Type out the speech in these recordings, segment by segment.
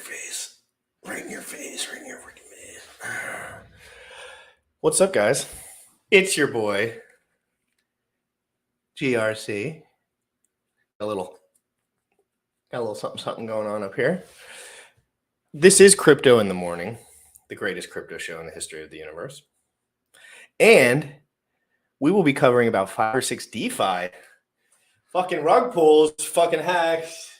face. Right in your face. Right in your freaking face. What's up, guys? It's your boy, GRC. Got a little something going on up here. This is Crypto in the Morning, the greatest crypto show in the history of the universe. And we will be covering about 5 or 6 DeFi. Fucking rug pulls, fucking hacks.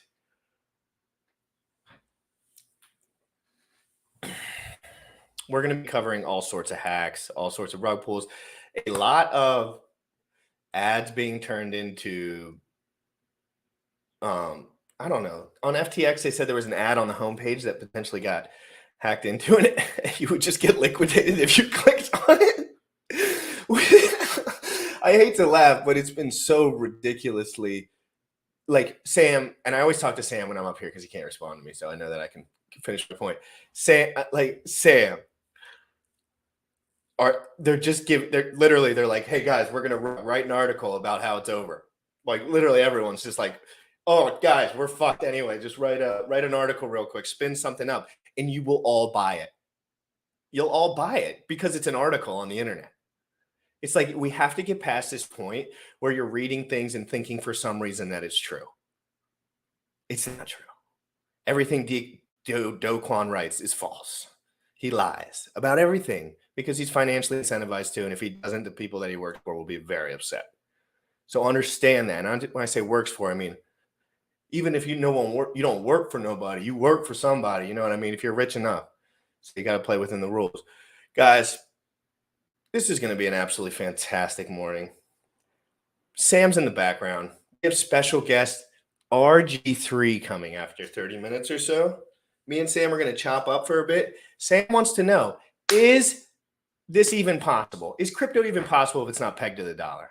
We're going to be covering all sorts of hacks, all sorts of rug pulls, a lot of ads being turned into, I don't know. On FTX, they said there was an ad on the homepage that potentially got hacked into, and you would just get liquidated if you clicked on it. I hate to laugh, but it's been so ridiculously, like Sam, and I always talk to Sam when I'm up here because he can't respond to me, so I know that I can finish my point. Sam, they're like, hey guys, we're gonna write an article about how it's over. Like literally everyone's just like, oh guys, we're fucked anyway. Just write an article real quick, spin something up, and you will all buy it. You'll all buy it because it's an article on the internet. It's like we have to get past this point where you're reading things and thinking for some reason that it's true. It's not true. Everything Do Kwon writes is false. He lies about everything because he's financially incentivized to, and if he doesn't, the people that he works for will be very upset. So understand that. And when I say works for, I mean, even if you don't work for nobody, you work for somebody. You know what I mean? If you're rich enough, so you got to play within the rules, guys. This is going to be an absolutely fantastic morning. Sam's in the background. We have special guest RG3 coming after 30 minutes or so. Me and Sam are going to chop up for a bit. Sam wants to know, is this even possible? Is crypto even possible if it's not pegged to the dollar?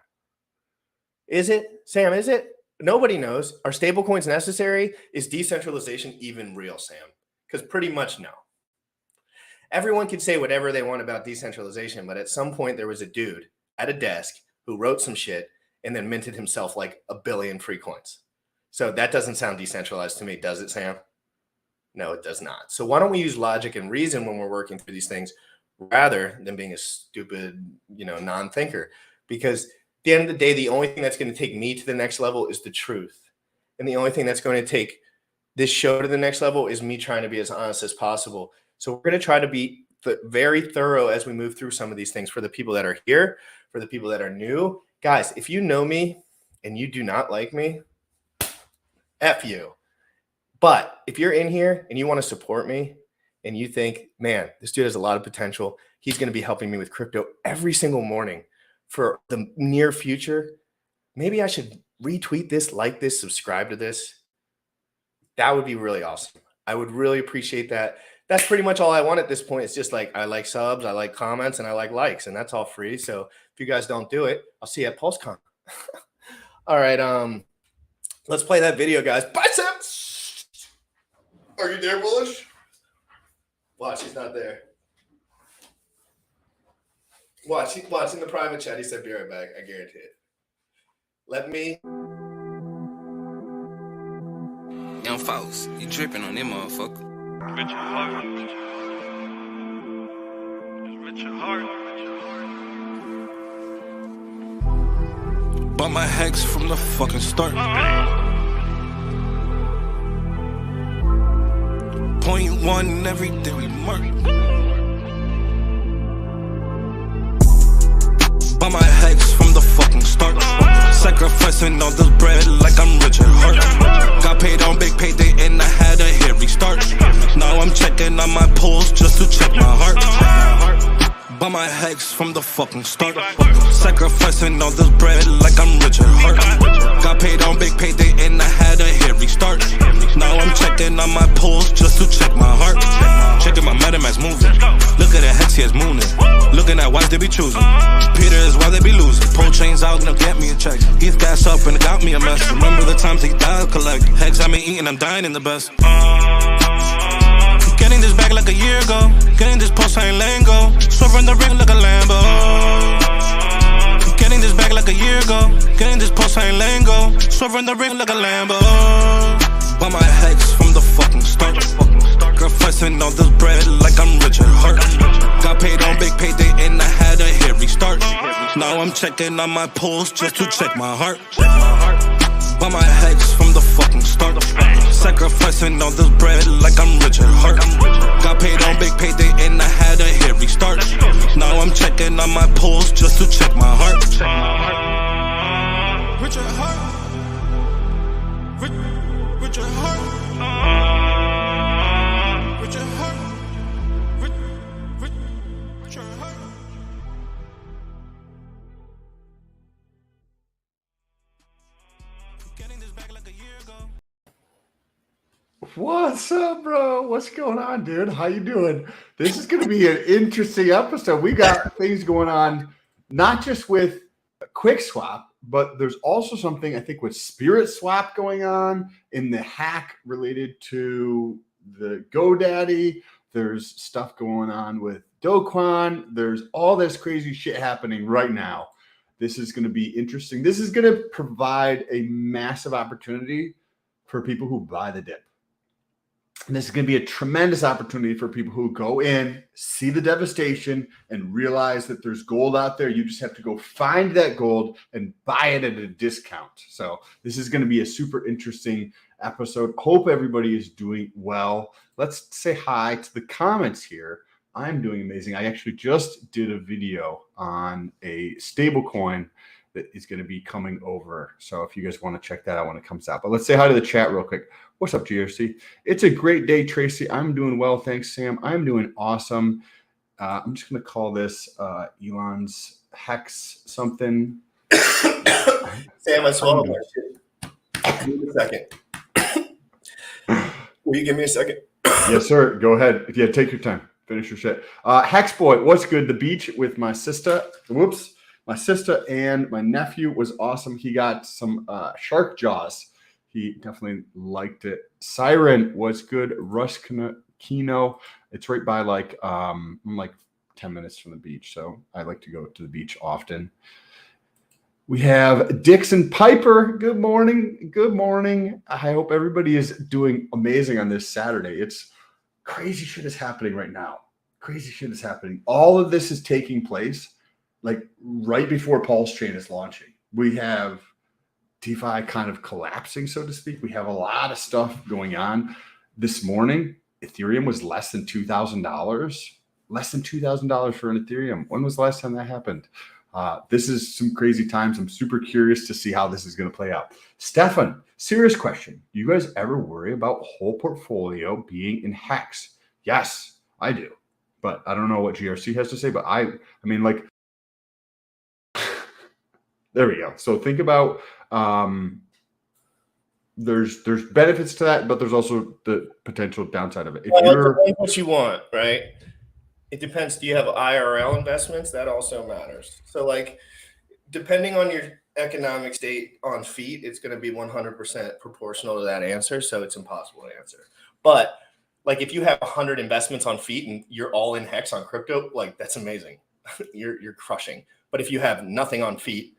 Is it? Sam, is it? Nobody knows. Are stablecoins necessary? Is decentralization even real, Sam? Because pretty much no. Everyone can say whatever they want about decentralization, but at some point there was a dude at a desk who wrote some shit and then minted himself like 1 billion free coins. So that doesn't sound decentralized to me, does it, Sam? No, it does not. So why don't we use logic and reason when we're working through these things rather than being a stupid, non-thinker? Because at the end of the day, the only thing that's going to take me to the next level is the truth. And the only thing that's going to take this show to the next level is me trying to be as honest as possible. So we're going to try to be very thorough as we move through some of these things for the people that are here, for the people that are new. Guys, if you know me and you do not like me, F you. But if you're in here and you want to support me and you think, man, this dude has a lot of potential, he's going to be helping me with crypto every single morning for the near future, maybe I should retweet this, like this, subscribe to this. That would be really awesome. I would really appreciate that. That's pretty much all I want at this point. It's just like, I like subs, I like comments, and I like likes, and that's all free. So if you guys don't do it, I'll see you at PulseCon. All right, let's play that video, guys. Biceps! Are you there, Bullish? Watch, he's not there. Watch in the private chat. He said, be right back. I guarantee it. Let me. Young folks, you dripping on them motherfucker. Rich at heart. Rich at heart. Bought my hex from the fucking start. Point one every day we mark. Bought my hex from the fucking start. Sacrificing all this bread like I'm rich at heart. Got paid on big payday and I had a hit restart. Now I'm checking on my pulse just to check my heart. Bought my hex from the fucking start. Sacrificing all this bread like I'm rich at heart. Got paid on big payday and I had a hit restart. Now I'm checking on my pulse just to check my heart. Checking my MetaMask moving. Look at the hex, he is mooning. Looking at wives they be choosing. Peter is why they be losing. Pull chains out and get me a check. He's gas up and it got me a mess. Remember the times he died collect. Hex I been eating, I'm dying in the best. Getting this back like a year ago. Getting this post, I ain't letting go. Swerving the ring like a Lambo. Getting this back like a year ago. Getting this post, I ain't letting go. Swerving the ring like a Lambo. Bought my hex from the fucking start. Sacrificing all this bread like I'm Richard Hart. Got paid on big payday and I had a hairy start. Now I'm checking on my pulse just to check my heart. Buy my hex from the fucking start. Sacrificing all this bread like I'm Richard Hart. Got paid on big payday and I had a hairy start. Now I'm checking on my pulse just to check my heart. Richard Hart. Richard Hart. Richard Hart. Richard Hart. Getting this back like a year ago. What's up, bro? What's going on, dude? How you doing? This is going to be an interesting episode. We got things going on, not just with QuickSwap, but there's also something I think with Spirit Swap going on in the hack related to the GoDaddy. There's stuff going on with Doquan. There's all this crazy shit happening right now. This is going to be interesting. This is going to provide a massive opportunity for people who buy the dip. And this is going to be a tremendous opportunity for people who go in, see the devastation, and realize that there's gold out there. You just have to go find that gold and buy it at a discount. So this is going to be a super interesting episode. Hope everybody is doing well. Let's say hi to the comments here. I'm doing amazing. I actually just did a video on a stable coin that is going to be coming over. So if you guys want to check that out when it comes out. But let's say hi to the chat real quick. What's up, GRC? It's a great day, Tracy. I'm doing well. Thanks, Sam. I'm doing awesome. I'm just going to call this Elon's Hex something. Sam, I swallowed my shit. Give me a second. Will you give me a second? Yes, sir. Go ahead. Yeah, take your time. Finish your shit. Hex Boy, what's good? The beach with my sister. Whoops. My sister and my nephew was awesome. He got some shark jaws. He definitely liked it. Siren was good. Rush Kino. It's right by I'm like 10 minutes from the beach. So I like to go to the beach often. We have Dixon Piper. Good morning. Good morning. I hope everybody is doing amazing on this Saturday. It's crazy shit is happening right now. Crazy shit is happening. All of this is taking place like right before Pulse Chain is launching. We have DeFi kind of collapsing, so to speak. We have a lot of stuff going on. This morning, Ethereum was less than $2,000. Less than $2,000 for an Ethereum. When was the last time that happened? This is some crazy times. I'm super curious to see how this is going to play out. Stefan, serious question. Do you guys ever worry about whole portfolio being in hex? Yes, I do. But I don't know what GRC has to say. But I mean, like, there we go. So think about there's benefits to that, but there's also the potential downside of it. If you're what you want, right? It depends. Do you have IRL investments? That also matters. So like, depending on your economic state on feet, it's going to be 100% proportional to that answer. So it's impossible to answer. But like, if you have 100 investments on feet and you're all in hex on crypto, like that's amazing. you're crushing. But if you have nothing on feet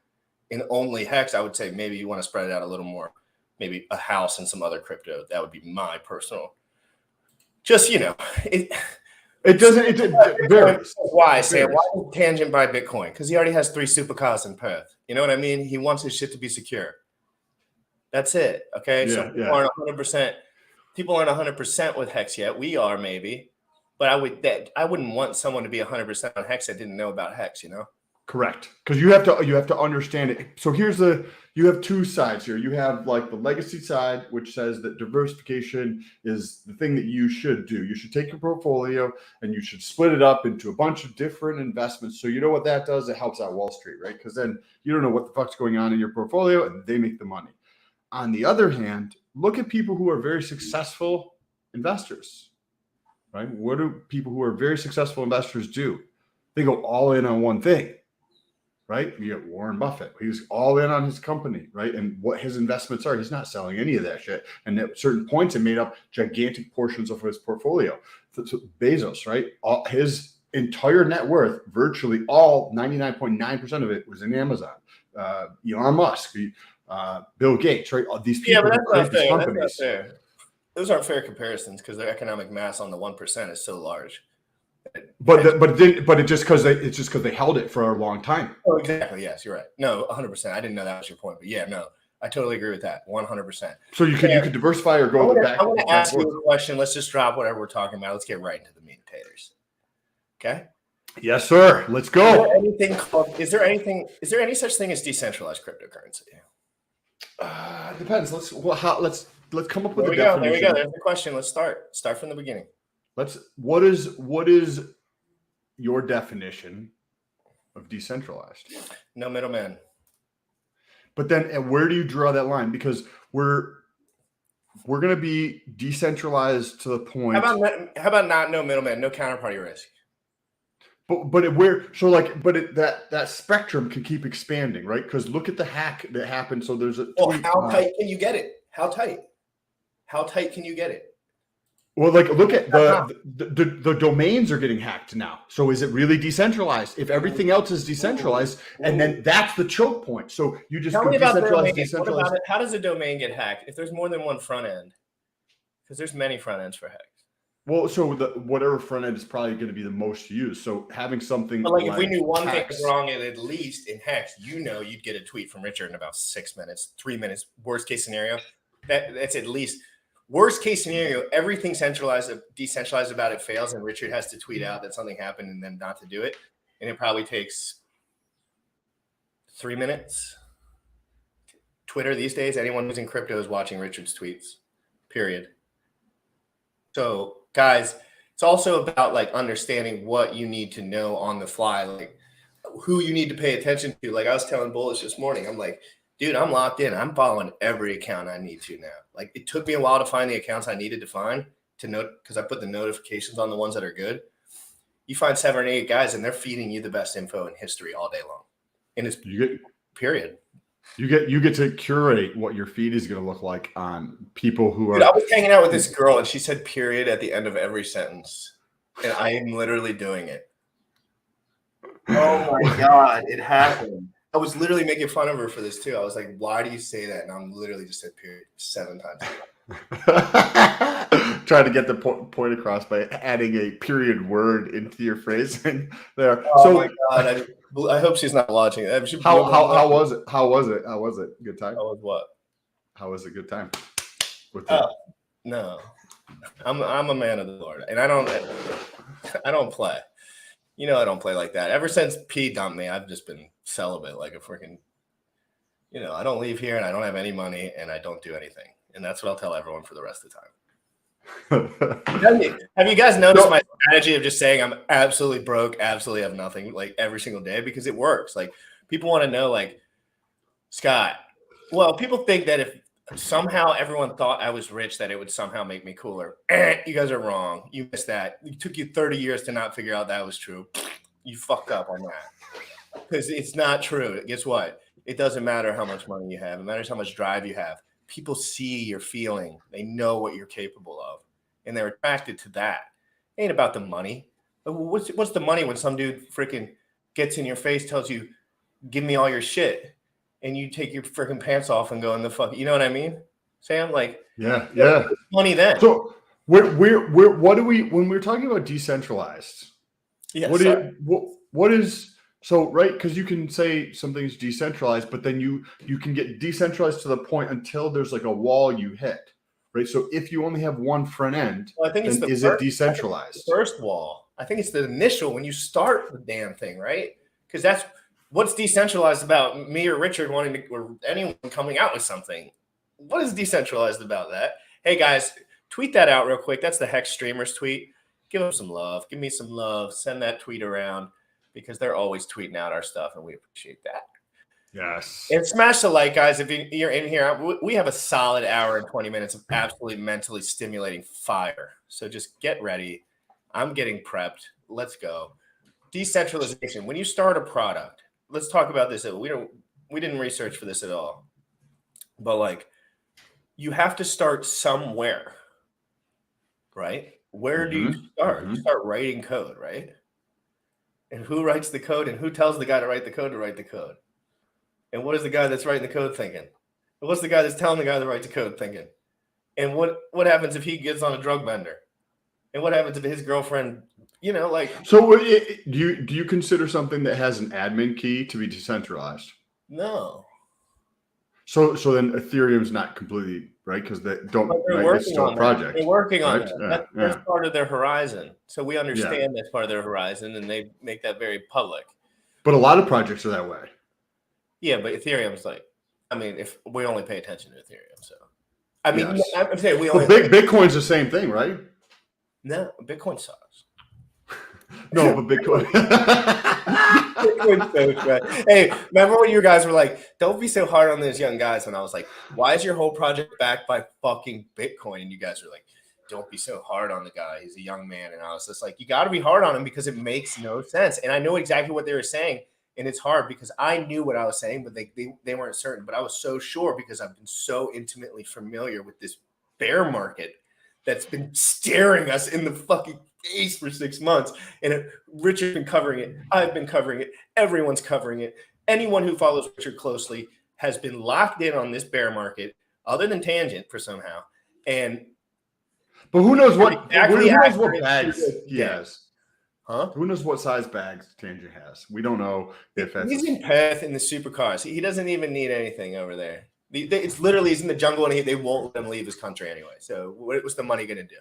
in only hex, I would say maybe you want to spread it out a little more. Maybe a house and some other crypto. That would be my personal. Just it varies. Why, Sam? Why tangent buy Bitcoin? Because he already has 3 supercars in Perth. You know what I mean? He wants his shit to be secure. That's it. Okay. So people aren't 100%. People aren't 100% with hex yet. We are maybe, but I wouldn't want someone to be 100% on hex that didn't know about hex. Correct. Because you have to understand it. So you have two sides here. You have like the legacy side, which says that diversification is the thing that you should do. You should take your portfolio and you should split it up into a bunch of different investments. So you know what that does? It helps out Wall Street, right? Because then you don't know what the fuck's going on in your portfolio and they make the money. On the other hand, look at people who are very successful investors, right? What do people who are very successful investors do? They go all in on one thing. Right? You get Warren Buffett. He's all in on his company, right? And what his investments are, he's not selling any of that shit. And at certain points, it made up gigantic portions of his portfolio. So Bezos, right? His entire net worth, virtually all 99.9% of it was in Amazon. Elon Musk, Bill Gates, right? All these people. Yeah, but that's not fair. That's not fair. those aren't fair comparisons because their economic mass on the 1% is so large. But it's just because they held it for a long time. Oh, exactly. Yes, you're right. No, 100%. I didn't know that was your point, but yeah, no, I totally agree with that. 100%. So you could diversify or go back. I'm going to ask you a question. Let's just drop whatever we're talking about. Let's get right into the meat and potatoes. Okay. Yes, sir. Let's go. Is there any such thing as decentralized cryptocurrency? Depends. Let's come up with There we a definition. go. There we go. There's the question. Let's start from the beginning. What is your definition of decentralized? No middleman. But then, and where do you draw that line? Because we're going to be decentralized to the point. How about not no middleman, no counterparty risk? That spectrum can keep expanding, right? Because look at the hack that happened. So there's a tweet, how tight can you get it? How tight? How tight can you get it? Well, like look at the domains are getting hacked now. So is it really decentralized? If everything else is decentralized, and then that's the choke point. So you just tell me about decentralized. What about it? How does a domain get hacked if there's more than one front end? Because there's many front ends for hacks. Well, so whatever front end is probably going to be the most used. So having something but if we knew one thing was wrong, and at least in hacks, you'd get a tweet from Richard in about 6 minutes, 3 minutes. Worst case scenario, that's at least. Worst case scenario, everything decentralized about it fails, and Richard has to tweet out that something happened and then not to do it. And it probably takes 3 minutes. Twitter these days, anyone who's in crypto is watching Richard's tweets, period. So, guys, it's also about like understanding what you need to know on the fly, like who you need to pay attention to. Like I was telling Bullish this morning, I'm like, dude, I'm locked in. I'm following every account I need to now. Like it took me a while to find the accounts I needed to find to note because I put the notifications on the ones that are good. You find 7 or 8 guys and they're feeding you the best info in history all day long. And it's period. You get to curate what your feed is going to look like on people who are. Dude, I was hanging out with this girl and she said period at the end of every sentence. And I am literally doing it. Oh my God, it happened. I was literally making fun of her for this too. I was like, why do you say that? And I'm literally just said period 7 times. Trying to get the point across by adding a period word into your phrasing there. Oh my God. I hope she's not watching it. How was it? How was it? Good time? How was what? How was it? Good time? No. I'm a man of the Lord. And I don't play. You know I don't play like that. Ever since P dumped me, I've just been celibate like a freaking, I don't leave here and I don't have any money and I don't do anything. And that's what I'll tell everyone for the rest of the time. Have you guys noticed my strategy of just saying I'm absolutely broke, absolutely have nothing, like every single day? Because it works. Like people want to know, like, Scott, well, people think that if somehow everyone thought I was rich, that it would somehow make me cooler. You guys are wrong. You missed that. It took you 30 years to not figure out that was true. You fucked up on that. Because it's not true. Guess what? It doesn't matter how much money you have. It matters how much drive you have. People see your feeling. They know what you're capable of. And they're attracted to that. It ain't about the money. What's the money when some dude freaking gets in your face, tells you, give me all your shit, and you take your freaking pants off and go in the fuck. You know what I mean, Sam? Like, yeah. Money then. So what do we when we're talking about decentralized? Yes. What is so right? Because you can say something's decentralized, but then you can get decentralized to the point until there's like a wall you hit. Right. So if you only have one front end, well, I think then is it decentralized? The first wall. I think it's the initial when you start the damn thing, right? Because that's what's decentralized about me or Richard wanting to, or anyone coming out with something. What is decentralized about that? Hey guys, tweet that out real quick. That's the Hex Streamers tweet. Give them some love. Give me some love. Send that tweet around because they're always tweeting out our stuff and we appreciate that. Yes. And smash the like, guys. If you're in here, we have a solid hour and 20 minutes of absolutely mentally stimulating fire. So just get ready. I'm getting prepped. Let's go. Decentralization. When you start a product, let's talk about this. We didn't research for this at all. But like, you have to start somewhere, right? Where do you start? You start writing code, right? And who writes the code and who tells the guy to write the code to write the code? And what is the guy that's writing the code thinking? And what's the guy that's telling the guy to write the code thinking? And what happens if he gets on a drug bender? And what happens if his girlfriend, like So do you consider something that has an admin key to be decentralized? no. So then Ethereum's not completely right because they don't. But they're Right, it's working still on a that. project. They're working on right? that. That's part of their horizon. So we understand that's part of their horizon, and they make that very public. But a lot of projects are that way. Yeah, but Ethereum's like, if we only pay attention to Ethereum, so Yes. I'm saying we But only Bitcoin's the same thing, right? no Bitcoin sucks. No, but Bitcoin. Bitcoin's so good. Hey, remember when you guys were like, "Don't be so hard on those young guys," and I was like, "Why is your whole project backed by fucking Bitcoin?" And you guys were like, "Don't be so hard on the guy. He's a young man." And I was just like, "You got to be hard on him because it makes no sense." And I know exactly what they were saying, and it's hard because I knew what I was saying, but they weren't certain. But I was so sure because I've been so intimately familiar with this bear market that's been staring us in the fucking face for 6 months. And Richard's been covering it. I've been covering it. Everyone's covering it. Anyone who follows Richard closely has been locked in on this bear market, other than Tangent for somehow. And But who knows what? Exactly who knows accurate what bags to he the has? huh? Who knows what size bags Tangent has? We don't know if that's. He's in Perth in the supercars. He doesn't even need anything over there. It's literally he's in the jungle and they won't let him leave his country anyway. So what's the money going to do?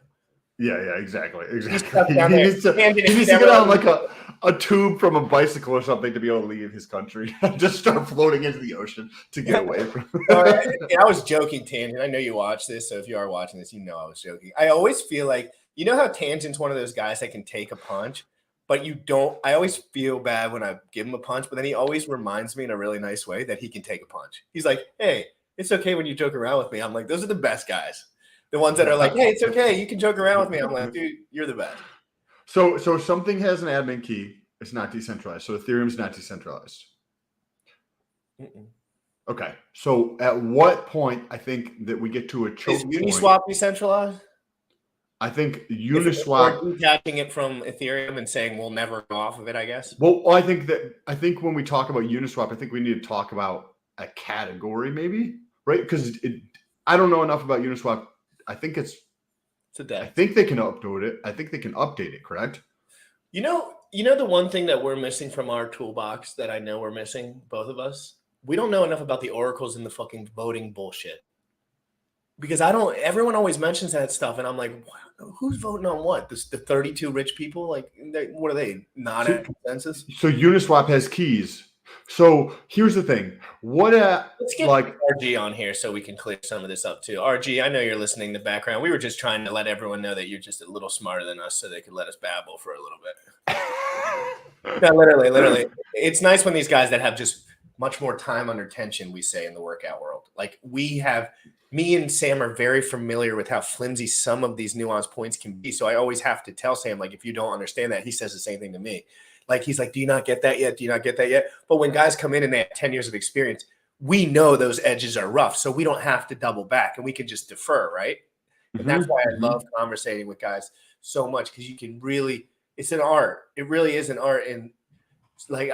Yeah, exactly. stuck He down there. needs to get on like a tube from a bicycle or something to be able to leave his country and just start floating into the ocean to get away from. I was joking, Tangent. I know you watch this, so if you are watching this, I was joking. I always feel like how Tangent's one of those guys that can take a punch, but you don't. I always feel bad when I give him a punch, but then he always reminds me in a really nice way that he can take a punch. He's like, "Hey, it's okay when you joke around with me." I'm like, those are the best guys. The ones that are like, "Hey, it's okay, you can joke around with me." I'm like, dude, you're the best. So something has an admin key. It's not decentralized. So Ethereum's not decentralized. Mm-mm. Okay. So at what point I think that we get to a choke Is Uniswap decentralized? I think Uniswap detaching it from Ethereum and saying we'll never go off of it, I guess. Well, I think when we talk about Uniswap, I think we need to talk about a category, maybe, right? Because I don't know enough about Uniswap. I think it's a deck. I think they can upload it. I think they can update it. Correct. You know the one thing that we're missing from our toolbox that I know we're missing, both of us. We don't know enough about the oracles and the fucking voting bullshit. Because everyone always mentions that stuff, and I'm like, who's voting on what? The 32 rich people? Like, what are they? Not a consensus? So Uniswap has keys. So here's the thing. Let's get RG on here so we can clear some of this up too. RG, I know you're listening in the background. We were just trying to let everyone know that you're just a little smarter than us so they could let us babble for a little bit. No, literally. It's nice when these guys that have just much more time under tension, we say in the workout world. Like me and Sam are very familiar with how flimsy some of these nuanced points can be. So I always have to tell Sam, like, if you don't understand that, he says the same thing to me. Like, he's like, do you not get that yet? Do you not get that yet? But when guys come in and they have 10 years of experience, we know those edges are rough. So we don't have to double back and we can just defer, right? And that's why I love conversating with guys so much, because you can really, it's an art. It really is an art. And like,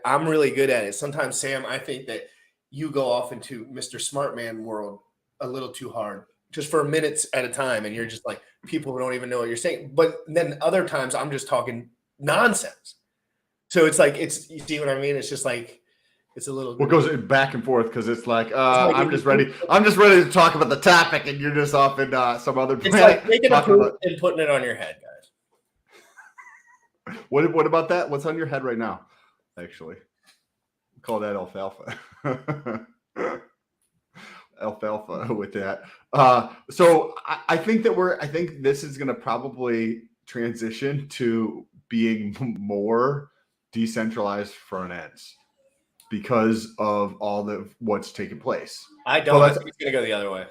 I'm really good at it. Sometimes, Sam, I think that you go off into Mr. Smartman world a little too hard, just for minutes at a time. And you're just like, people don't even know what you're saying. But then other times I'm just talking nonsense. So it's like, you see what I mean? It's just like, it's a little. What goes back and forth because it's like, I'm just ready to talk about the topic, and you're just off in some other. It's like taking a poop and putting it on your head, guys. What about that? What's on your head right now? Actually, call that alfalfa. Alfalfa with that. So I think this is going to probably transition to being more decentralized front ends because of what's taking place. I don't. I think it's going to go the other way.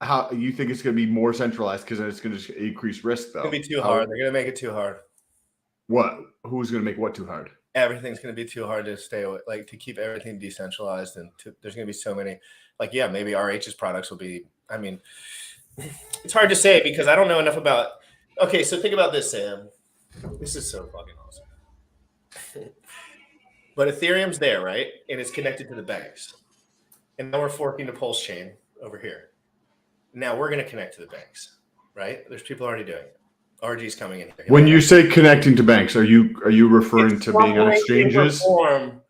How you think it's going to be more centralized because it's going to increase risk, though? It's going to be too hard. They're going to make it too hard. What? Who's going to make what too hard? Everything's going to be too hard to stay away, like to keep everything decentralized, and there's going to be so many. Like, yeah, maybe RH's products will be. I mean, it's hard to say because I don't know enough about. Okay, so think about this, Sam. This is so fucking awesome. But Ethereum's there, right? And it's connected to the banks. And now we're forking the Pulse chain over here. Now we're going to connect to the banks, right? There's people already doing it. RG's coming in here. When you say connecting to banks, are you referring It's to being on some way, shape, or exchanges? form,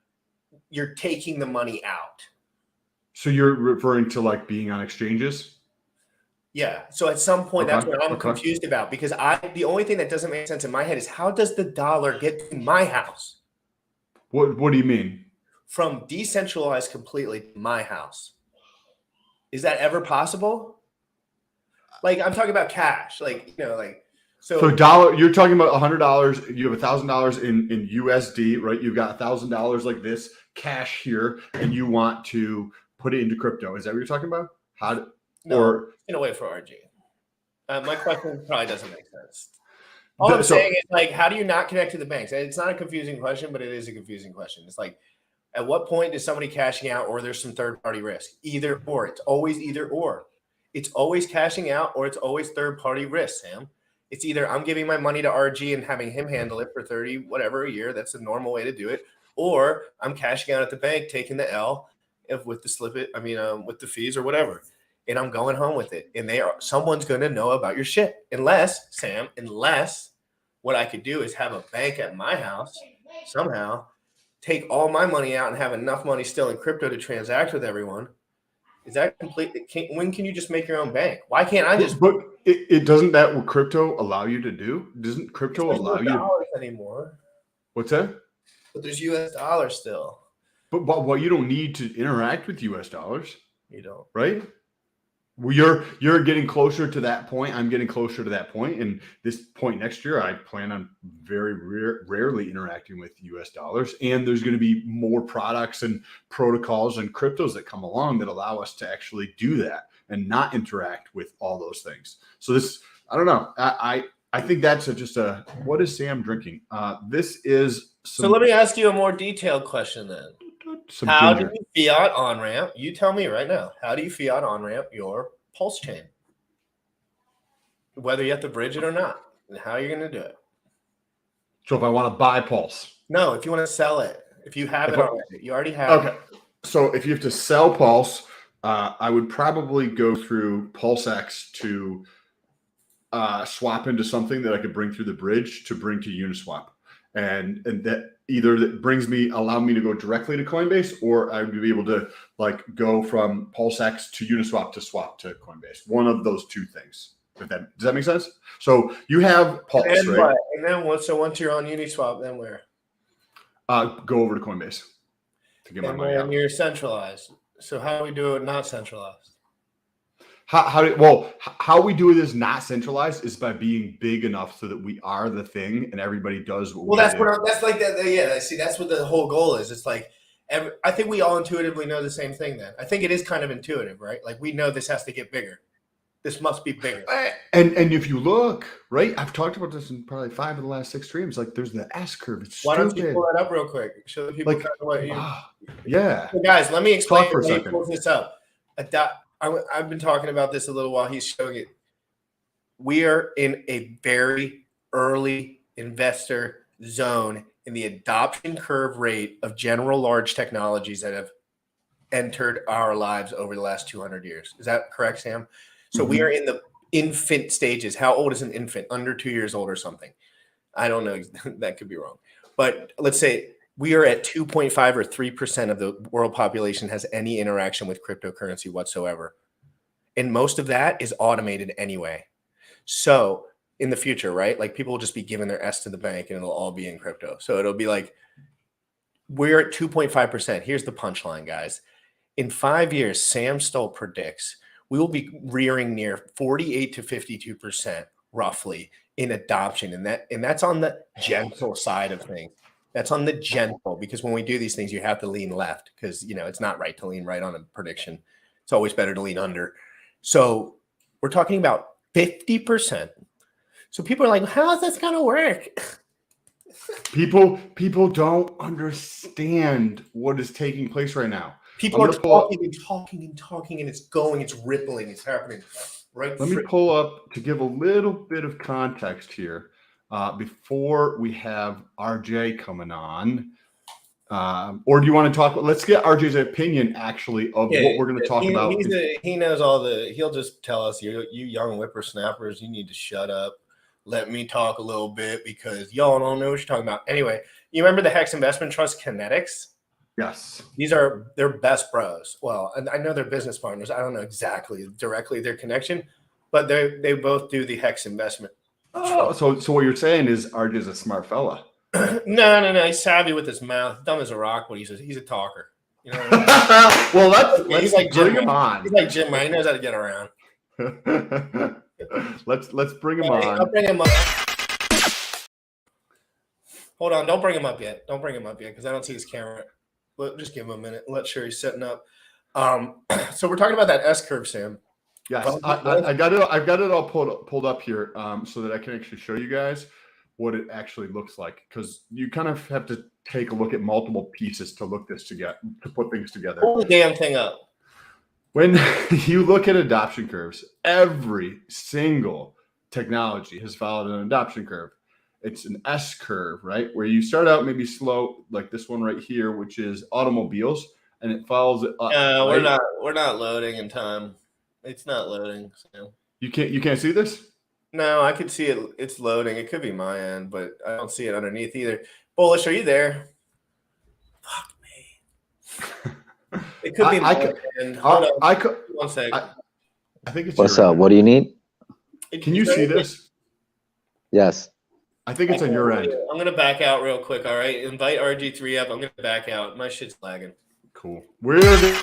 you're taking the money out. So you're referring to like being on exchanges? Yeah. So at some point, that's Okay, what I'm okay. confused about, because the only thing that doesn't make sense in my head is, how does the dollar get to my house What do you mean? from decentralized completely to my house? Is that ever possible? Like, I'm talking about cash, like, So dollar, you're talking about $100. You have $1,000 in USD, right? You've got $1,000 like this cash here, and you want to put it into crypto. Is that what you're talking about? No, in a way for RG. My question probably doesn't make sense. All I'm saying is, like, how do you not connect to the banks? It's not a confusing question, but it is a confusing question. It's like, at what point is somebody cashing out, or there's some third-party risk? Either or. It's always either or. It's always cashing out, or it's always third-party risk, Sam. It's either I'm giving my money to RG and having him handle it for 30 whatever a year. That's the normal way to do it. Or I'm cashing out at the bank, taking the L with the fees or whatever. And I'm going home with it. And someone's going to know about your shit. Unless what I could do is have a bank at my house somehow, take all my money out and have enough money still in crypto to transact with everyone. Is that complete? When can you just make your own bank? Why can't I just? But it doesn't that what crypto allow you to do? Doesn't crypto allow you dollars anymore? What's that? But there's US dollars still. But you don't need to interact with US dollars. You don't, right? Well, you're getting closer to that point. I'm getting closer to that point. And this point next year, I plan on very rarely interacting with US dollars. And there's going to be more products and protocols and cryptos that come along that allow us to actually do that and not interact with all those things. So this, I don't know. I think that's what is Sam drinking? This is so let me ask you a more detailed question then. How do you fiat on ramp? You tell me right now. How do you fiat on ramp your Pulse chain? Whether you have to bridge it or not, and how you're going to do it. So if I want to buy Pulse, no. If you want to sell it, if you have it already, you already have. Okay. So if you have to sell Pulse, I would probably go through PulseX to swap into something that I could bring through the bridge to bring to Uniswap, and that. Either that allow me to go directly to Coinbase, or I would be able to like go from PulseX to Uniswap to swap to Coinbase. One of those two things. Does that make sense? So you have Pulse, right? And then once you're on Uniswap, then where? Go over to Coinbase to get my money out. You're centralized. So how do we do it not centralized? How we do it is not centralized is by being big enough so that we are the thing and everybody does what we do. That's like that. Yeah, see, that's what the whole goal is. It's like, I think we all intuitively know the same thing then. I think it is kind of intuitive, right? Like we know this has to get bigger. This must be bigger. And if you look, right, I've talked about this in probably 5 of the last 6 streams. Like there's the S curve. It's Why don't you pull that up real quick? Show the people kind of what you. Yeah. So guys, let me explain for a how he second. pulls this up. I've been talking about this a little while. He's showing it. We are in a very early investor zone in the adoption curve rate of general large technologies that have entered our lives over the last 200 years. Is that correct, Sam? So we are in the infant stages. How old is an infant? Under 2 years old or something. I don't know. That could be wrong. But let's say we are at 2.5 or 3% of the world population has any interaction with cryptocurrency whatsoever. And most of that is automated anyway. So in the future, right? Like people will just be giving their S to the bank and it'll all be in crypto. So it'll be like, we're at 2.5%. Here's the punchline, guys. In 5 years, Sam Stoll predicts we will be rearing near 48 to 52% roughly in adoption. And that's on the gentle side of things. That's on the gentle, because when we do these things, you have to lean left because, it's not right to lean right on a prediction. It's always better to lean under. So we're talking about 50%. So people are like, how is this going to work? People don't understand what is taking place right now. People are talking and talking and talking, and it's going, it's rippling, it's happening. Right. Let me pull up to give a little bit of context here before we have RJ coming on. Or do you want to talk? Let's get RJ's opinion actually of what we're going to talk about. He knows all the. He'll just tell us, you young whippersnappers, you need to shut up. Let me talk a little bit because y'all don't know what you're talking about. Anyway, you remember the Hex Investment Trust Kinetics? Yes. These are their best bros. Well, and I know they're business partners. I don't know exactly directly their connection, but they both do the Hex Investment. Oh, so what you're saying is RJ's a smart fella. No. He's savvy with his mouth, dumb as a rock, but he's a talker. You know what I mean? Well, let's like bring him on. He's like Jim. He knows how to get around. let's bring him on. I'll bring him up. Hold on, don't bring him up yet. Don't bring him up yet because I don't see his camera. Just give him a minute. Let's sure he's setting up. So we're talking about that S curve, Sam. Yes, I got it. I've got it all pulled up here, so that I can actually show you guys what it actually looks like, because you kind of have to take a look at multiple pieces to put things together. Pull the damn thing up. When you look at adoption curves, every single technology has followed an adoption curve. It's an S curve, right? Where you start out maybe slow, like this one right here, which is automobiles, and it follows it up. Right? We're not loading in time. It's not loading. So. You can't see this? No, I can see it. It's loading. It could be my end, but I don't see it underneath either. Bullish, are you there? Fuck me. It could be my end. Hold on. One second. I think it's what's up? What do you need? Can you see this? Yes. I think it's on your end. I'm going to back out real quick, all right? Invite RG3 up. I'm going to back out. My shit's lagging. Cool. Where are they?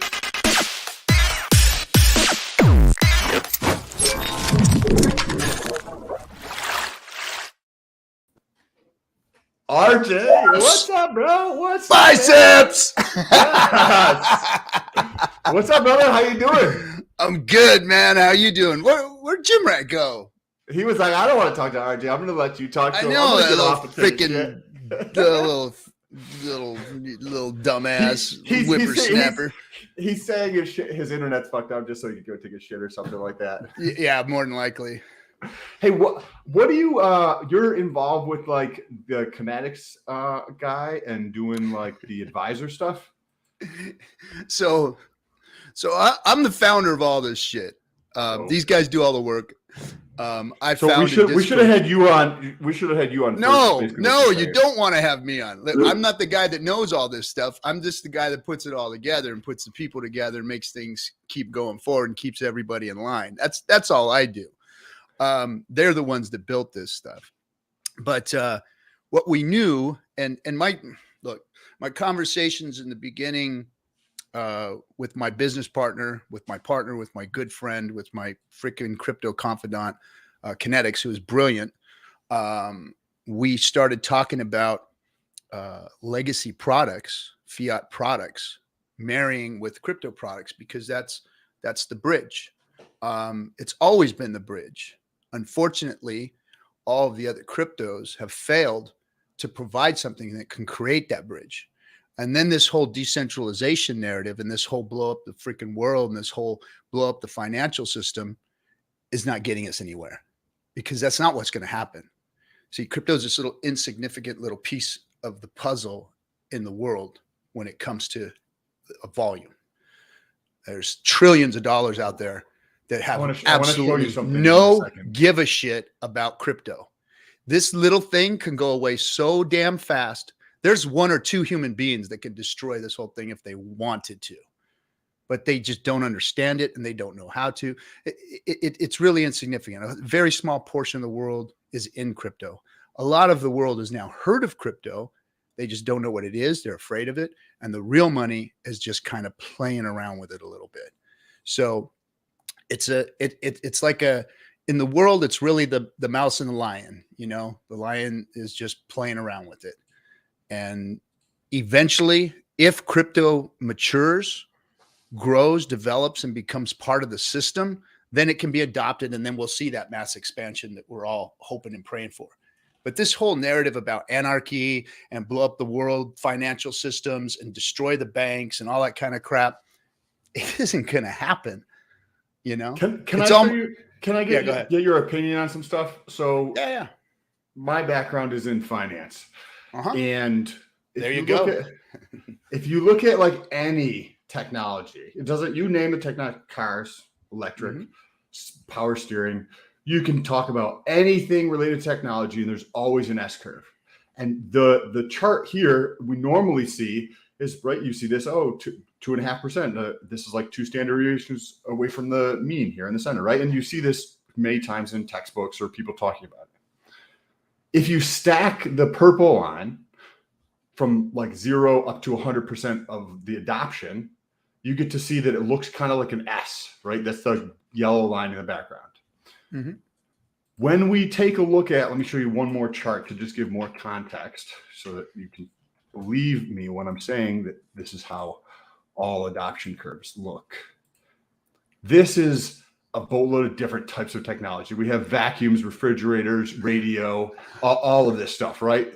RJ, what's up, bro? What's biceps? What's up, brother? How you doing? I'm good, man. How you doing? Where'd Jim Rat go? He was like, I don't want to talk to RJ. I'm going to let you talk to him. I know that little little dumbass whippersnapper. He's saying his internet's fucked up just so he can go take a shit or something like that. Yeah, more than likely. Hey, what do you you're involved with like the Kinetics guy and doing like the advisor stuff? So I'm the founder of all this shit. These guys do all the work. We should have had you on. We should have had you on. No, you don't want to have me on. I'm not the guy that knows all this stuff. I'm just the guy that puts it all together and puts the people together and makes things keep going forward and keeps everybody in line. That's all I do. They're the ones that built this stuff. But what we knew, and my conversations in the beginning with my business partner, with my good friend, with my freaking crypto confidant, Kinetics, who is brilliant. We started talking about legacy products, fiat products, marrying with crypto products, because that's the bridge. It's always been the bridge. Unfortunately, all of the other cryptos have failed to provide something that can create that bridge. And then this whole decentralization narrative and this whole blow up the freaking world and this whole blow up the financial system is not getting us anywhere, because that's not what's going to happen. See, crypto is this little insignificant little piece of the puzzle in the world when it comes to a volume. There's trillions of dollars out there that have absolutely no give a shit about crypto. This little thing can go away so damn fast. There's one or two human beings that can destroy this whole thing if they wanted to, but they just don't understand it and they don't know how to. It's really insignificant. A very small portion of the world is in crypto. A lot of the world has now heard of crypto. They just don't know what it is. They're afraid of it. And the real money is just kind of playing around with it a little bit. So it's like in the world, it's really the mouse and the lion. You know, the lion is just playing around with it. And eventually, if crypto matures, grows, develops, and becomes part of the system, then it can be adopted. And then we'll see that mass expansion that we're all hoping and praying for. But this whole narrative about anarchy and blow up the world financial systems and destroy the banks and all that kind of crap, it isn't going to happen. You know, can I get your opinion on some stuff? So yeah. My background is in finance. Uh-huh. And there you go. if you look at like any technology, it doesn't, you name the technology, cars, electric, power steering, you can talk about anything related to technology, and there's always an S curve. And the chart here we normally see is, right, you see this, 2.5%. This is like 2 standard deviations away from the mean here in the center, right? And you see this many times in textbooks or people talking about it. If you stack the purple line from like 0 up to 100% of the adoption, you get to see that it looks kind of like an S, right? That's the yellow line in the background. Mm-hmm. When we take a look at, let me show you one more chart to just give more context so that you can believe me when I'm saying that this is how all adoption curves look. This is a boatload of different types of technology. We have vacuums, refrigerators, radio, all of this stuff, right?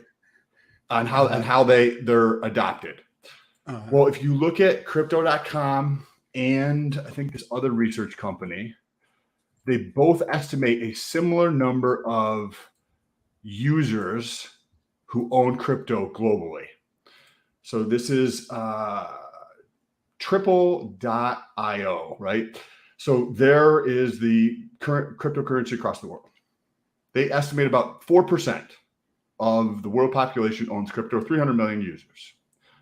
On how they're adopted. Well, if you look at crypto.com and I think this other research company, they both estimate a similar number of users who own crypto globally. So this is triple.io, right? So there is the current cryptocurrency across the world. They estimate about 4% of the world population owns crypto, 300 million users.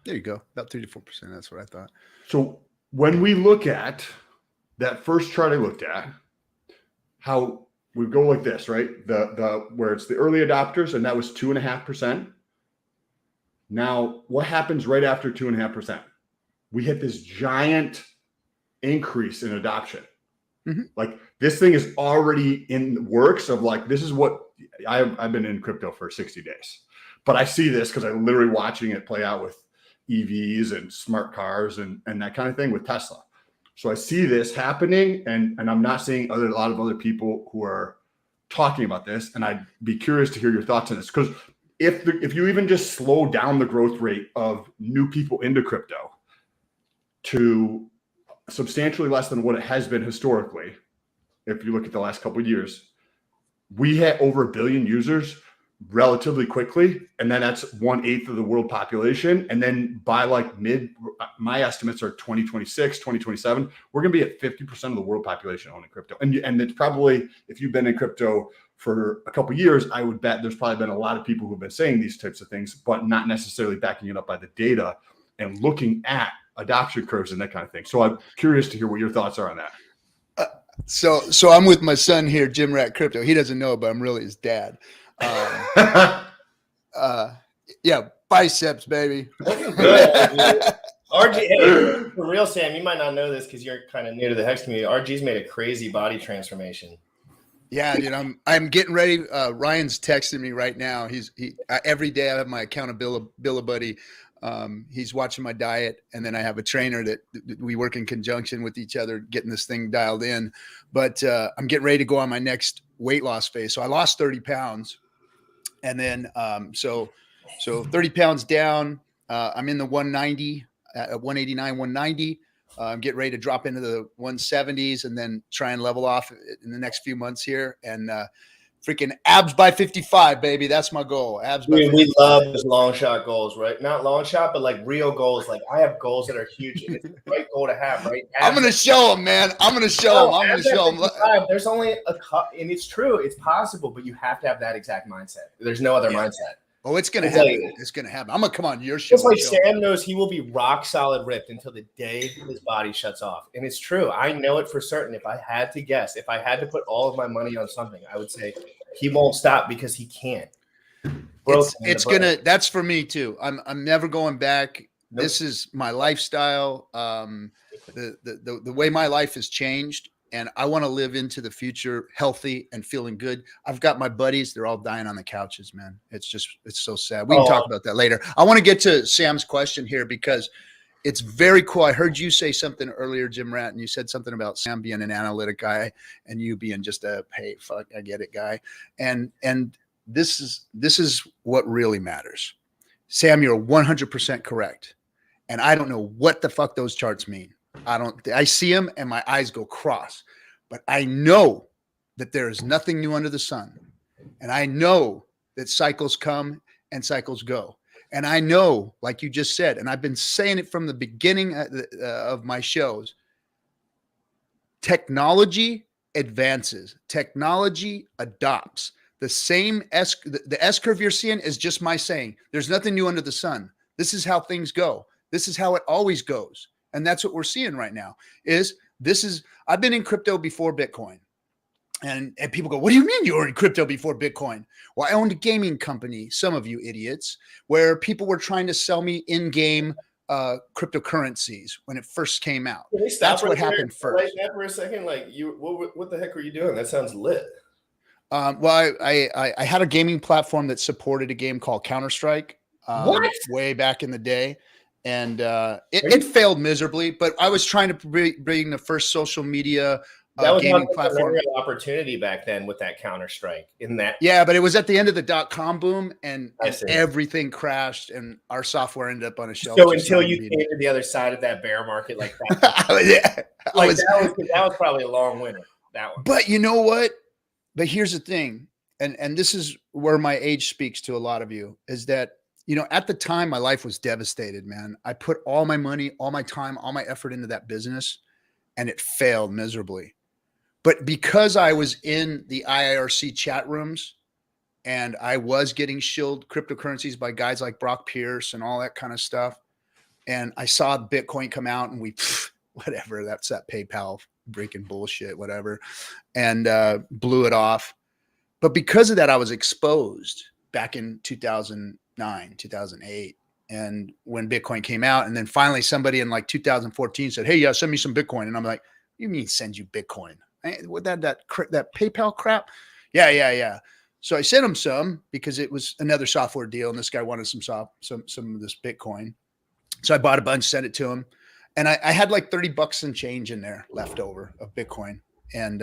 There you go. About 3 to 4%. That's what I thought. So when we look at that first chart I looked at, how we go like this, right? The where it's the early adopters, and that was 2.5%. Now, what happens right after 2.5%? We hit this giant increase in adoption. Mm-hmm. Like this thing is already in the works of like, this is what I've been in crypto for 60 days, but I see this because I'm literally watching it play out with EVs and smart cars and that kind of thing with Tesla. So I see this happening, and I'm not seeing a lot of other people who are talking about this. And I'd be curious to hear your thoughts on this, because if you even just slow down the growth rate of new people into crypto to substantially less than what it has been historically, if you look at the last couple of years, we had over 1 billion users relatively quickly, and then that's 1/8 of the world population. And then by like my estimates are 2026, 2027, we're going to be at 50% of the world population owning crypto. And it's probably, if you've been in crypto for a couple of years, I would bet there's probably been a lot of people who've been saying these types of things, but not necessarily backing it up by the data and looking at adoption curves and that kind of thing. So I'm curious to hear what your thoughts are on that. So I'm with my son here, Jim Rat Crypto. He doesn't know, but I'm really his dad. Yeah, biceps, baby. RG, hey, for real, Sam, you might not know this because you're kind of new to the Hex community. RG's made a crazy body transformation. Yeah, dude, I'm getting ready. Ryan's texting me right now. Every day I have my accountability buddy. He's watching my diet, and then I have a trainer that we work in conjunction with each other, getting this thing dialed in. But I'm getting ready to go on my next weight loss phase. So I lost 30 pounds, and then so 30 pounds down. I'm in the 190, 189, 190. I'm getting ready to drop into the 170s, and then try and level off in the next few months here, and freaking abs by 55, baby. That's my goal. Abs by 55. We love those long shot goals, right? Not long shot, but like real goals. Like I have goals that are huge. And it's the right goal to have, right? I'm going to show them, man. I'm going to show them. I'm going to show them. There's only a cup, and it's true. It's possible, but you have to have that exact mindset. There's no other mindset. Oh, it's going to happen. It's going to happen. I'm going to come on your show. Just like Sam knows he will be rock solid ripped until the day his body shuts off. And it's true. I know it for certain. If I had to guess, if I had to put all of my money on something, I would say he won't stop because he can't. It's gonna. That's for me too. I'm never going back. Nope. This is my lifestyle. The way my life has changed, and I want to live into the future healthy and feeling good. I've got my buddies; they're all dying on the couches, man. It's so sad. We can talk about that later. I want to get to Sam's question here because it's very cool. I heard you say something earlier, Jim Rat, and you said something about Sam being an analytic guy and you being just a, hey, fuck, I get it guy. And this is what really matters. Sam, you're 100% correct. And I don't know what the fuck those charts mean. I see them and my eyes go cross, but I know that there is nothing new under the sun. And I know that cycles come and cycles go. And I know, like you just said, and I've been saying it from the beginning of my shows, technology advances, technology adopts. The S curve you're seeing is just my saying. There's nothing new under the sun. This is how things go. This is how it always goes. And that's what we're seeing right now I've been in crypto before Bitcoin. And people go, what do you mean you were in crypto before Bitcoin? Well, I owned a gaming company, some of you idiots, where people were trying to sell me in-game cryptocurrencies when it first came out. That's what happened first. Like that for a second, like what the heck were you doing? That sounds lit. Well, I had a gaming platform that supported a game called Counter-Strike way back in the day. And it failed miserably, but I was trying to bring the first social media gaming platform. That was an opportunity back then with that Counter-Strike in that. Yeah, but it was at the end of the .com boom and everything crashed and our software ended up on a shelf. So until you came to the other side of that bear market like that. That was probably a long winter, that one. But you know what? But here's the thing, and this is where my age speaks to a lot of you, is that, you know, at the time my life was devastated, man. I put all my money, all my time, all my effort into that business and it failed miserably. But because I was in the IIRC chat rooms and I was getting shilled cryptocurrencies by guys like Brock Pierce and all that kind of stuff, and I saw Bitcoin come out and whatever, that's that PayPal freaking bullshit, whatever, and blew it off. But because of that, I was exposed back in 2009, 2008. And when Bitcoin came out, and then finally somebody in like 2014 said, hey, yeah, send me some Bitcoin. And I'm like, you mean send you Bitcoin? With that PayPal crap? Yeah. So I sent him some because it was another software deal. And this guy wanted some of this Bitcoin. So I bought a bunch, sent it to him. And I had like $30 and change in there left over of Bitcoin. And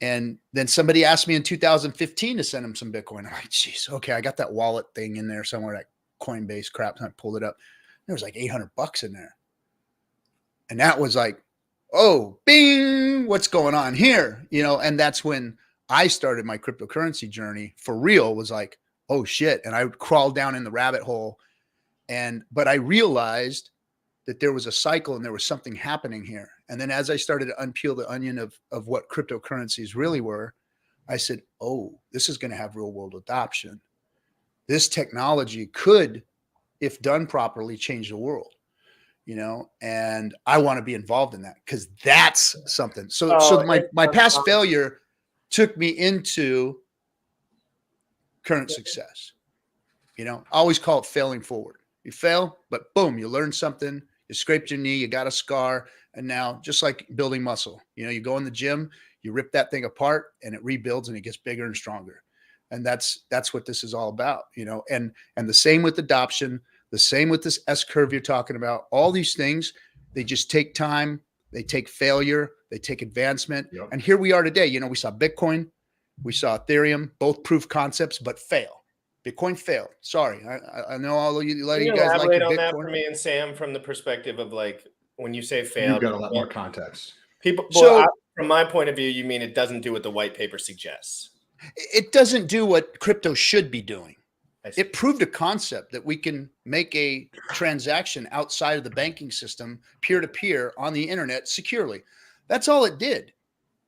then somebody asked me in 2015 to send him some Bitcoin. I'm like, geez, okay, I got that wallet thing in there somewhere, that Coinbase crap. And I pulled it up. There was like $800 in there. And that was like, oh, bing, what's going on here? You know, and that's when I started my cryptocurrency journey for real, was like, oh shit. And I crawled down in the rabbit hole. But I realized that there was a cycle and there was something happening here. And then as I started to unpeel the onion of what cryptocurrencies really were, I said, oh, this is going to have real world adoption. This technology could, if done properly, change the world, you know, and I want to be involved in that because that's something. So my past failure took me into current success. You know, I always call it failing forward. You fail, but boom, you learn something. You scraped your knee, you got a scar, and now just like building muscle, you know, you go in the gym, you rip that thing apart, and it rebuilds and it gets bigger and stronger. And that's what this is all about, you know. And the same with adoption, the same with this S curve you're talking about. All these things, they just take time, they take failure, they take advancement. Yep. And here we are today. You know, we saw Bitcoin, we saw Ethereum, both proof concepts, but fail. Bitcoin failed. Sorry. I know all of you, guys like on Bitcoin. That for me and Sam from the perspective of like, when you say failed, you've got a lot more context. From my point of view, you mean it doesn't do what the white paper suggests. It doesn't do what crypto should be doing. It proved a concept that we can make a transaction outside of the banking system, peer-to-peer on the internet securely. That's all it did.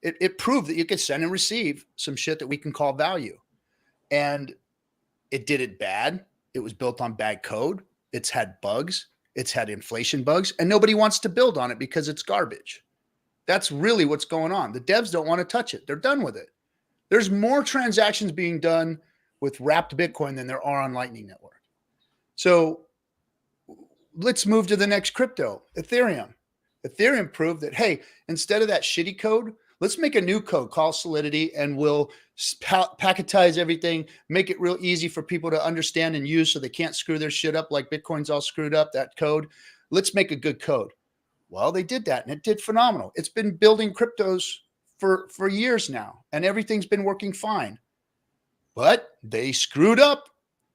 It proved that you could send and receive some shit that we can call value. And it did it bad. It was built on bad code. It's had bugs. It's had inflation bugs. And nobody wants to build on it because it's garbage. That's really what's going on. The devs don't want to touch it. They're done with it. There's more transactions being done with wrapped Bitcoin than there are on Lightning Network. So let's move to the next crypto, Ethereum. Ethereum proved that, hey, instead of that shitty code, let's make a new code called Solidity, and we'll packetize everything, make it real easy for people to understand and use so they can't screw their shit up like Bitcoin's all screwed up, that code. Let's make a good code. Well, they did that, and it did phenomenal. It's been building cryptos for years now, and everything's been working fine. But they screwed up.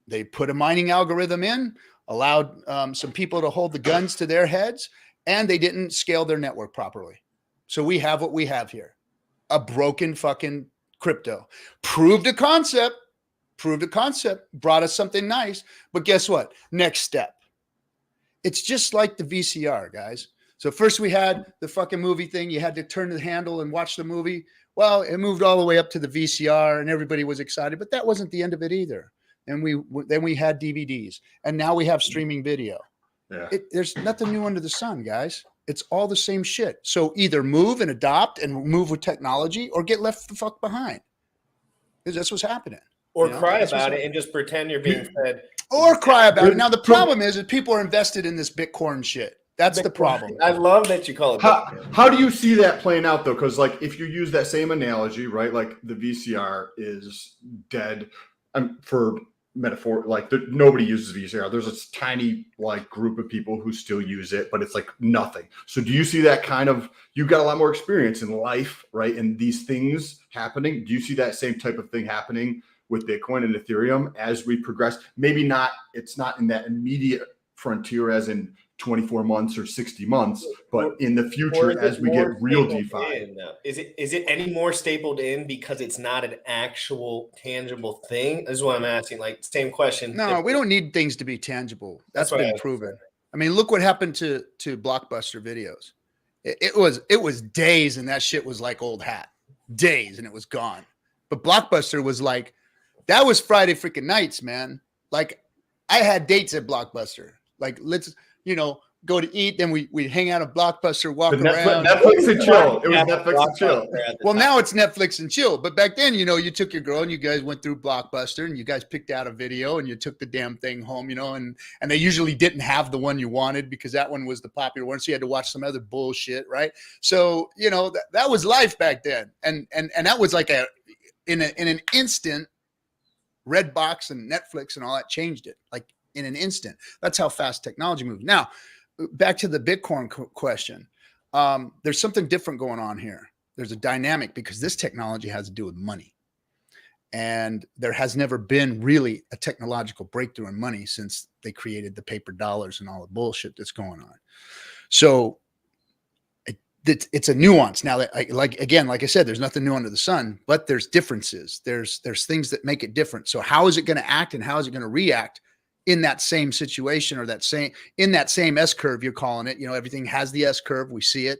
They put a mining algorithm in, allowed some people to hold the guns to their heads, and they didn't scale their network properly. So we have what we have here. A broken fucking crypto. Proved a concept, proved a concept, brought us something nice. But guess what? Next step. It's just like the VCR, guys. So first we had the fucking movie thing. You had to turn the handle and watch the movie. Well, it moved all the way up to the VCR and everybody was excited, but that wasn't the end of it either. And then we had DVDs, and now we have streaming video. Yeah. There's nothing new under the sun, guys. It's all the same shit. So either move and adopt and move with technology, or get left the fuck behind. Because that's what's happening. Or cry about it and just pretend you're being fed. Or cry about it. Now the problem is that people are invested in this Bitcoin shit. That's the problem. I love that you call it. How do you see that playing out though? Because like if you use that same analogy, right? Like the VCR is dead. For metaphor, like nobody uses VCR. There's a tiny like group of people who still use it, but it's like nothing. So do you see that kind of? You've got a lot more experience in life, right? And these things happening. Do you see that same type of thing happening with Bitcoin and Ethereum as we progress? Maybe not. It's not in that immediate frontier, as in 24 months or 60 months, but in the future as we get real DeFi. Is it any more stapled in because it's not an actual tangible thing? This is what I'm asking. Like, same question. No, we don't need things to be tangible. That's been proven. I mean, look what happened to Blockbuster videos. It was days, and that shit was like old hat. Days, and it was gone. But Blockbuster was like, that was Friday freaking nights, man. Like, I had dates at Blockbuster. Like, let's go to eat. Then we hang out at Blockbuster, walk around. Netflix and chill. It was Netflix and chill. Well, now it's Netflix and chill. But back then, you took your girl and you guys went through Blockbuster and you guys picked out a video and you took the damn thing home, and they usually didn't have the one you wanted because that one was the popular one. So you had to watch some other bullshit, right? So, that was life back then. And that was like in an instant, Redbox and Netflix and all that changed it. Like, in an instant. That's how fast technology moves. Now, back to the Bitcoin question. There's something different going on here. There's a dynamic because this technology has to do with money. And there has never been really a technological breakthrough in money since they created the paper dollars and all the bullshit that's going on. So it's a nuance. Now, like I said, there's nothing new under the sun, but there's differences. There's things that make it different. So how is it going to act and how is it going to react in that same situation, or in that same S curve you're calling it? Everything has the S curve. We see it.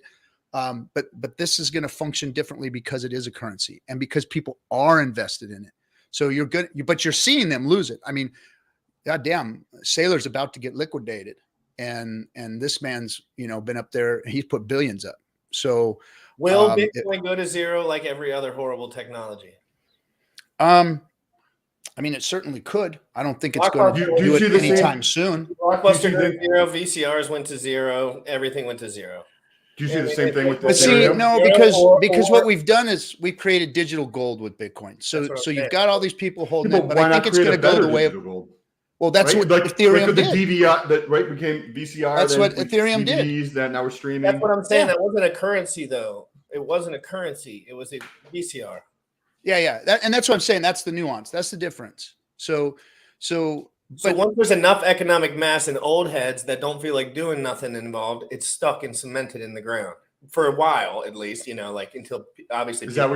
But this is going to function differently because it is a currency and because people are invested in it. So you're good, but you're seeing them lose it. I mean, goddamn, Sailor's about to get liquidated, and this man's been up there. He's put billions up. So will Bitcoin go to zero like every other horrible technology? I mean, it certainly could. I don't think it's going to do it anytime soon. Blockbuster went to zero. VCRs went to zero. Everything went to zero. Do you see the same thing with But see, no, because what we've done is we've created digital gold with Bitcoin. So you've got all these people holding it, but I think it's going to go the way of gold. Well, that's what Ethereum did. The DVR that became VCR. That's what Ethereum did. That now we're streaming. That's what I'm saying. That wasn't a currency, though. It wasn't a currency. It was a VCR. Yeah. And that's what I'm saying. That's the nuance. That's the difference. So once there's enough economic mass and old heads that don't feel like doing nothing involved, it's stuck and cemented in the ground for a while, at least. Like until obviously. Is that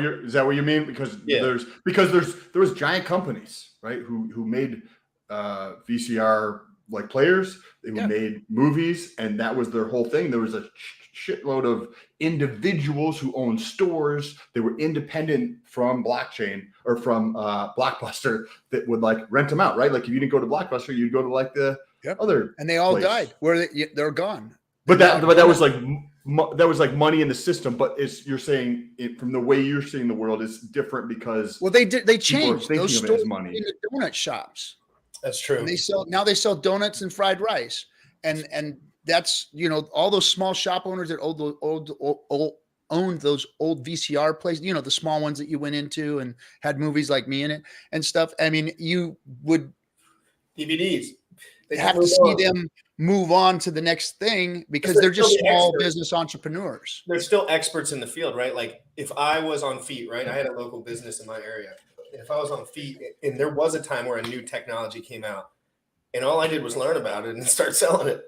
what you mean? Because there was giant companies, right, who made VCR like players. They made movies, and that was their whole thing. There was a shitload of individuals who owned stores. They were independent from blockchain or from Blockbuster that would like rent them out, right? Like if you didn't go to Blockbuster, you'd go to like the other, and they all died. Where they're gone. But that was like money in the system. But you're saying from the way you're seeing the world is different because they changed those stores money into donut shops. That's true. And they sell donuts and fried rice, and that's all those small shop owners that owned those old VCR places, the small ones that you went into and had movies like me in it and stuff. I mean, you would DVDs. They have to see them move on to the next thing because they're just small business entrepreneurs. They're still experts in the field, right? Like if I was on Fiat, right? I had a local business in my area. If I was on Fiat and there was a time where a new technology came out and all I did was learn about it and start selling it.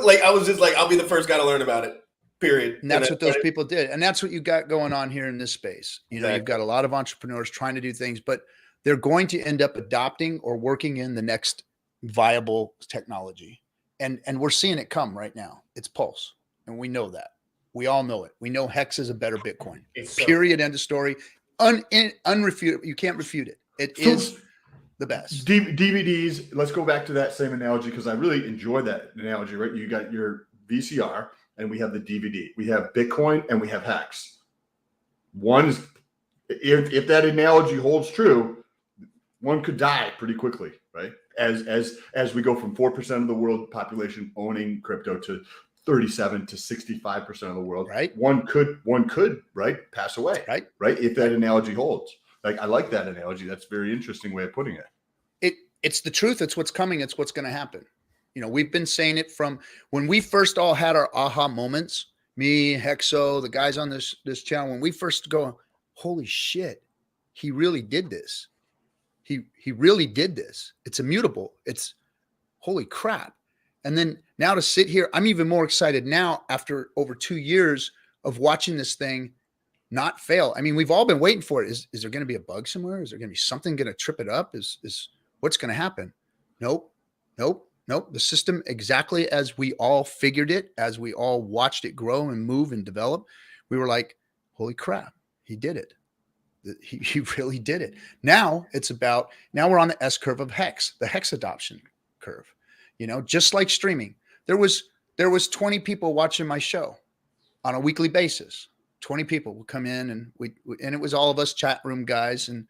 Like I was just like, I'll be the first guy to learn about it, period. And that's what those people did. And that's what you got going on here in this space. You've got a lot of entrepreneurs trying to do things, but they're going to end up adopting or working in the next viable technology. And we're seeing it come right now. It's Pulse. And we know that. We all know it. We know Hex is a better Bitcoin. Period. End of story. Unrefuted. You can't refute it. It is the best. DVDs. Let's go back to that same analogy because I really enjoy that analogy, right? You got your VCR and we have the DVD. We have Bitcoin and we have Hex. One's, if that analogy holds true, one could die pretty quickly, right? As we go from 4% of the world population owning crypto to 37 to 65% of the world, right? One could right pass away, right? If that analogy holds, like I like that analogy. That's a very interesting way of putting it. It's the truth. It's what's coming. It's what's going to happen. You know, we've been saying it from when we first all had our aha moments. Me, Hexo, the guys on this channel. When we first go, holy shit, he really did this. He really did this. It's immutable. It's holy crap. And then now to sit here, I'm even more excited now after over 2 years of watching this thing not fail. I mean, we've all been waiting for it. Is there going to be a bug somewhere? Is there going to be something going to trip it up? Is what's going to happen? Nope. The system exactly as we all figured it, as we all watched it grow and move and develop, we were like, holy crap, he did it. He really did it. Now we're on the S curve of Hex, the Hex adoption curve. You know, just like streaming, there was 20 people watching my show on a weekly basis. 20 people would come in and and it was all of us chat room guys. And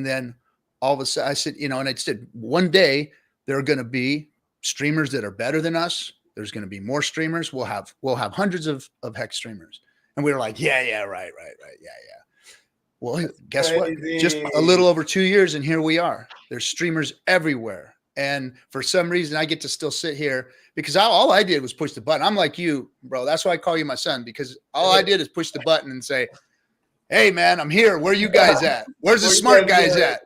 then all of a sudden I said, you know, and I said, one day there are going to be streamers that are better than us. There's going to be more streamers. We'll have hundreds of Hex streamers. And we were like, yeah, right. Yeah. Well, guess what? Just a little over 2 years and here we are. There's streamers everywhere. And for some reason I get to still sit here because all I did was push the button. I'm like you, bro. That's why I call you my son, because all I did is push the button and say, hey man, I'm here. Where are you guys at? Where's the smart guys at?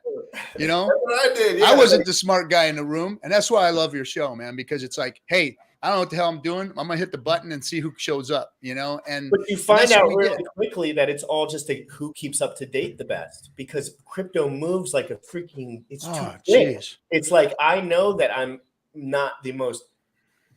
You know, that's what I did. Yeah. I wasn't the smart guy in the room. And that's why I love your show, man, because it's like, hey, I don't know what the hell I'm doing. I'm going to hit the button and see who shows up, you know? But you find out really quickly that it's all just who keeps up to date the best, because crypto moves like a freaking, it's too quick. It's like, I know that I'm not the most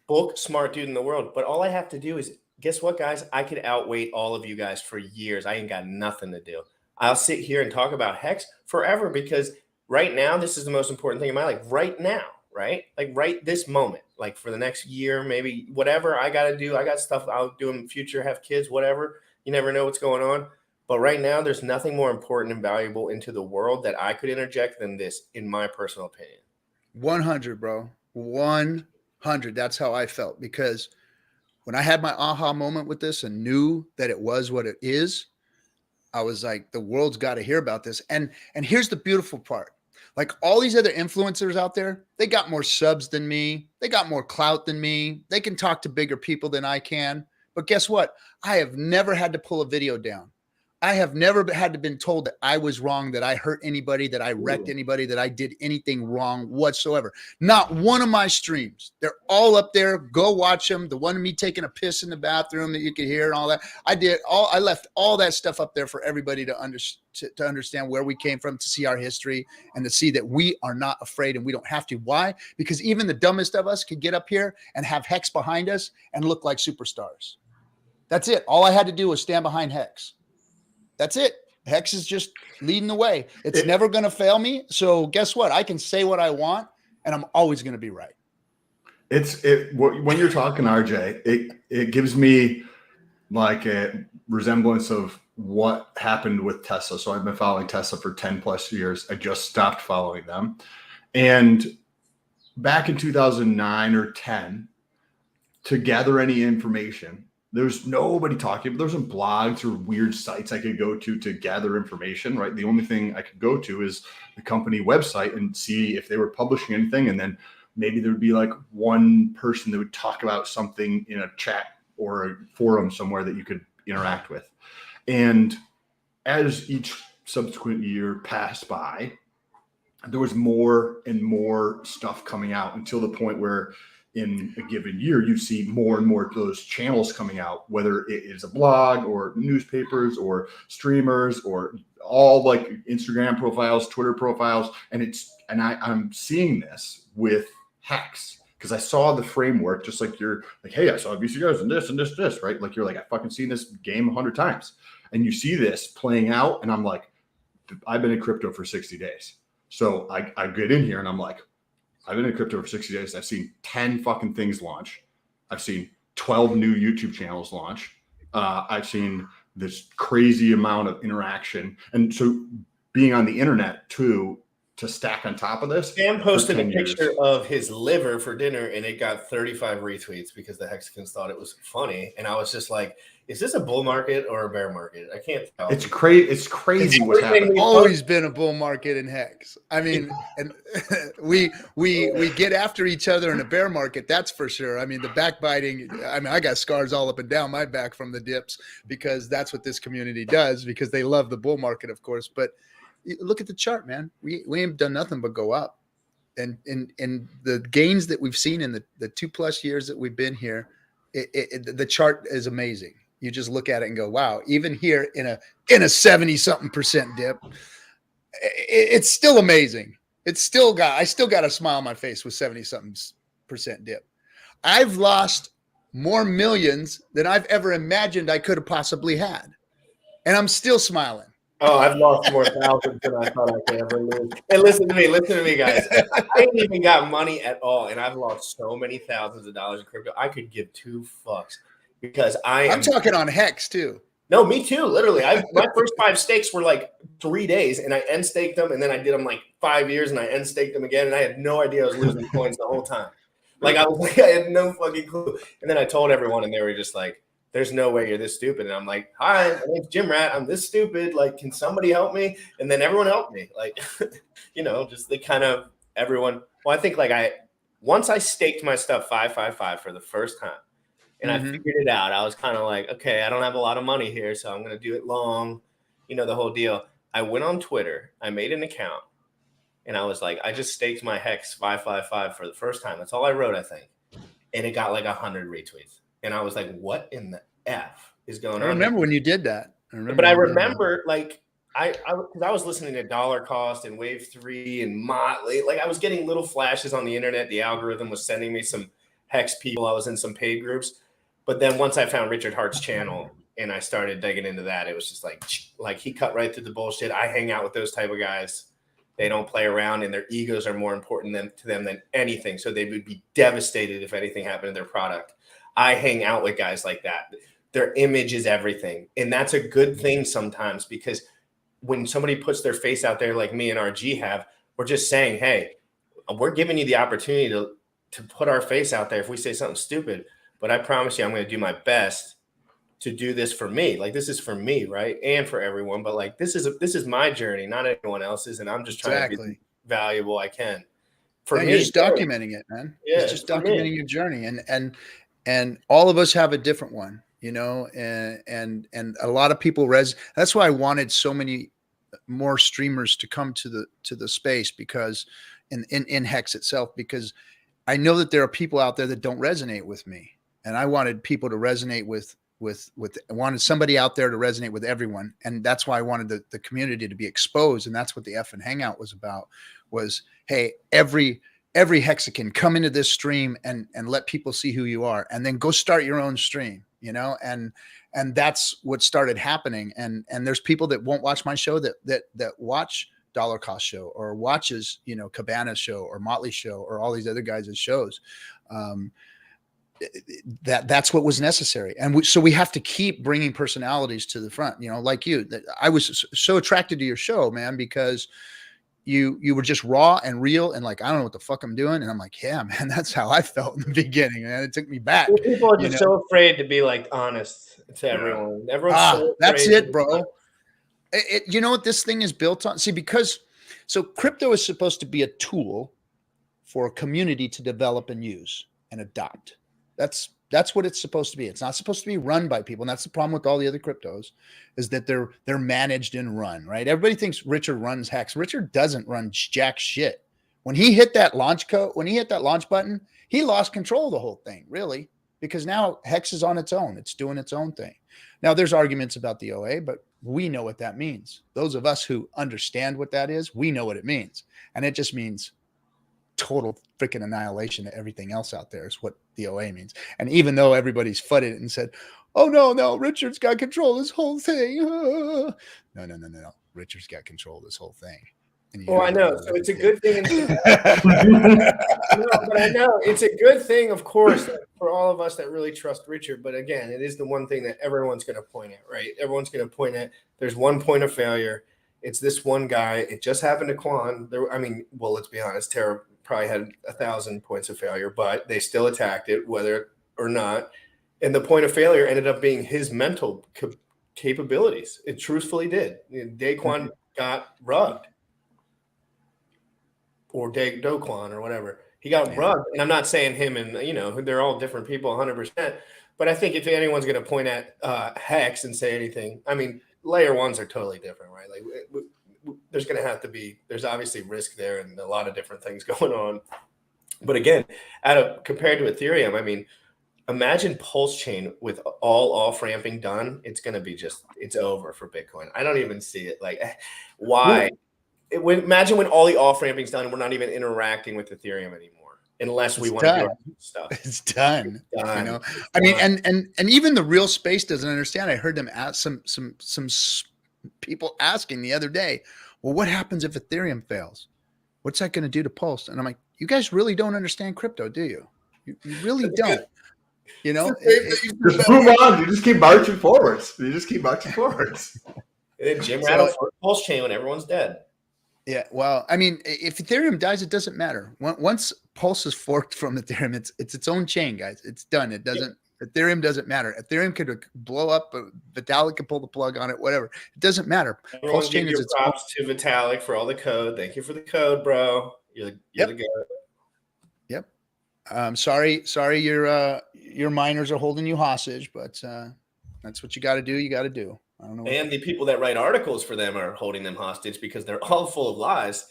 book smart dude in the world, but all I have to do is, guess what, guys? I could outwait all of you guys for years. I ain't got nothing to do. I'll sit here and talk about Hex forever, because right now, this is the most important thing in my life right now, right? Like right this moment, like for the next year, maybe whatever I got to do. I got stuff I'll do in the future, have kids, whatever. You never know what's going on. But right now, there's nothing more important and valuable into the world that I could interject than this, in my personal opinion. 100, bro. 100. That's how I felt, because when I had my aha moment with this and knew that it was what it is, I was like, the world's got to hear about this. And here's the beautiful part. Like all these other influencers out there, they got more subs than me. They got more clout than me. They can talk to bigger people than I can. But guess what? I have never had to pull a video down. I have never had to been told that I was wrong, that I hurt anybody, that I wrecked anybody, that I did anything wrong whatsoever. Not one of my streams. They're all up there. Go watch them. The one of me taking a piss in the bathroom that you could hear and all that. I left all that stuff up there for everybody to understand where we came from, to see our history, and to see that we are not afraid and we don't have to. Why? Because even the dumbest of us could get up here and have Hex behind us and look like superstars. That's it. All I had to do was stand behind Hex. That's it. Hex is just leading the way. It's never going to fail me. So guess what? I can say what I want and I'm always going to be right. When you're talking, RJ, it gives me like a resemblance of what happened with Tesla. So I've been following Tesla for 10 plus years. I just stopped following them. And back in 2009 or 10, to gather any information, there's nobody talking. There wasn't blogs or weird sites I could go to gather information, right? The only thing I could go to is the company website and see if they were publishing anything. And then maybe there would be like one person that would talk about something in a chat or a forum somewhere that you could interact with. And as each subsequent year passed by, there was more and more stuff coming out until the point where in a given year, you see more and more of those channels coming out, whether it is a blog or newspapers or streamers or all like Instagram profiles, Twitter profiles, and I'm seeing this with Hex because I saw the framework, just like you're like, hey, I saw VCRs and this, right? Like you're like, I fucking seen this game 100 times, and you see this playing out, and I'm like, I've been in crypto for 60 days, so I get in here and I'm like, I've been in crypto for 60 days. I've seen 10 fucking things launch. I've seen 12 new YouTube channels launch. I've seen this crazy amount of interaction. And so being on the internet to stack on top of this. Sam posted a picture of his liver for dinner and it got 35 retweets because the Hexicans thought it was funny. And I was just like, is this a bull market or a bear market? I can't tell. It's crazy what's happening. Always been a bull market in Hex. I mean, and we get after each other in a bear market, that's for sure. I mean, the backbiting, I mean, I got scars all up and down my back from the dips because that's what this community does, because they love the bull market, of course. But look at the chart, man. We ain't done nothing but go up. And the gains that we've seen in the 2+ years that we've been here, the chart is amazing. You just look at it and go, wow, even here in a 70-something% dip, it's still amazing. I still got a smile on my face with 70-something% dip. I've lost more millions than I've ever imagined I could have possibly had. And I'm still smiling. Oh, I've lost more thousands than I thought I could ever lose. And listen to me, guys. I ain't even got money at all, and I've lost so many thousands of dollars in crypto. I could give two fucks because I'm talking on Hex too. No, me too. Literally, my first 5 stakes were like 3 days, and I end staked them, and then I did them like 5 years, and I end staked them again, and I had no idea I was losing coins the whole time. Like I had no fucking clue. And then I told everyone, and they were just like, there's no way you're this stupid. And I'm like, hi, my name's Jim Rat. I'm this stupid. Like, can somebody help me? And then everyone helped me. Like, just the kind of everyone. Well, I think like once I staked my stuff 555 for the first time and I figured it out, I was kind of like, okay, I don't have a lot of money here, so I'm going to do it long, the whole deal. I went on Twitter, I made an account, and I was like, I just staked my Hex 555 for the first time. That's all I wrote, I think. And it got like 100 retweets. And I was like, what in the F is going on? I remember when you did that. I remember like because I was listening to Dollar Cost and Wave 3 and Motley. Like I was getting little flashes on the internet. The algorithm was sending me some Hex people. I was in some paid groups. But then once I found Richard Hart's channel and I started digging into that, it was just like he cut right through the bullshit. I hang out with those type of guys. They don't play around, and their egos are more important to them than anything. So they would be devastated if anything happened to their product. I hang out with guys like that. Their image is everything. And that's a good thing sometimes, because when somebody puts their face out there like me and RG have, we're just saying, hey, we're giving you the opportunity to put our face out there if we say something stupid. But I promise you, I'm going to do my best to do this for me. Like, this is for me, right? And for everyone. But like, this is my journey, not anyone else's. And I'm just trying to be valuable I can. For me, you're just documenting it, man. Yeah, it's just documenting your journey. And all of us have a different one, and a lot of people that's why I wanted so many more streamers to come to the space, because in Hex itself, because I know that there are people out there that don't resonate with me, and I wanted people to resonate I wanted somebody out there to resonate with everyone. And that's why I wanted the community to be exposed. And that's what the F and Hangout was about, was, hey, every Hexican, come into this stream and let people see who you are, and then go start your own stream, and that's what started happening. And there's people that won't watch my show that watch Dollar Cost Show, or watches, Cabana's show, or Motley show, or all these other guys' shows. That's what was necessary. And so we have to keep bringing personalities to the front, like you. I was so attracted to your show, man, because you were just raw and real, and like, I don't know what the fuck I'm doing. And I'm like, yeah, man, that's how I felt in the beginning, man. It took me back. People are just so afraid to be like honest to everyone. Everyone's so that's it, bro. You know what this thing is built on? See, so crypto is supposed to be a tool for a community to develop and use and adopt. That's what it's supposed to be. It's not supposed to be run by people. And that's the problem with all the other cryptos, is that they're managed and run, right? Everybody thinks Richard runs Hex. Richard doesn't run jack shit. When he hit that launch button, he lost control of the whole thing, really, because now Hex is on its own. It's doing its own thing. Now there's arguments about the OA, but we know what that means. Those of us who understand what that is, we know what it means. And it just means total freaking annihilation of everything else out there is what the OA means. And even though everybody's footed it and said, oh, no, Richard's got control of this whole thing. No. Richard's got control of this whole thing. Well, I know. So it's a good thing. No, but I know it's a good thing, of course, for all of us that really trust Richard. But again, it is the one thing that everyone's going to point at, right? Everyone's going to point at. There's one point of failure. It's this one guy. It just happened to Quan. Well, let's be honest. Terra probably had 1,000 points of failure, but they still attacked it, whether or not. And the point of failure ended up being his mental capabilities. It truthfully did. Daquan got rugged. Or Doquan or whatever. He got rugged. And I'm not saying him and, they're all different people 100%. But I think if anyone's going to point at Hex and say anything, layer ones are totally different, right? Like there's going to have to be, there's obviously risk there and a lot of different things going on. But again, compared to Ethereum, imagine Pulse Chain with all off-ramping done. It's going to be it's over for Bitcoin. I don't even see it. Like, why? Imagine when all the off-ramping's done and we're not even interacting with Ethereum anymore, unless we want to do our stuff. It's done. And even the real space doesn't understand. I heard them ask some people asking the other day, well, what happens if Ethereum fails? What's that going to do to Pulse? And I'm like, you guys really don't understand crypto, do you? You really don't. Just move on. You just keep marching forwards. And then Jim rattled for Pulse Chain when everyone's dead. Yeah, well, if Ethereum dies, it doesn't matter. Once Pulse is forked from Ethereum, it's its own chain, guys. It's done. It doesn't. Ethereum doesn't matter. Ethereum could blow up. Vitalik can pull the plug on it. Whatever. It doesn't matter. Pulse Chain is its props to Vitalik for all the code. Thank you for the code, bro. You're the guy. Yep. Sorry, your miners are holding you hostage, but that's what you got to do. You got to do. I don't know. And the people that write articles for them are holding them hostage because they're all full of lies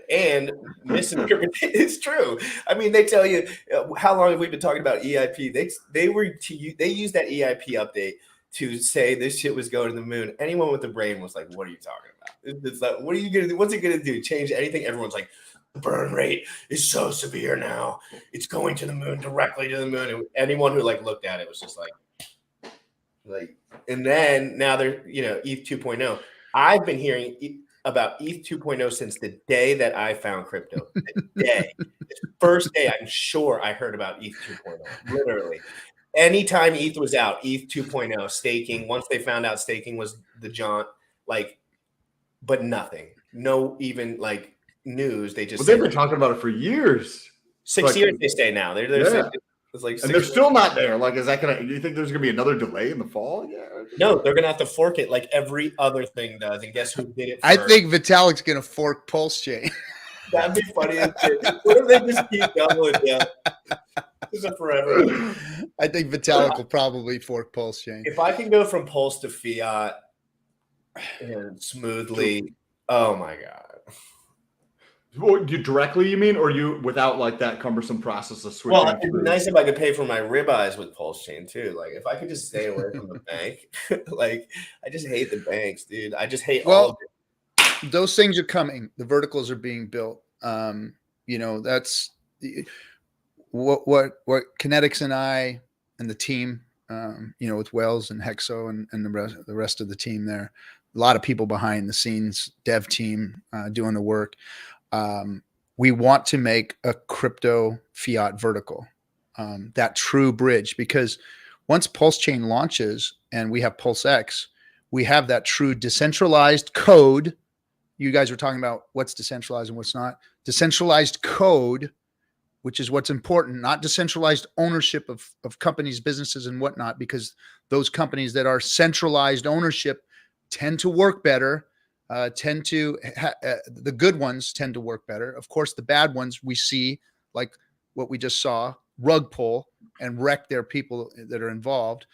and misinterpretation. It's true. They tell you how long have we been talking about EIP? They used that EIP update to say this shit was going to the moon. Anyone with a brain was like, "What are you talking about? It's like, what are you gonna do? What's it gonna do? Change anything?" Everyone's like, "The burn rate is so severe now. It's going to the moon, directly to the moon." And anyone who looked at it was just like, and then now they're, ETH 2.0. I've been hearing about ETH 2.0 since the day that I found crypto. The first day, I'm sure I heard about ETH 2.0. Literally. Anytime ETH was out, ETH 2.0, staking. Once they found out staking was the jaunt, but nothing. No even news. They just they've been talking about it for years. 6 years they stay now. They're still not there. Is that do you think there's gonna be another delay in the fall? Yeah. No, they're gonna have to fork it like every other thing does. And guess who did it first? I think Vitalik's gonna fork Pulse Chain. That'd be funny. What if they just keep doubling down? This is forever. I think Vitalik will probably fork Pulse Chain. If I can go from Pulse to Fiat and smoothly, oh my god. Well, you directly, you mean, or you without that cumbersome process of switching? Well, it'd be nice if I could pay for my ribeyes with Pulse Chain too. If I could just stay away from the bank. I just hate the banks, dude. I just hate all of it. Those things are coming. The verticals are being built. That's what Kinetics and I and the team, with Wells and Hexo and the rest of the team there. A lot of people behind the scenes, dev team doing the work. We want to make a crypto fiat vertical, that true bridge, because once Pulse Chain launches and we have Pulse X, we have that true decentralized code. You guys were talking about what's decentralized and what's not. Decentralized code, which is what's important, not decentralized ownership of companies, businesses, and whatnot, because those companies that are centralized ownership tend to work better. The good ones tend to work better. Of course, the bad ones we see, like what we just saw, rug pull and wreck their people that are involved.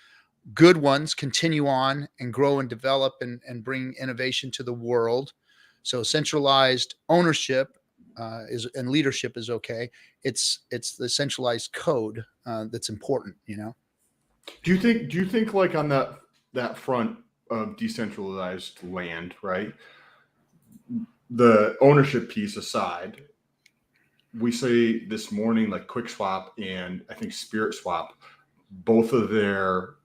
Good ones continue on and grow and develop and bring innovation to the world. So centralized ownership and leadership is okay. It's the centralized code that's important. Do you think on that front? of decentralized land, right? The ownership piece aside, we say this morning, like QuickSwap and I think SpiritSwap, both of their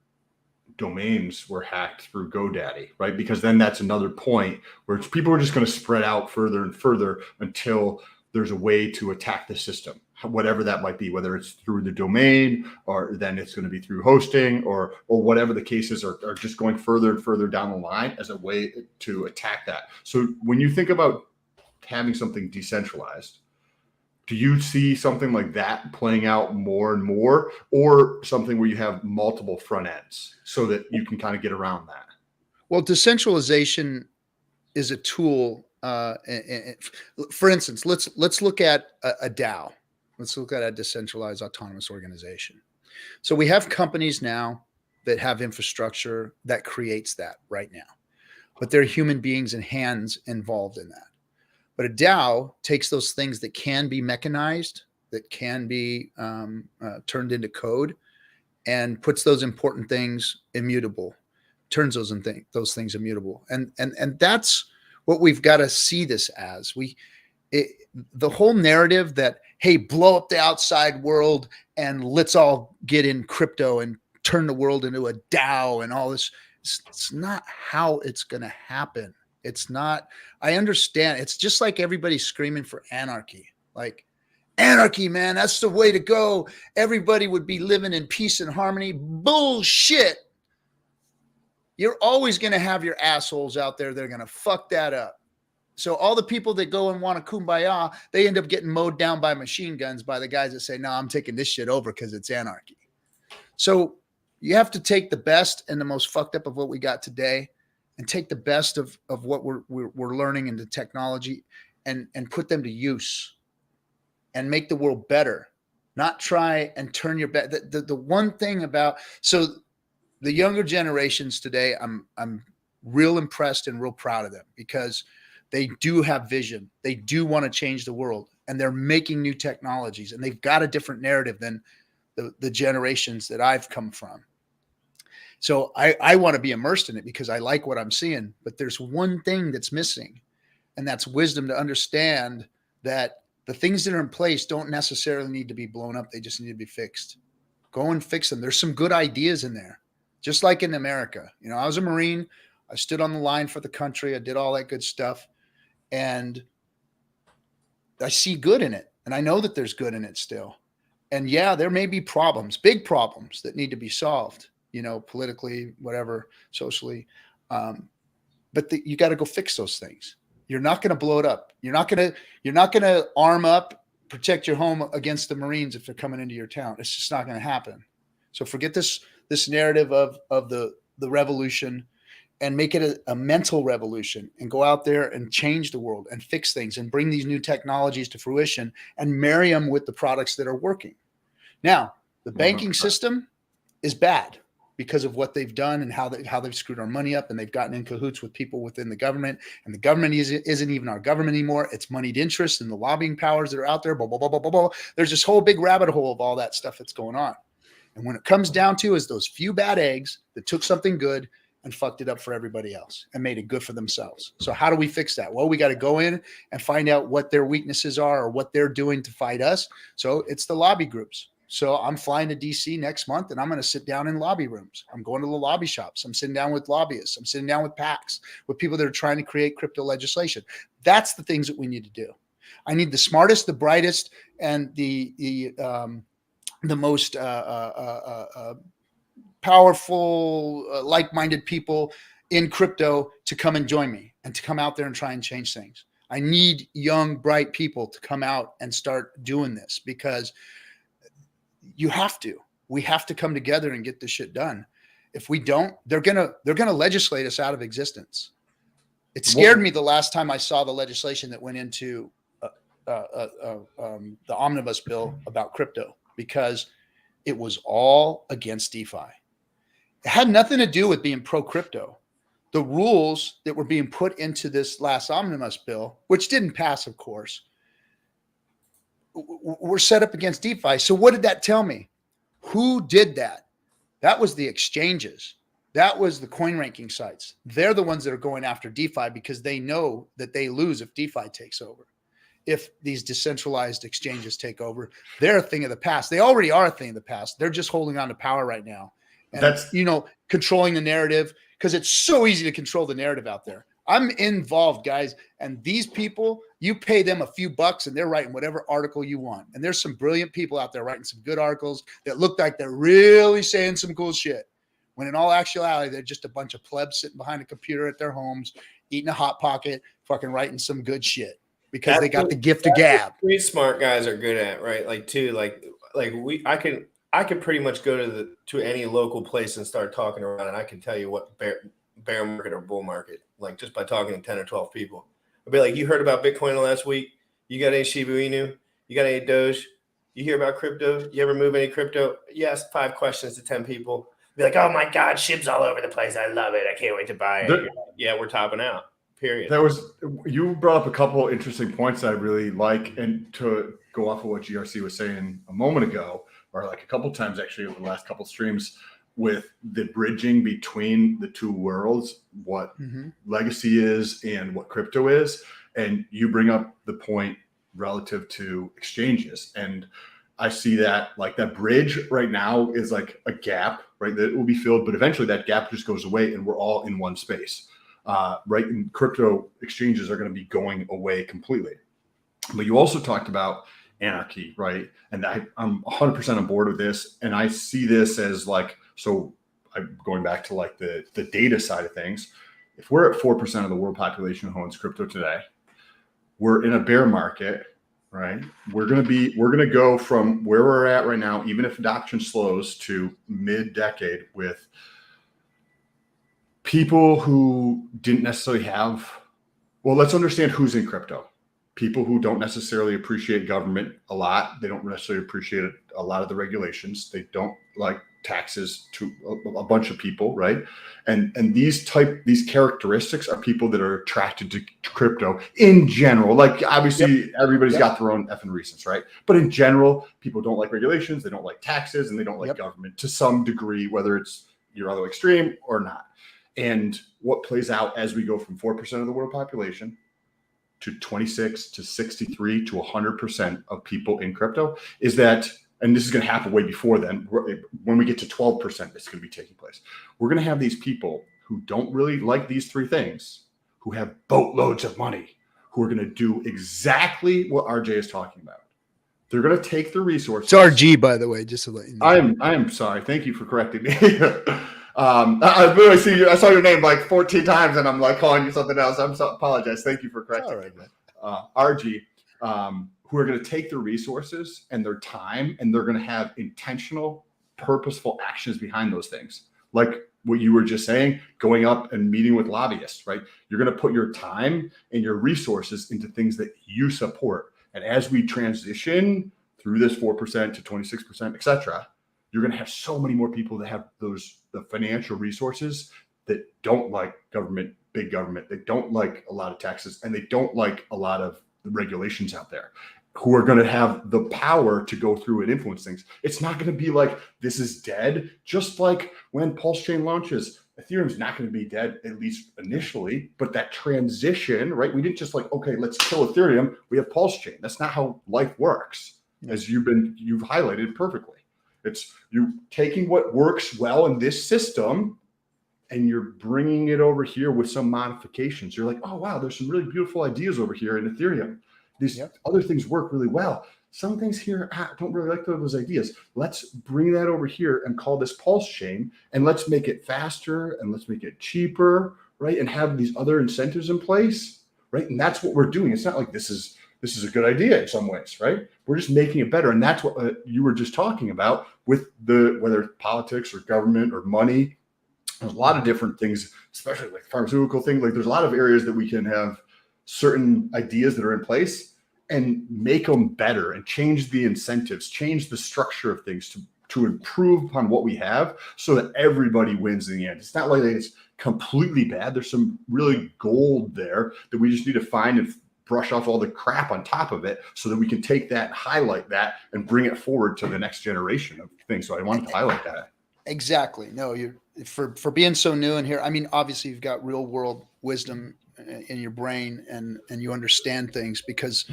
domains were hacked through GoDaddy, right? Because then that's another point where people are just going to spread out further and further until there's a way to attack the system, whatever that might be, whether it's through the domain or then it's going to be through hosting or whatever the cases are just going further and further down the line as a way to attack that. So when you think about having something decentralized, do you see something like that playing out more and more, or something where you have multiple front ends so that you can kind of get around that? Well, decentralization is a tool. For instance, let's look at a DAO. Let's look at a decentralized autonomous organization. So we have companies now that have infrastructure that creates that right now, but there are human beings and hands involved in that. But a DAO takes those things that can be mechanized, that can be turned into code, and puts those important things immutable, turns those things immutable. And that's what we've got to see this as. The whole narrative that, hey, blow up the outside world and let's all get in crypto and turn the world into a DAO and all this, it's not how it's going to happen. It's not, I understand. It's just like everybody's screaming for anarchy. Like, anarchy, man, that's the way to go. Everybody would be living in peace and harmony. Bullshit. You're always going to have your assholes out there. They're going to fuck that up. So all the people that go and want to kumbaya, they end up getting mowed down by machine guns by the guys that say, no, I'm taking this shit over because it's anarchy. So you have to take the best and the most fucked up of what we got today and take the best of what we're learning in the technology and put them to use and make the world better, not try and turn your back. The one thing about, so the younger generations today, I'm real impressed and real proud of them because they do have vision. They do want to change the world and they're making new technologies and they've got a different narrative than the generations that I've come from. So I want to be immersed in it because I like what I'm seeing, but there's one thing that's missing, and that's wisdom to understand that the things that are in place don't necessarily need to be blown up. They just need to be fixed. Go and fix them. There's some good ideas in there, just like in America. You know, I was a Marine. I stood on the line for the country. I did all that good stuff, and I see good in it, and I know that there's good in it still. And yeah, there may be problems, big problems that need to be solved, you know, politically, whatever, socially. But you got to go fix those things. You're not going to blow it up. You're not going to arm up, protect your home against the Marines if they're coming into your town. It's just not going to happen. So forget this narrative of the revolution and make it a mental revolution and go out there and change the world and fix things and bring these new technologies to fruition and marry them with the products that are working. Now, the banking system is bad because of what they've done and how they've screwed our money up, and they've gotten in cahoots with people within the government, and the government isn't even our government anymore. It's moneyed interest and the lobbying powers that are out there, blah, blah, blah, blah, blah, blah. There's this whole big rabbit hole of all that stuff that's going on. And when it comes down to is those few bad eggs that took something good and fucked it up for everybody else and made it good for themselves. So how do we fix that? Well, we got to go in and find out what their weaknesses are or what they're doing to fight us. So it's the lobby groups. So I'm flying to DC next month and I'm going to sit down in lobby rooms. I'm going to the lobby shops. I'm sitting down with lobbyists. I'm sitting down with PACs, with people that are trying to create crypto legislation. That's the things that we need to do. I need the smartest, the brightest, and the most powerful, like-minded people in crypto to come and join me and to come out there and try and change things. I need young, bright people to come out and start doing this because we have to come together and get this shit done. If we don't, they're gonna legislate us out of existence. It scared me the last time I saw the legislation that went into the omnibus bill about crypto, because it was all against DeFi. It had nothing to do with being pro crypto. The rules that were being put into this last omnibus bill, which didn't pass, of course, were set up against DeFi. So what did that tell me? Who did that? That was the exchanges That was the coin ranking sites. They're the ones that are going after DeFi because they know that they lose if DeFi takes over. If these decentralized exchanges take over, they're a thing of the past. They already are a thing of the past. They're just holding on to power right now. And that's, controlling the narrative, because it's so easy to control the narrative out there. I'm involved, guys. And these people, you pay them a few bucks and they're writing whatever article you want. And there's some brilliant people out there writing some good articles that look like they're really saying some cool shit. When in all actuality, they're just a bunch of plebs sitting behind a computer at their homes, eating a Hot Pocket, fucking writing some good shit because they got the gift of gab. Street smart guys are good at, right? I could pretty much go to any local place and start talking around, and I can tell you what bear market or bull market, like just by talking to 10 or 12 people. I'll be like, you heard about Bitcoin last week? You got any Shiba Inu? You got any Doge? You hear about crypto? You ever move any crypto? You ask 5 questions to 10 people. Be like, oh my God, SHIB's all over the place. I love it. I can't wait to buy it. Yeah, we're topping out. Period. You brought up a couple interesting points that I really like, and to go off of what GRC was saying a moment ago, or like a couple times actually over the last couple streams, with the bridging between the two worlds, what legacy is and what crypto is. And you bring up the point relative to exchanges. And I see that like that bridge right now is like a gap, right? That will be filled, but eventually that gap just goes away and we're all in one space, right? And crypto exchanges are going to be going away completely. But you also talked about anarchy, right? And I'm 100% on board with this. And I see this as like, so I'm going back to like the data side of things. If we're at 4% of the world population who owns crypto today, we're in a bear market, right? We're going to go from where we're at right now, even if adoption slows, to mid-decade with people who didn't necessarily have, well, let's understand who's in crypto. People who don't necessarily appreciate government a lot. They don't necessarily appreciate a lot of the regulations. They don't like taxes to a bunch of people, right? And these characteristics are people that are attracted to crypto in general. Like obviously everybody's got their own effing reasons, right? But in general, people don't like regulations, they don't like taxes, and they don't like government to some degree, whether it's your other extreme or not. And what plays out as we go from 4% of the world population to 26 to 63 to 100% of people in crypto is that, and this is going to happen way before then, when we get to 12%, it's going to be taking place. We're going to have these people who don't really like these 3 things, who have boatloads of money, who are going to do exactly what RJ is talking about. They're going to take the resources. It's RG, by the way, just to let you know. I am sorry. Thank you for correcting me. I literally see you. I saw your name like 14 times, and I'm like calling you something else. Apologize. Thank you for correcting me. RG, who are going to take their resources and their time, and they're going to have intentional, purposeful actions behind those things. Like what you were just saying, going up and meeting with lobbyists, right? You're going to put your time and your resources into things that you support. And as we transition through this 4% to 26%, et cetera, you're going to have so many more people that have the financial resources that don't like government, big government. They don't like a lot of taxes, and they don't like a lot of the regulations out there, who are going to have the power to go through and influence things. It's not going to be like this is dead. Just like when Pulse Chain launches, Ethereum's not going to be dead, at least initially, but that transition, right? We didn't just like, okay, let's kill Ethereum. We have Pulse Chain. That's not how life works, as you've highlighted perfectly. It's you taking what works well in this system and you're bringing it over here with some modifications. You're like, oh, wow, there's some really beautiful ideas over here in Ethereum. These other things work really well. Some things here, I don't really like those ideas. Let's bring that over here and call this Pulse Chain, and let's make it faster and let's make it cheaper, right? And have these other incentives in place, right? And that's what we're doing. It's not like this is a good idea in some ways, right? We're just making it better. And that's what you were just talking about with whether it's politics or government or money. There's a lot of different things, especially like pharmaceutical things. Like there's a lot of areas that we can have certain ideas that are in place and make them better and change the incentives, change the structure of things to improve upon what we have so that everybody wins in the end. It's not like it's completely bad. There's some really gold there that we just need to find and brush off all the crap on top of it so that we can take that, highlight that, and bring it forward to the next generation of things. So I wanted to highlight that. Exactly. No, you're for being so new in here. I mean, obviously you've got real world wisdom in your brain and you understand things because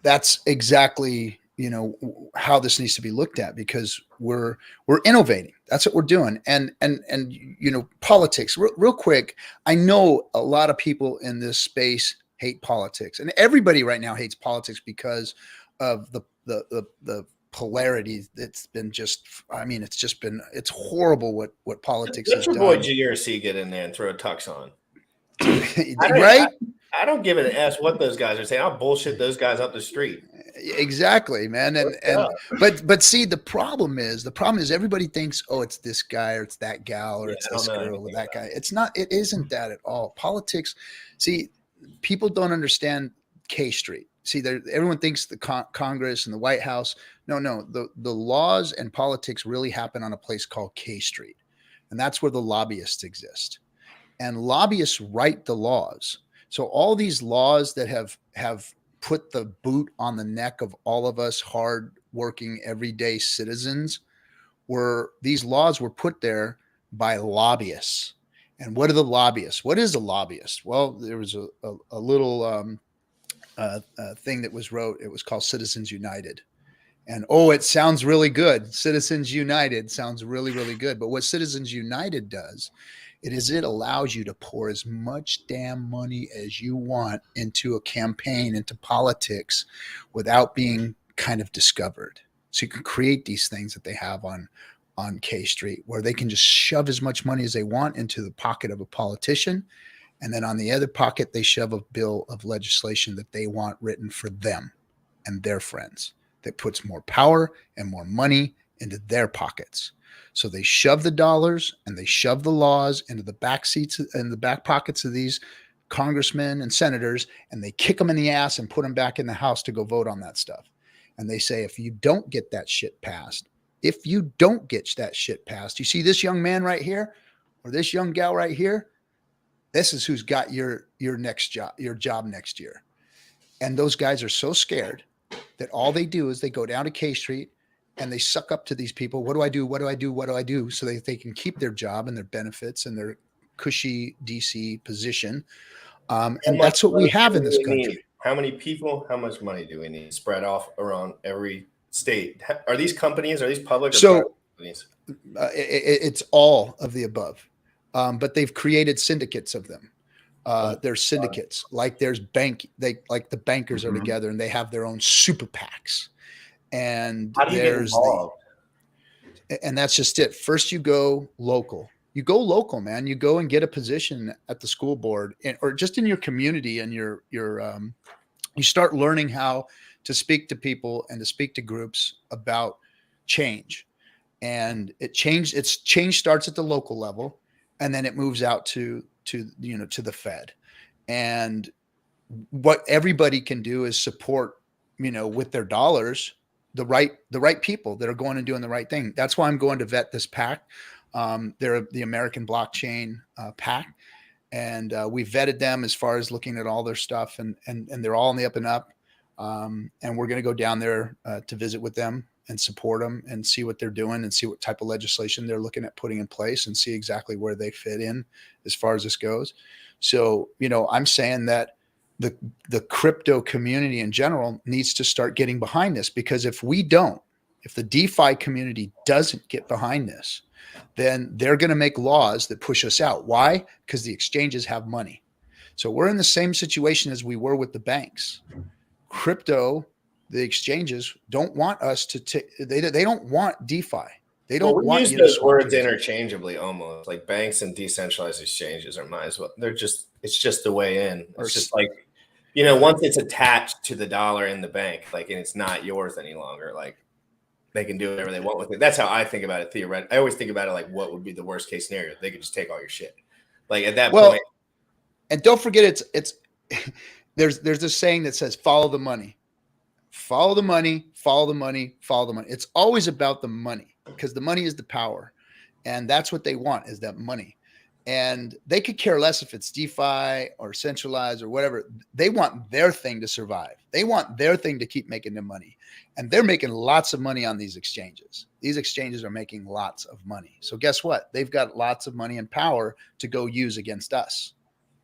that's exactly, how this needs to be looked at because we're innovating. That's what we're doing. And politics real quick. I know a lot of people in this space hate politics and everybody right now hates politics because of the polarity. It's been it's horrible what politics Let has your done. boy GRC get in there and throw a tux on. Right? I don't give an ass what those guys are saying. I'll bullshit those guys up the street. Exactly, man. But see, the problem is everybody thinks, oh, it's this guy or it's that gal or it's this girl or that guy. It's not. It isn't that at all. Politics. See, people don't understand K Street. See, everyone thinks the Congress and the White House. No. The laws and politics really happen on a place called K Street, and that's where the lobbyists exist. And lobbyists write the laws. So all these laws that have put the boot on the neck of all of us hard-working, everyday citizens these laws were put there by lobbyists. And what are the lobbyists? What is a lobbyist? Well, there was a little thing that was wrote. It was called Citizens United. And it sounds really good. Citizens United sounds really, really good. But what Citizens United does it allows you to pour as much damn money as you want into a campaign, into politics, without being kind of discovered. So you can create these things that they have on K Street, where they can just shove as much money as they want into the pocket of a politician. And then on the other pocket, they shove a bill of legislation that they want written for them and their friends that puts more power and more money into their pockets. So they shove the dollars and they shove the laws into the back seats and the back pockets of these congressmen and senators, and they kick them in the ass and put them back in the house to go vote on that stuff. And they say, if you don't get that shit passed, you see this young man right here or this young gal right here, this is who's got your next job, your job next year. And those guys are so scared that all they do is they go down to K Street and they suck up to these people. What do I do? What do I do? What do I do? So they can keep their job and their benefits and their cushy DC position. And that's what we have in this country. How many people, how much money do we need spread off around every state? Are these companies, are these public or private companies? It's all of the above. But they've created syndicates of them. There's syndicates, like there's like the bankers are together and they have their own super PACs. And how do you get involved? And that's just it. First, you go local. You go local, man. You go and get a position at the school board or just in your community, and you start learning how to speak to people and to speak to groups about change. And change starts at the local level, and then it moves out to the Fed. And what everybody can do is support, with their dollars, the right people that are going and doing the right thing. That's why I'm going to vet this PAC. They're the American Blockchain PAC, and we vetted them as far as looking at all their stuff, and they're all on the up and up. And we're going to go down there to visit with them and support them and see what they're doing and see what type of legislation they're looking at putting in place and see exactly where they fit in as far as this goes. So, I'm saying that the crypto community in general needs to start getting behind this, because if the DeFi community doesn't get behind this, then they're going to make laws that push us out. Why? Because the exchanges have money. So we're in the same situation as we were with the banks. Crypto, the exchanges don't want us they don't want DeFi. They don't want use those words interchangeably, almost like banks and decentralized exchanges are might as well. It's just the way in. It's just like, once it's attached to the dollar in the bank, and it's not yours any longer, they can do whatever they want with it. That's how I think about it theoretically. I always think about it like, what would be the worst case scenario? They could just take all your shit. At that point. And don't forget, it's there's this saying that says, follow the money. Follow the money, follow the money, follow the money. It's always about the money, because the money is the power. And that's what they want, is that money. And they could care less if it's DeFi or centralized or whatever. They want their thing to survive. They want their thing to keep making them money. And they're making lots of money on these exchanges. These exchanges are making lots of money. So guess what? They've got lots of money and power to go use against us.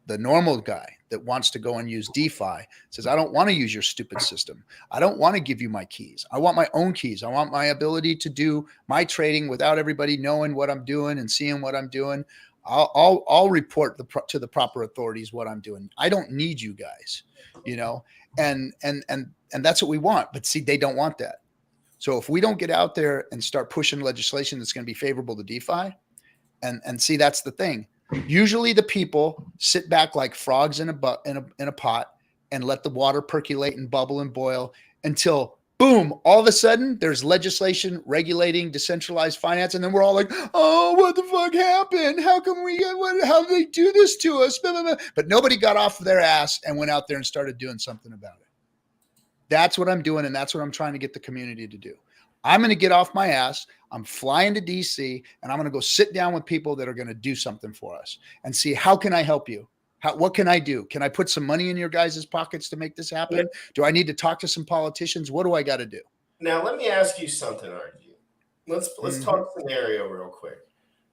The normal guy that wants to go and use DeFi says, I don't want to use your stupid system. I don't want to give you my keys. I want my own keys. I want my ability to do my trading without everybody knowing what I'm doing and seeing what I'm doing. I'll report to the proper authorities what I'm doing. I don't need you guys, you know, and that's what we want. But see, they don't want that. So if we don't get out there and start pushing legislation that's going to be favorable to DeFi, and see, that's the thing. Usually the people sit back like frogs in a pot and let the water percolate and bubble and boil until boom, all of a sudden there's legislation regulating decentralized finance. And then we're all like, oh, what the fuck happened? How come how did they do this to us? Blah, blah, blah. But nobody got off their ass and went out there and started doing something about it. That's what I'm doing. And that's what I'm trying to get the community to do. I'm going to get off my ass. I'm flying to DC and I'm going to go sit down with people that are going to do something for us and see, how can I help you? What can I do? Can I put some money in your guys' pockets to make this happen? Do I need to talk to some politicians? What do I got to do? Now, let me ask you something, RG. Let's talk scenario real quick.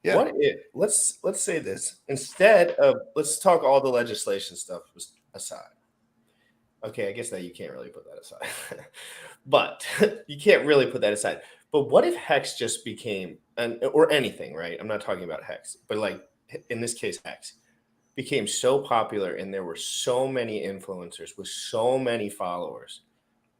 Yeah. What if, let's say this, instead of, let's talk all the legislation stuff aside. Okay, I guess that you can't really put that aside. But you can't really put that aside. But what if Hex just became, or anything, right? I'm not talking about Hex, but like in this case, Hex became so popular and there were so many influencers with so many followers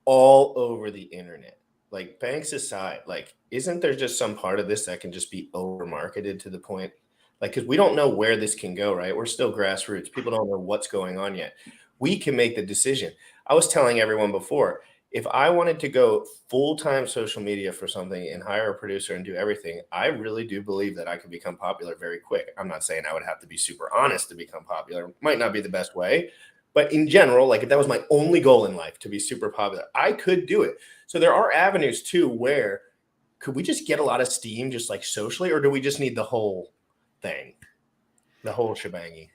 all over the internet. Like, banks aside, like, isn't there just some part of this that can just be over marketed to the point? Like, because we don't know where this can go, right? We're still grassroots. People don't know what's going on yet. We can make the decision. I was telling everyone before, if I wanted to go full-time social media for something and hire a producer and do everything, I really do believe that I could become popular very quick. I'm not saying I would have to be super honest to become popular. It might not be the best way, but in general, like, if that was my only goal in life, to be super popular, I could do it. So there are avenues too where could we just get a lot of steam just like socially, or do we just need the whole thing, the whole shebangy?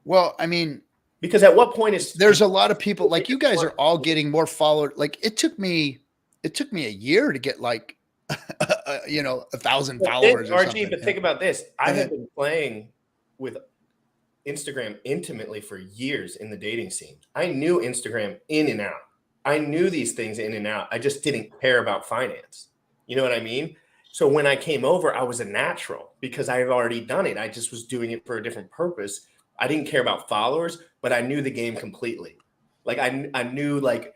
Well, I mean, because at what point is there's a lot of people like you guys are all getting more followers. Like it took me a year to get like, 1,000 followers. RG, but think about this. I have been playing with Instagram intimately for years in the dating scene. I knew Instagram in and out. I knew these things in and out. I just didn't care about finance. You know what I mean? So when I came over, I was a natural because I had already done it. I just was doing it for a different purpose. I didn't care about followers, but I knew the game completely. Like I knew like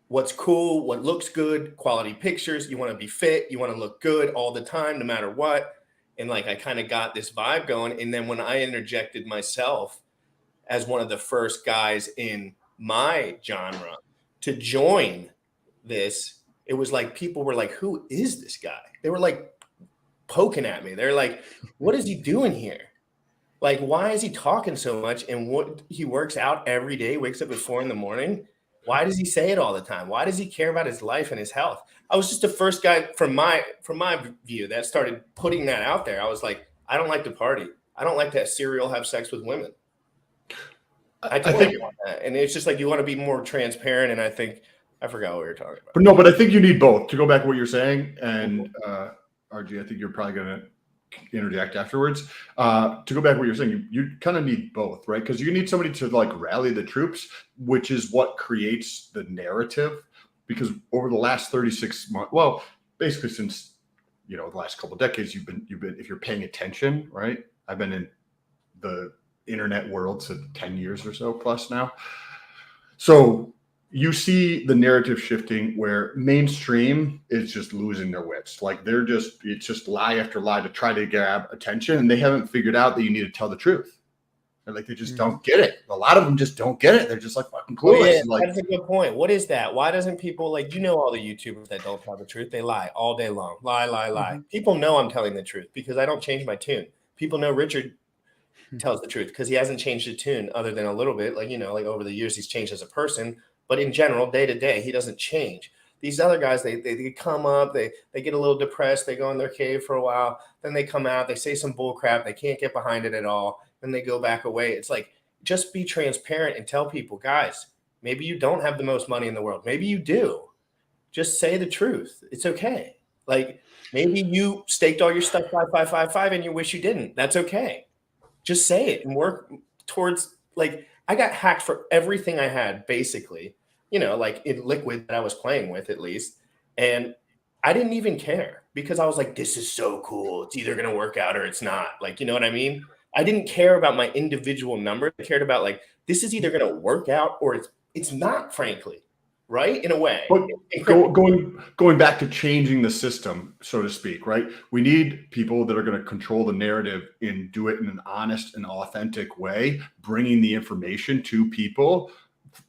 what's cool, what looks good, quality pictures. You want to be fit. You want to look good all the time, no matter what. And like, I kind of got this vibe going. And then when I interjected myself as one of the first guys in my genre to join this, it was like, people were like, who is this guy? They were like poking at me. They're like, what is he doing here? Like, why is he talking so much? And what, he works out every day, wakes up at 4 a.m. Why does he say it all the time? Why does he care about his life and his health? I was just the first guy from my view that started putting that out there. I was like, I don't like to party. I don't like to have sex with women. I think want that. And it's just like, you want to be more transparent. And I think, I forgot what we were talking about. But I think you need both. To go back to what you're saying, and RG, I think you're probably going to interject afterwards. To go back to what you're saying, you kind of need both, right? Because you need somebody to like rally the troops, which is what creates the narrative. Because over the last 36 months, well, basically since the last couple of decades, you've been if you're paying attention, right? I've been in the internet world for 10 years or so plus now. So you see the narrative shifting where mainstream is just losing their wits. Like it's just lie after lie to try to grab attention. And they haven't figured out that you need to tell the truth. And like, they just don't get it. A lot of them just don't get it. They're just like fucking clueless. That's a good point. What is that? Why doesn't people all the YouTubers that don't tell the truth? They lie all day long. Lie. Mm-hmm. People know I'm telling the truth because I don't change my tune. People know Richard tells the truth because he hasn't changed the tune other than a little bit. Like, like over the years, he's changed as a person. But in general, day to day, he doesn't change. These other guys, they come up, they get a little depressed, they go in their cave for a while, then they come out, they say some bull crap, they can't get behind it at all, then they go back away. It's like, just be transparent and tell people, guys, maybe you don't have the most money in the world. Maybe you do. Just say the truth. It's okay. Like, maybe you staked all your stuff 5, and you wish you didn't. That's okay. Just say it and work towards, like, I got hacked for everything I had, basically, you know, like in liquid that I was playing with at least. And I didn't even care because I was like, this is so cool. It's either going to work out or it's not. Like, you know what I mean? I didn't care about my individual number. I cared about, like, this is either going to work out or it's not, frankly. Right? In a way. But going back to changing the system, so to speak, right? We need people that are going to control the narrative and do it in an honest and authentic way, bringing the information to people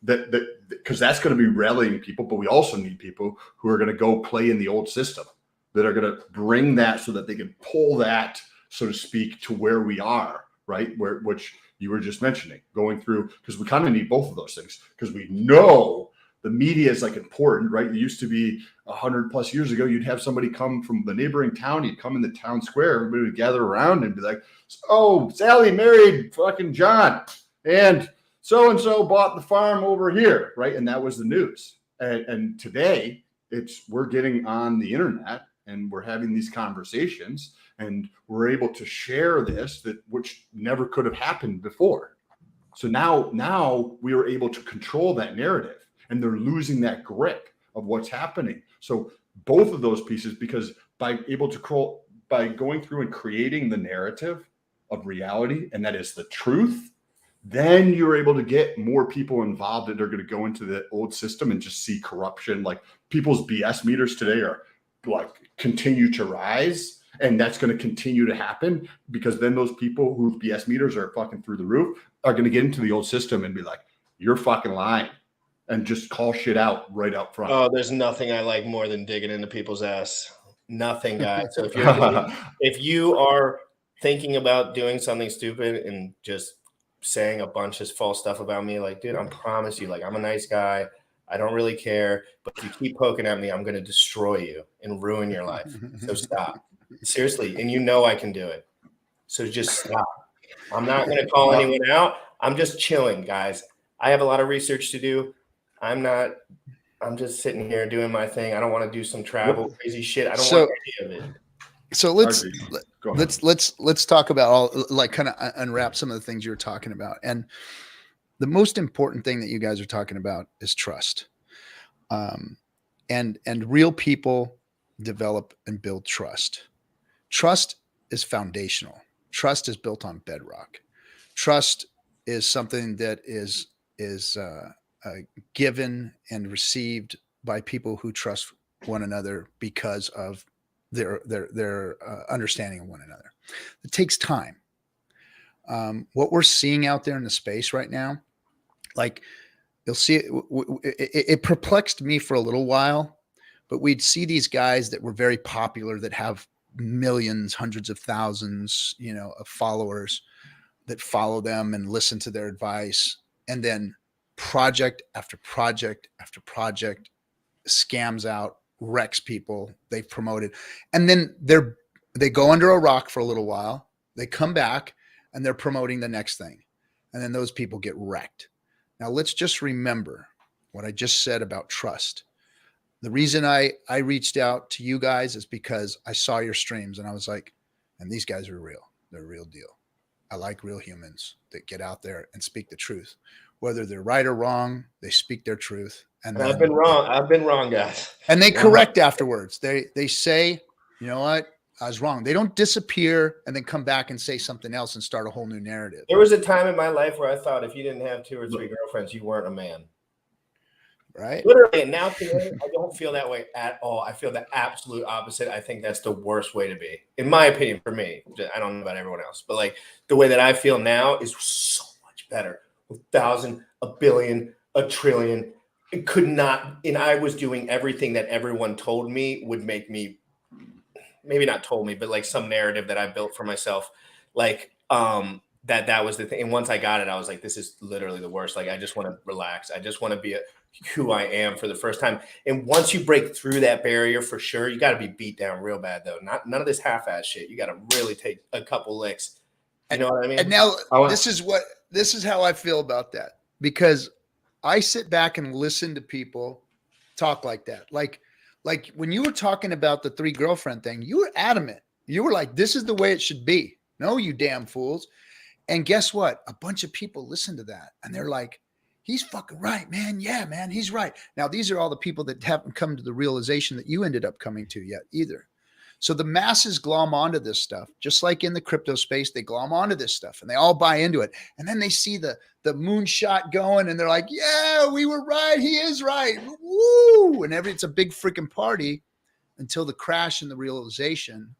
that because that's going to be rallying people. But we also need people who are going to go play in the old system, that are going to bring that so that they can pull that, so to speak, to where we are, right? Which you were just mentioning, going through, because we kind of need both of those things, because we know the media is like important, right? It used to be 100+ years ago, you'd have somebody come from the neighboring town, you'd come in the town square, everybody would gather around and be like, oh, Sally married fucking John, and so bought the farm over here, right? And that was the news. And today we're getting on the internet and we're having these conversations and we're able to share this, which never could have happened before. So now we are able to control that narrative. And they're losing that grip of what's happening. So both of those pieces, because by going through and creating the narrative of reality, and that is the truth, then you're able to get more people involved that are going to go into the old system and just see corruption. Like, people's BS meters today are like continue to rise. And that's going to continue to happen, because then those people whose BS meters are fucking through the roof are going to get into the old system and be like, you're fucking lying. And just call shit out right up front. Oh, there's nothing I like more than digging into people's ass. Nothing, guys. So if you are thinking about doing something stupid and just saying a bunch of false stuff about me, like, dude, I promise you, like, I'm a nice guy. I don't really care. But if you keep poking at me, I'm going to destroy you and ruin your life. So stop. Seriously. And you know I can do it. So just stop. I'm not going to call anyone out. I'm just chilling, guys. I have a lot of research to do. I'm just sitting here doing my thing. I don't want to do some travel crazy shit. I don't want any of it. So let's talk about all, like, kind of unwrap some of the things you were talking about. And the most important thing that you guys are talking about is trust. And real people develop and build trust. Trust is foundational. Trust is built on bedrock. Trust is something that is given and received by people who trust one another because of their understanding of one another. It takes time. What we're seeing out there in the space right now, like, you'll see it perplexed me for a little while, but we'd see these guys that were very popular, that have millions, hundreds of thousands, of followers that follow them and listen to their advice. And then project after project after project scams out, wrecks people they've promoted. And then they go under a rock for a little while. They come back and they're promoting the next thing. And then those people get wrecked. Now let's just remember what I just said about trust. The reason I reached out to you guys is because I saw your streams and I was like, and these guys are real. They're a real deal. I like real humans that get out there and speak the truth. Whether they're right or wrong, they speak their truth. And I've been wrong, guys. And they correct afterwards. They say, you know what? I was wrong. They don't disappear and then come back and say something else and start a whole new narrative. There was a time in my life where I thought if you didn't have 2 or 3 girlfriends, you weren't a man. Right? Literally. And now today, I don't feel that way at all. I feel the absolute opposite. I think that's the worst way to be, in my opinion, for me. I don't know about everyone else, but like the way that I feel now is so much better. 1,000, a billion, a trillion. It could not, and I was doing everything that everyone told me would make me, maybe not told me, but like some narrative that I built for myself. Like, that was the thing. And once I got it, I was like, this is literally the worst. Like, I just want to relax. I just want to be who I am for the first time. And once you break through that barrier, for sure, you got to be beat down real bad, though. None of this half-ass shit. You got to really take a couple licks. You know what I mean? And now this is how I feel about that, because I sit back and listen to people talk like that. Like when you were talking about the 3 girlfriend thing, you were adamant. You were like, this is the way it should be. No, you damn fools. And guess what? A bunch of people listen to that and they're like, he's fucking right, man. Yeah, man, he's right. Now, these are all the people that haven't come to the realization that you ended up coming to yet either. So the masses glom onto this stuff, just like in the crypto space, they glom onto this stuff and they all buy into it. And then they see the moonshot going and they're like, yeah, we were right. He is right. Woo! And it's a big freaking party until the crash and the realization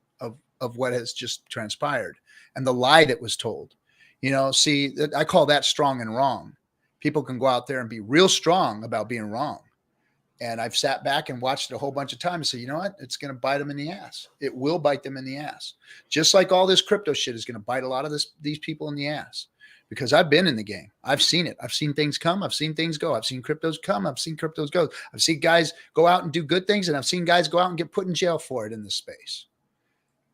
of what has just transpired and the lie that was told. You know, see, I call that strong and wrong. People can go out there and be real strong about being wrong. And I've sat back and watched it a whole bunch of times and say, you know what? It's going to bite them in the ass. It will bite them in the ass. Just like all this crypto shit is going to bite a lot of these people in the ass, because I've been in the game. I've seen it. I've seen things come. I've seen things go. I've seen cryptos come. I've seen cryptos go. I've seen guys go out and do good things. And I've seen guys go out and get put in jail for it in this space.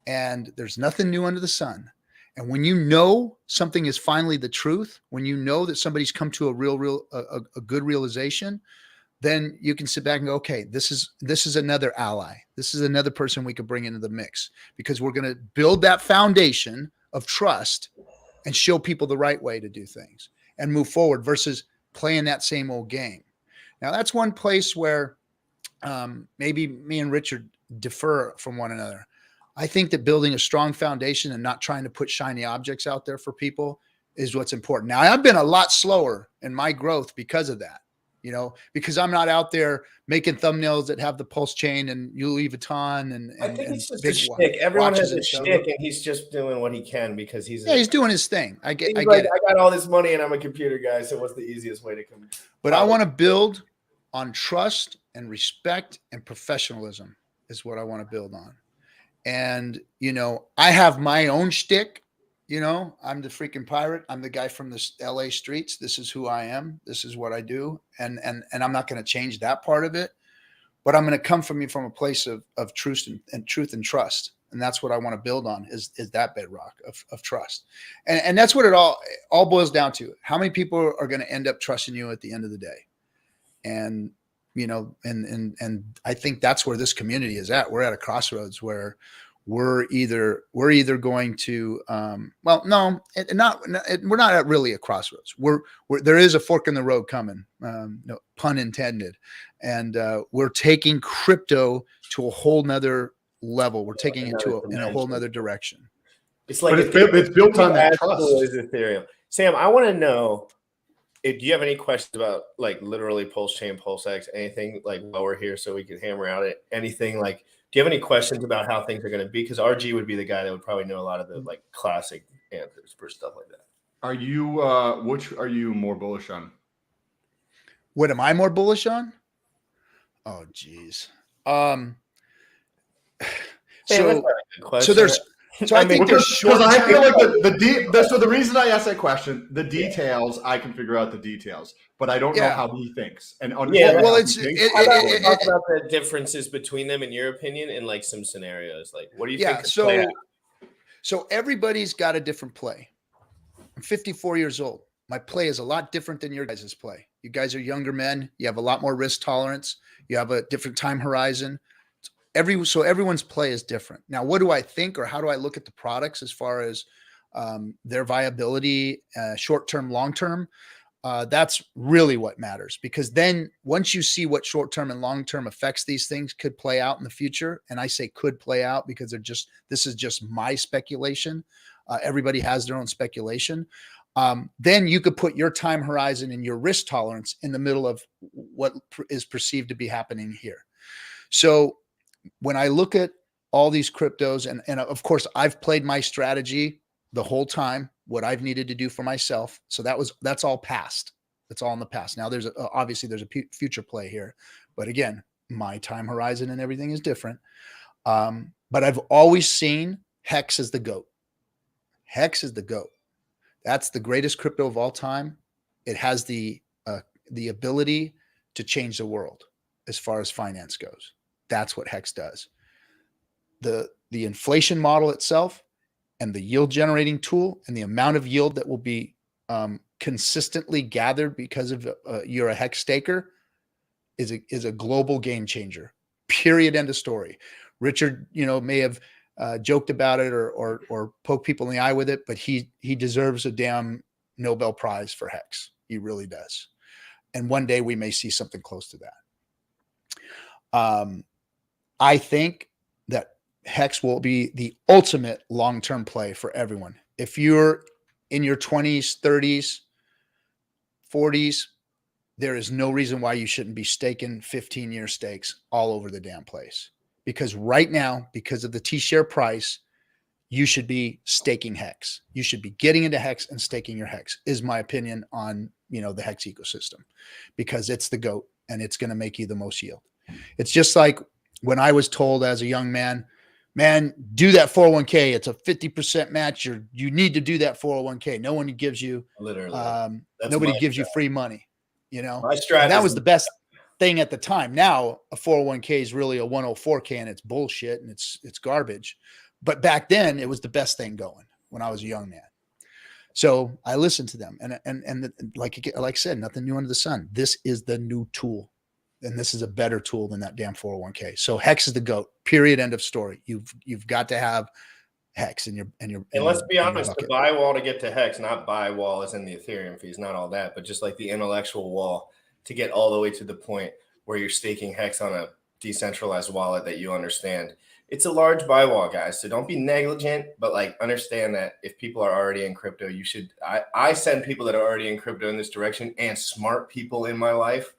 And there's nothing new under the sun. And when you know something is finally the truth, when you know that somebody's come to a good realization, then you can sit back and go, okay, this is another ally. This is another person we could bring into the mix, because we're going to build that foundation of trust and show people the right way to do things and move forward versus playing that same old game. Now, that's one place where maybe me and Richard differ from one another. I think that building a strong foundation and not trying to put shiny objects out there for people is what's important. Now, I've been a lot slower in my growth because of that, you know, because I'm not out there making thumbnails that have the pulse chain and Louis Vuitton and I think it's just a shtick. Everyone has a shtick, and he's just doing what he can because he's doing his thing. I get it. I got all this money and I'm a computer guy, so what's the easiest way to come? But I want to build on trust and respect and professionalism is what I want to build on. And, you know, I have my own shtick. You know, I'm the freaking pirate. I'm the guy from the LA streets. This is who I am. This is what I do. And I'm not going to change that part of it, but I'm going to come from a place of truth and truth and trust. And that's what I want to build on is that bedrock of trust. And that's what it all boils down to. How many people are going to end up trusting you at the end of the day? And, you know, and I think that's where this community is at. We're at a crossroads where we're either going to, we're not at really a crossroads. There is a fork in the road coming, no pun intended. And we're taking crypto to a whole nother level. We're taking it in a whole nother direction. It's like it's built on that trust. Ethereum. Sam, I want to know, do you have any questions about like literally Pulse Chain, PulseX, anything like lower here so we can hammer out it? Anything like, do you have any questions about how things are going to be? Because RG would be the guy that would probably know a lot of the like classic answers for stuff like that. Are you, which are you more bullish on? What am I more bullish on? Oh, geez. So I think there's short. Because I feel like the reason I asked that question, the details, I can figure out the details, but I don't know how he thinks. And talk about the differences between them in your opinion in like some scenarios. Like, what do you think? So everybody's got a different play. I'm 54 years old. My play is a lot different than your guys' play. You guys are younger men. You have a lot more risk tolerance. You have a different time horizon. So everyone's play is different. Now, what do I think, or how do I look at the products as far as their viability, short-term, long-term? That's really what matters, because then once you see what short-term and long-term effects these things could play out in the future, and I say could play out because this is just my speculation. Everybody has their own speculation. Then you could put your time horizon and your risk tolerance in the middle of what is perceived to be happening here. So when I look at all these cryptos, and of course, I've played my strategy the whole time, what I've needed to do for myself. So that's all past. That's all in the past. Now obviously there's a future play here, but again, my time horizon and everything is different. But I've always seen Hex as the GOAT. Hex is the GOAT. That's the greatest crypto of all time. It has the ability to change the world as far as finance goes. That's what Hex does. The inflation model itself and the yield generating tool and the amount of yield that will be consistently gathered because of you're a Hex staker is a global game changer. Period. End of story. Richard, may have joked about it or poked people in the eye with it, but he deserves a damn Nobel Prize for Hex. He really does. And one day we may see something close to that. I think that Hex will be the ultimate long-term play for everyone. If you're in your 20s, 30s, 40s, there is no reason why you shouldn't be staking 15-year stakes all over the damn place. Because right now, because of the T-share price, you should be staking Hex. You should be getting into Hex and staking your Hex, is my opinion on, the Hex ecosystem, because it's the GOAT and it's going to make you the most yield. It's just like when I was told as a young man, do that 401k. It's a 50% match. You need to do that 401k. No one gives you, literally, nobody gives you free money, My strategy. That was the best thing at the time. Now a 401k is really a 104k and it's bullshit and it's garbage. But back then it was the best thing going when I was a young man. So I listened to them and like I said, nothing new under the sun. This is the new tool. And this is a better tool than that damn 401k. So Hex is the GOAT. Period. End of story. You've got to have Hex in your. And let's be honest, the buy wall to get to Hex, not buy wall as in the Ethereum fees, not all that, but just like the intellectual wall to get all the way to the point where you're staking Hex on a decentralized wallet that you understand. It's a large buy wall, guys. So don't be negligent, but understand that if people are already in crypto, you should. I send people that are already in crypto in this direction and smart people in my life.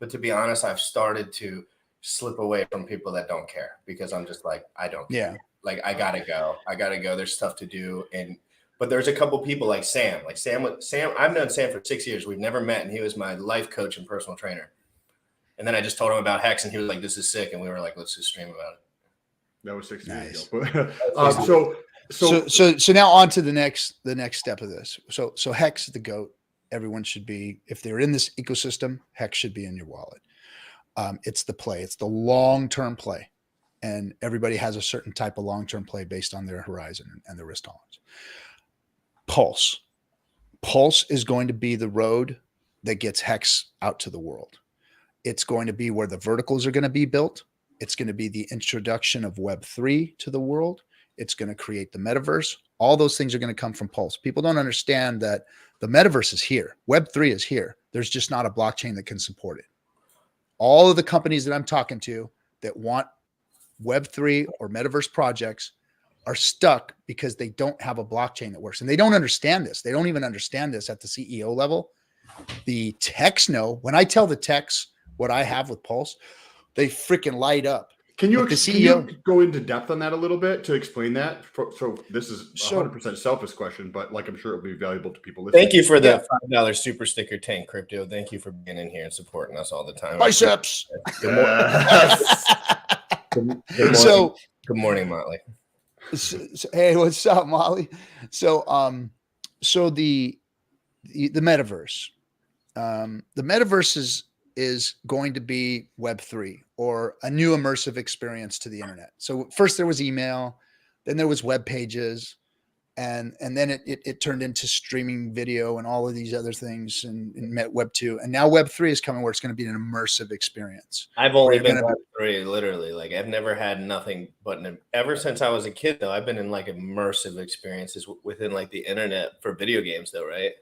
But to be honest, I've started to slip away from people that don't care because I'm just I don't care. I gotta go. There's stuff to do. But there's a couple people like Sam. Sam, I've known Sam for 6 years. We've never met, and he was my life coach and personal trainer. And then I just told him about Hex, and he was like, "This is sick," and we were like, "Let's just stream about it." That was 6 years Nice. ago. So now on to the next step of this. So Hex is the GOAT. Everyone should be, if they're in this ecosystem, Hex should be in your wallet. It's the play. It's the long-term play. And everybody has a certain type of long-term play based on their horizon and their risk tolerance. Pulse is going to be the road that gets Hex out to the world. It's going to be where the verticals are going to be built. It's going to be the introduction of Web3 to the world. It's going to create the metaverse. All those things are going to come from Pulse. People don't understand that the metaverse is here. Web3 is here. There's just not a blockchain that can support it. All of the companies that I'm talking to that want Web3 or metaverse projects are stuck because they don't have a blockchain that works. And they don't understand this. They don't even understand this at the CEO level. The techs know. When I tell the techs what I have with Pulse, they freaking light up. Can you go into depth on that a little bit to explain that? So this is a 100% selfish question, but I'm sure it'll be valuable to people listening. Thank you for the $5 super sticker, Tank Crypto. Thank you for being in here and supporting us all the time. Biceps. Good morning, Motley. So, hey, what's up, Molly? So the metaverse. The metaverse is going to be Web3 or a new immersive experience to the internet. So first there was email, then there was web pages, and then it turned into streaming video and all of these other things and met Web 2. And now Web 3 is coming where it's going to be an immersive experience. I've only been Web 3, literally. I've never had nothing but ever since I was a kid, though, I've been in immersive experiences within the internet for video games, though, right?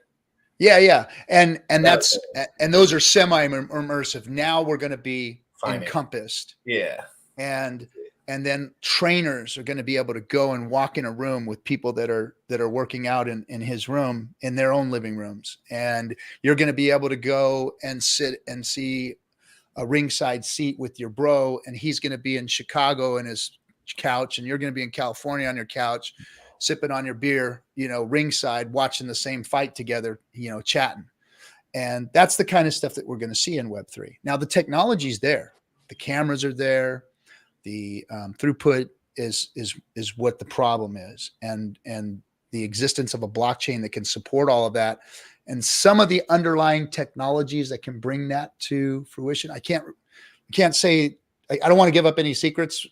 Yeah. And those are semi-immersive. Now we're going to be encompassed. Yeah. And then trainers are going to be able to go and walk in a room with people that are working out in his room, in their own living rooms. And you're going to be able to go and sit and see a ringside seat with your bro. And he's going to be in Chicago in his couch, and you're going to be in California on your couch, sipping on your beer, ringside, watching the same fight together, chatting. And that's the kind of stuff that we're going to see in Web3. Now, the technology's there. The cameras are there. The throughput is what the problem is. And the existence of a blockchain that can support all of that, and some of the underlying technologies that can bring that to fruition. I can't say, I don't want to give up any secrets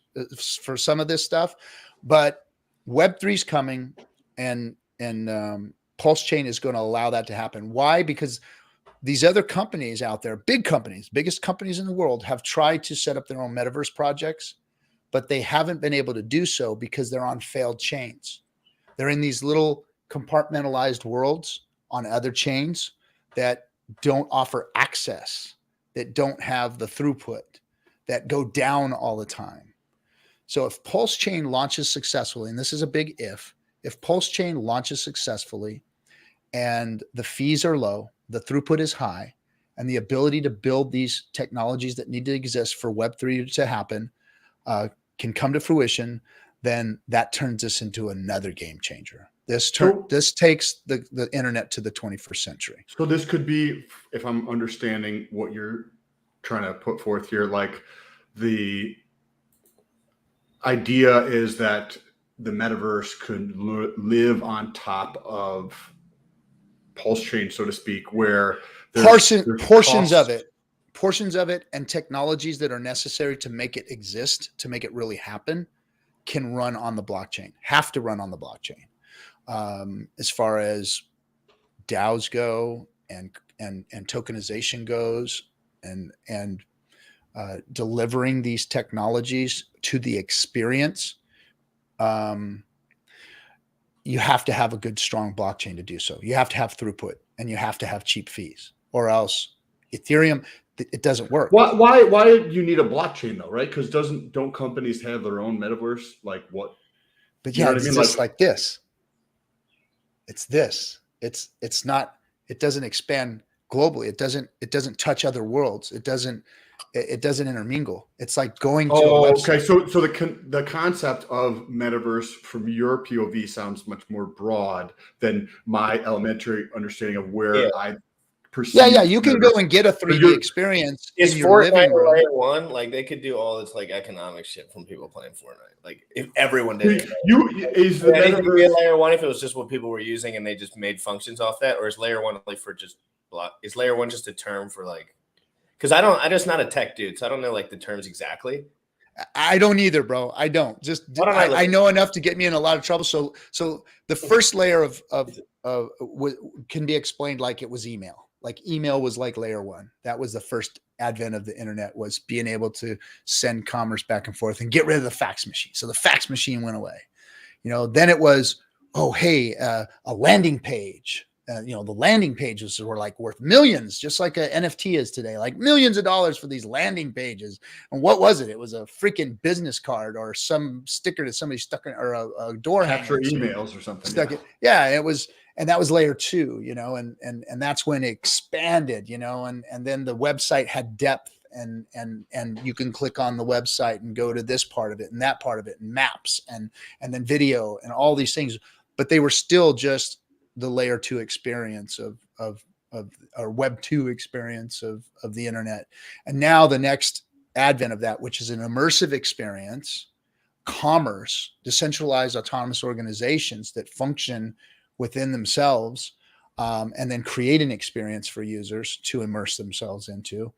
for some of this stuff, but Web3 is coming, and Pulse Chain is going to allow that to happen. Why? Because these other companies out there, big companies, biggest companies in the world, have tried to set up their own metaverse projects, but they haven't been able to do so because they're on failed chains. They're in these little compartmentalized worlds on other chains that don't offer access, that don't have the throughput, that go down all the time. So if Pulse Chain launches successfully, and this is a big if Pulse Chain launches successfully and the fees are low, the throughput is high, and the ability to build these technologies that need to exist for Web3 to happen can come to fruition, then that turns us into another game changer. This takes the internet to the 21st century. So this could be, if I'm understanding what you're trying to put forth here, like the idea is that the metaverse could live on top of Pulse Chain, so to speak, where portions of it and technologies that are necessary to make it exist, to make it really happen, can run on the blockchain, have to run on the blockchain. As far as DAOs go and tokenization goes, and delivering these technologies to the experience, you have to have a good, strong blockchain to do so. You have to have throughput, and you have to have cheap fees, or else Ethereum, it doesn't work. Why do you need a blockchain though, right? Because don't companies have their own metaverse? Like what? But yeah, it's just like this. It's this. It's not. It doesn't expand globally. It doesn't touch other worlds. It doesn't intermingle. It's like going to a website. Okay. So the concept of metaverse from your POV sounds much more broad than my elementary understanding of where I perceive. Yeah. You can go and get a 3D experience in your living room. Layer 1, like they could do all this like economic shit from people playing Fortnite. Like if everyone did it. Is the metaverse layer 1 if it was just what people were using and they just made functions off that, or is layer 1 only for just block? Is layer 1 just a term for like? Because I'm just not a tech dude, so I don't know like the terms exactly. I don't either, bro. I don't. I know enough to get me in a lot of trouble. So the first layer of can be explained like it was email. Like email was like layer 1. That was the first advent of the internet, was being able to send commerce back and forth and get rid of the fax machine. So the fax machine went away. Then it was, a landing page. The landing pages were like worth millions, just like an NFT is today, like millions of dollars for these landing pages. And what was it? It was a freaking business card or some sticker that somebody stuck in, or a door hanger. Emails or something. It was, and that was layer 2, and that's when it expanded, and then the website had depth, and you can click on the website and go to this part of it and that part of it, and maps and then video and all these things, but they were still just the layer 2 experience of or web 2 experience of the internet. And now the next advent of that, which is an immersive experience, commerce, decentralized autonomous organizations that function within themselves, and then create an experience for users to immerse themselves into.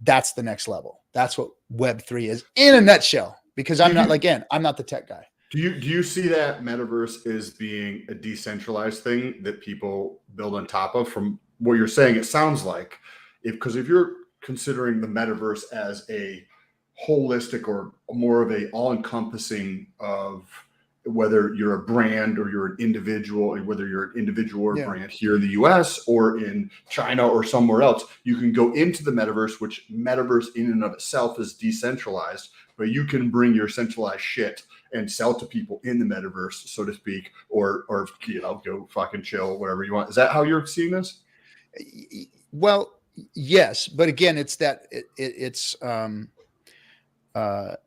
That's the next level. That's what web 3 is in a nutshell, because I'm not the tech guy. Do you see that metaverse as being a decentralized thing that people build on top of? From what you're saying, it sounds like, because if you're considering the metaverse as a holistic or more of a all-encompassing of whether you're a brand or you're an individual, and whether you're an individual or a brand here in the US or in China or somewhere else, you can go into the metaverse, which metaverse in and of itself is decentralized, but you can bring your centralized shit and sell to people in the metaverse, so to speak, or go fucking chill wherever you want. Is that how you're seeing this? Well, yes, but again, it's that it's I'm gonna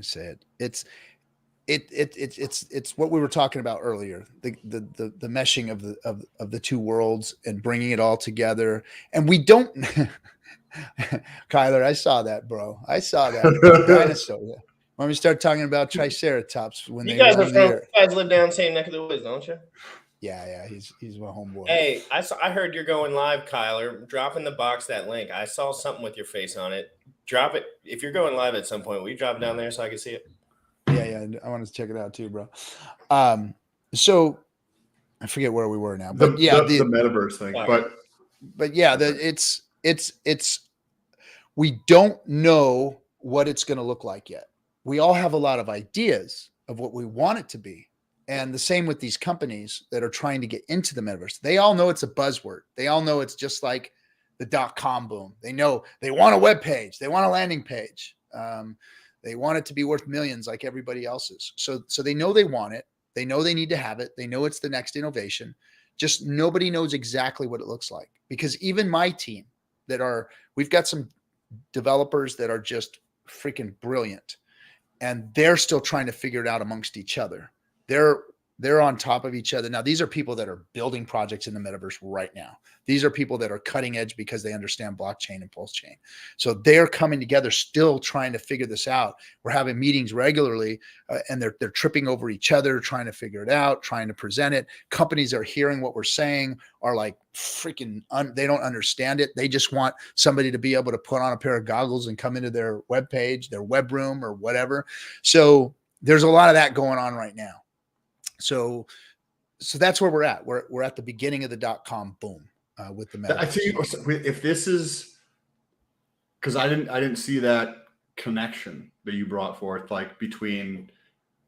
say it. It's what we were talking about earlier, the meshing of the two worlds and bringing it all together. And we don't, Kyler, I saw that, bro. I saw that dinosaur. When we start talking about Triceratops when You they guys are roam the from, you earth. guys live down the same neck of the woods, don't you? Yeah, he's my homeboy. Hey, I heard you're going live, Kyler. Drop in the box that link. I saw something with your face on it. Drop it. If you're going live at some point, will you drop it down there so I can see it? Yeah, I want to check it out too, bro. So I forget where we were now, but the metaverse thing. But yeah, it's we don't know what it's going to look like yet. We all have a lot of ideas of what we want it to be. And the same with these companies that are trying to get into the metaverse. They all know it's a buzzword. They all know it's just like the .com boom. They know they want a web page. They want a landing page. They want it to be worth millions like everybody else's. So they know they want it. They know they need to have it. They know it's the next innovation. Just nobody knows exactly what it looks like. Because even my team we've got some developers that are just freaking brilliant. And they're still trying to figure it out amongst each other. They're on top of each other. Now, these are people that are building projects in the metaverse right now. These are people that are cutting edge because they understand blockchain and pulse chain. So they're coming together, still trying to figure this out. We're having meetings regularly, and they're tripping over each other, trying to figure it out, trying to present it. Companies are hearing what we're saying, are like freaking, they don't understand it. They just want somebody to be able to put on a pair of goggles and come into their web page, their web room or whatever. So there's a lot of that going on right now. So that's where we're at. We're at the beginning of the .com boom with the metaverse. I think if this is, because I didn't see that connection that you brought forth, like between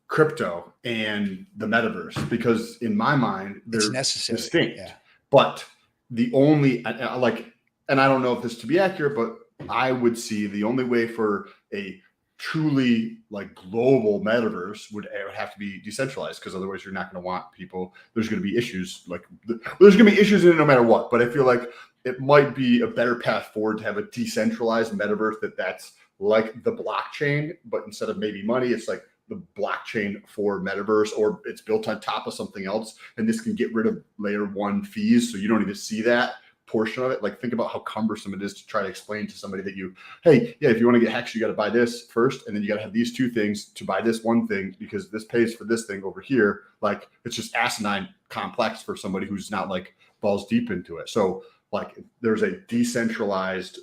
crypto and the metaverse, because in my mind they're distinct. Yeah. But the only and I don't know if this to be accurate, but I would see the only way for a truly like global metaverse would have to be decentralized, because otherwise you're not going to want people. There's going to be issues there's going to be issues in it no matter what. But I feel like it might be a better path forward to have a decentralized metaverse that's like the blockchain, but instead of maybe money, it's like the blockchain for metaverse, or it's built on top of something else. And this can get rid of layer one fees, so you don't even see that portion of it. Like, think about how cumbersome it is to try to explain to somebody that if you want to get hacks, you got to buy this first, and then you got to have these two things to buy this one thing, because this pays for this thing over here. Like, it's just asinine complex for somebody who's not like balls deep into it. So like, there's a decentralized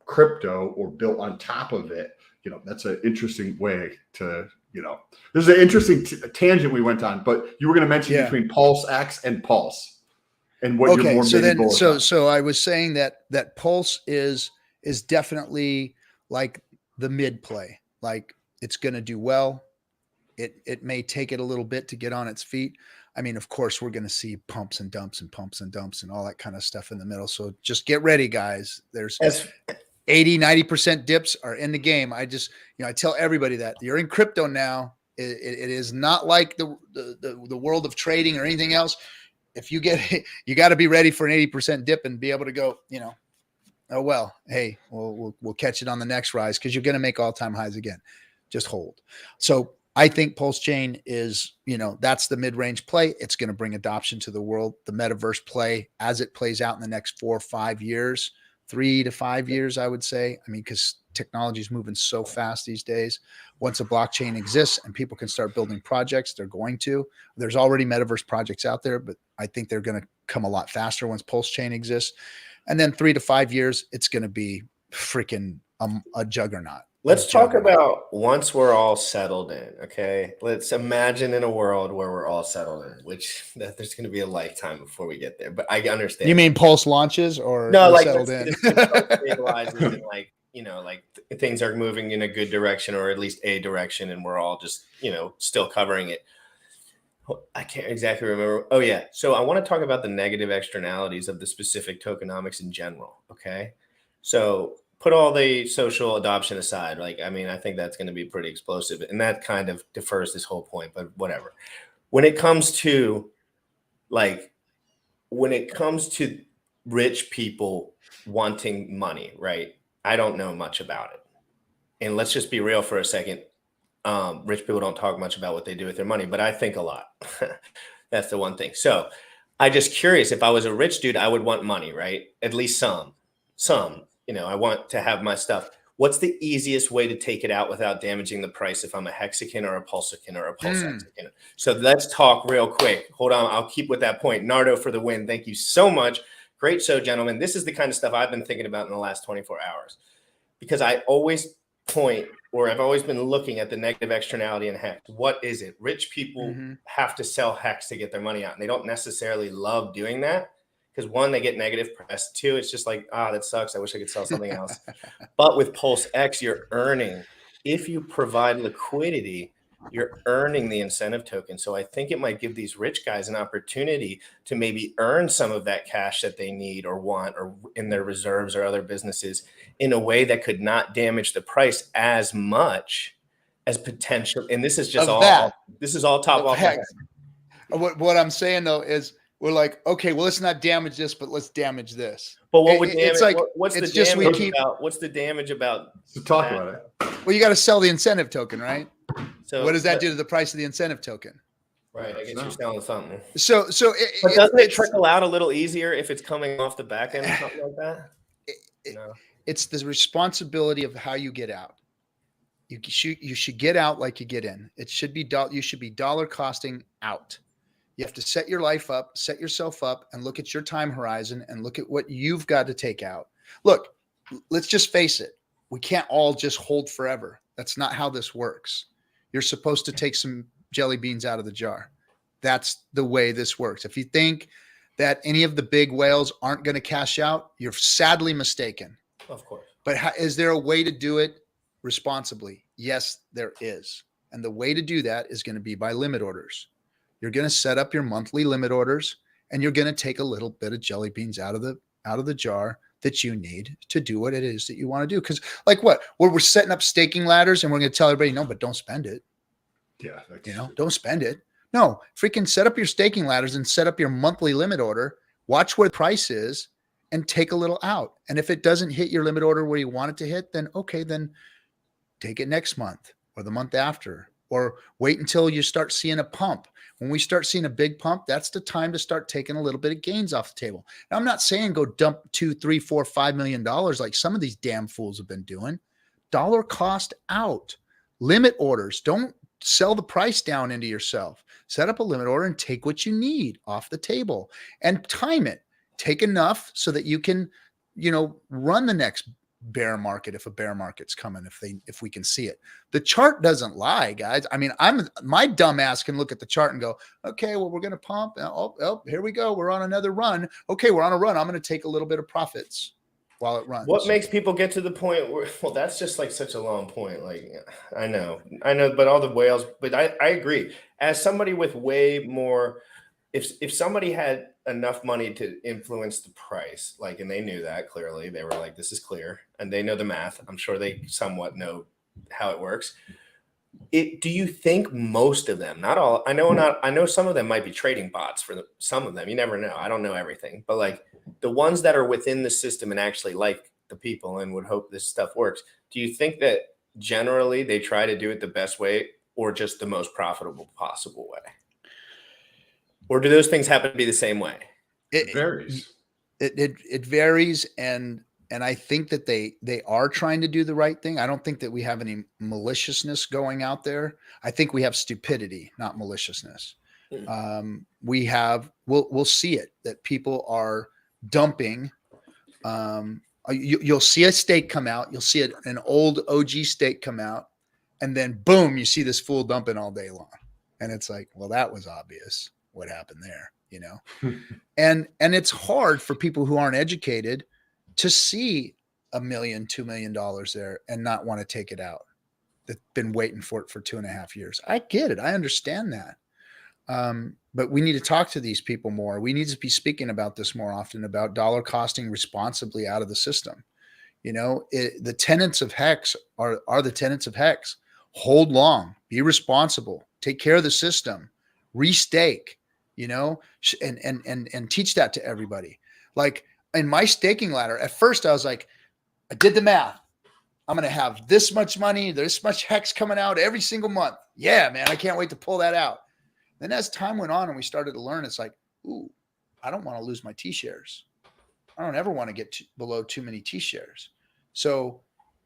crypto or built on top of it, that's an interesting way to, this is an interesting tangent we went on, but you were going to mention between Pulse X and Pulse. And what you're more so I was saying that Pulse is definitely like the mid play. Like, it's going to do well. It may take it a little bit to get on its feet. I mean, of course, we're going to see pumps and dumps and all that kind of stuff in the middle. So just get ready, guys. There's 80-90% dips are in the game. I just, I tell everybody that you're in crypto now. It is not like the world of trading or anything else. If you got to be ready for an 80% dip and be able to go, oh, well, hey, we'll catch it on the next rise, because you're going to make all-time highs again. Just hold. So I think Pulse Chain is, that's the mid-range play. It's going to bring adoption to the world. The metaverse play, as it plays out in the next 4 or 5 years, 3 to 5 years, I would say. I mean, because technology is moving so fast these days. Once a blockchain exists and people can start building projects, they're going to. There's already metaverse projects out there, but I think they're going to come a lot faster once Pulse Chain exists. And then 3 to 5 years, it's going to be freaking a juggernaut. Let's talk about once we're all settled in, okay? Let's imagine in a world where we're all settled in, which there's going to be a lifetime before we get there. But I understand. You mean Pulse launches or no, like settled in? Stabilizes and like things are moving in a good direction, or at least a direction, and we're all just still covering it. I can't exactly remember. Oh yeah, so I want to talk about the negative externalities of the specific tokenomics in general. Okay, so put all the social adoption aside. I think that's going to be pretty explosive, and that kind of defers this whole point. But whatever. When it comes to rich people wanting money, right? I don't know much about it. And let's just be real for a second. Rich people don't talk much about what they do with their money, but I think a lot. That's the one thing. So I just curious, if I was a rich dude, I would want money, right? At least some, I want to have my stuff. What's the easiest way to take it out without damaging the price if I'm a hexagon or a pulsicon or a pulse hexagon? So let's talk real quick. Hold on. I'll keep with that point. Nardo for the win. Thank you so much. Great show, gentlemen. This is the kind of stuff I've been thinking about in the last 24 hours because I always I've always been looking at the negative externality in hex. What is it? Rich people have to sell hex to get their money out. And they don't necessarily love doing that. Because one, they get negative press. Two, it's just like, that sucks. I wish I could sell something else. But with Pulse X, you're earning. If you provide liquidity, you're earning the incentive token. So I think it might give these rich guys an opportunity to maybe earn some of that cash that they need or want or in their reserves or other businesses in a way that could not damage the price as much as potential. And this is just this is all top off. What I'm saying though is, we're like, okay, well, let's not damage this, but let's damage this. But what would damage? It's like, what's the it's just damage about? What's the damage about? So talk about it. Well, you got to sell the incentive token, right? So what does that do to the price of the incentive token? Right, I guess you're selling something. But doesn't it trickle out a little easier if it's coming off the back end or something like that? No. It's the responsibility of how you get out. You should get out like you get in. It should be you should be dollar costing out. You have to set your life up, set yourself up, and look at your time horizon and look at what you've got to take out. Look, let's just face it. We can't all just hold forever. That's not how this works. You're supposed to take some jelly beans out of the jar. That's the way this works. If you think that any of the big whales aren't going to cash out, you're sadly mistaken. Of course. But is there a way to do it responsibly? Yes, there is. And the way to do that is going to be by limit orders. You're going to set up your monthly limit orders and you're going to take a little bit of jelly beans out of the jar that you need to do what it is that you want to do. Because like what? We're setting up staking ladders and we're going to tell everybody, no, but don't spend it. Yeah. Don't spend it. No, freaking set up your staking ladders and set up your monthly limit order. Watch where the price is and take a little out. And if it doesn't hit your limit order where you want it to hit, then okay, then take it next month or the month after, or wait until you start seeing a pump. When we start seeing a big pump, that's the time to start taking a little bit of gains off the table. Now, I'm not saying go dump $2, $3, $4, $5 million like some of these damn fools have been doing. Dollar cost out. Limit orders. Don't sell the price down into yourself. Set up a limit order and take what you need off the table and time it. Take enough so that you can, run the next bear market if a bear market's coming, if we can see it. The chart doesn't lie, guys. I mean, my dumb ass can look at the chart and go, okay, well, we're going to pump. Oh, here we go. We're on another run. Okay, we're on a run. I'm going to take a little bit of profits while it runs. What makes people get to the point where, well, that's just like such a long point. Like, I know, but all the whales, but I agree. As somebody with way more, if somebody had enough money to influence the price, like, and they knew that clearly, they were like, this is clear, and they know the math. I'm sure they somewhat know how it works. Do you think most of them, not all, I know some of them might be trading bots for some of them. You never know. I don't know everything, but like the ones that are within the system and actually like the people and would hope this stuff works. Do you think that generally they try to do it the best way or just the most profitable possible way? Or do those things happen to be the same way? It varies. It varies, and I think that they are trying to do the right thing. I don't think that we have any maliciousness going out there. I think we have stupidity, not maliciousness. We'll see it, that people are dumping. You'll see a stake come out. You'll see an old OG stake come out, and then boom, you see this fool dumping all day long, and it's like, well, that was obvious what happened there, and it's hard for people who aren't educated to see $1 million, $2 million there and not want to take it out. They've been waiting for it for 2.5 years. I get it. I understand that. But we need to talk to these people more. We need to be speaking about this more often, about dollar costing responsibly out of the system. The tenets of Hex are the tenets of Hex. Hold long, be responsible, take care of the system, restake, and teach that to everybody. Like in my staking ladder, at first I was like, I did the math. I'm going to have this much money, this much Hex coming out every single month. Yeah, man, I can't wait to pull that out. Then as time went on and we started to learn, it's like, ooh, I don't want to lose my T-shares. I don't ever want to get below too many T-shares. So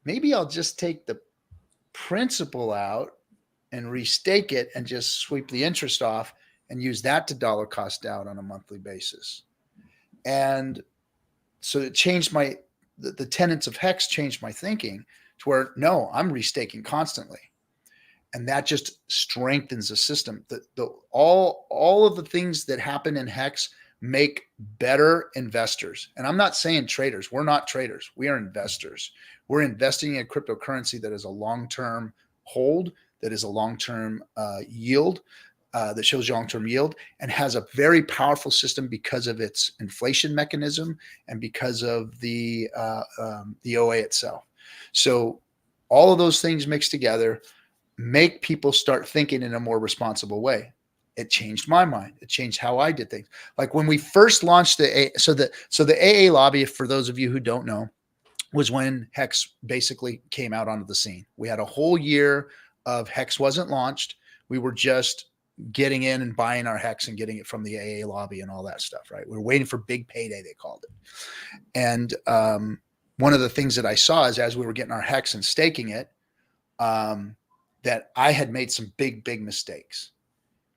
maybe I'll just take the principal out and restake it and just sweep the interest off and use that to dollar cost out on a monthly basis. And so it changed the tenets of Hex changed my thinking to where, no, I'm restaking constantly. And that just strengthens the system. All of the things that happen in Hex make better investors. And I'm not saying traders. We're not traders. We are investors. We're investing in a cryptocurrency that is a long-term hold, that is a long-term yield, that shows long-term yield, and has a very powerful system because of its inflation mechanism and because of the OA itself. So all of those things mixed together make people start thinking in a more responsible way. It changed my mind. It changed how I did things. Like when we first launched the AA lobby, for those of you who don't know, was when Hex basically came out onto the scene. We had a whole year of Hex wasn't launched. We were just getting in and buying our Hex and getting it from the AA lobby and all that stuff, right? We were waiting for big payday, they called it. And one of the things that I saw is as we were getting our Hex and staking it, that I had made some big mistakes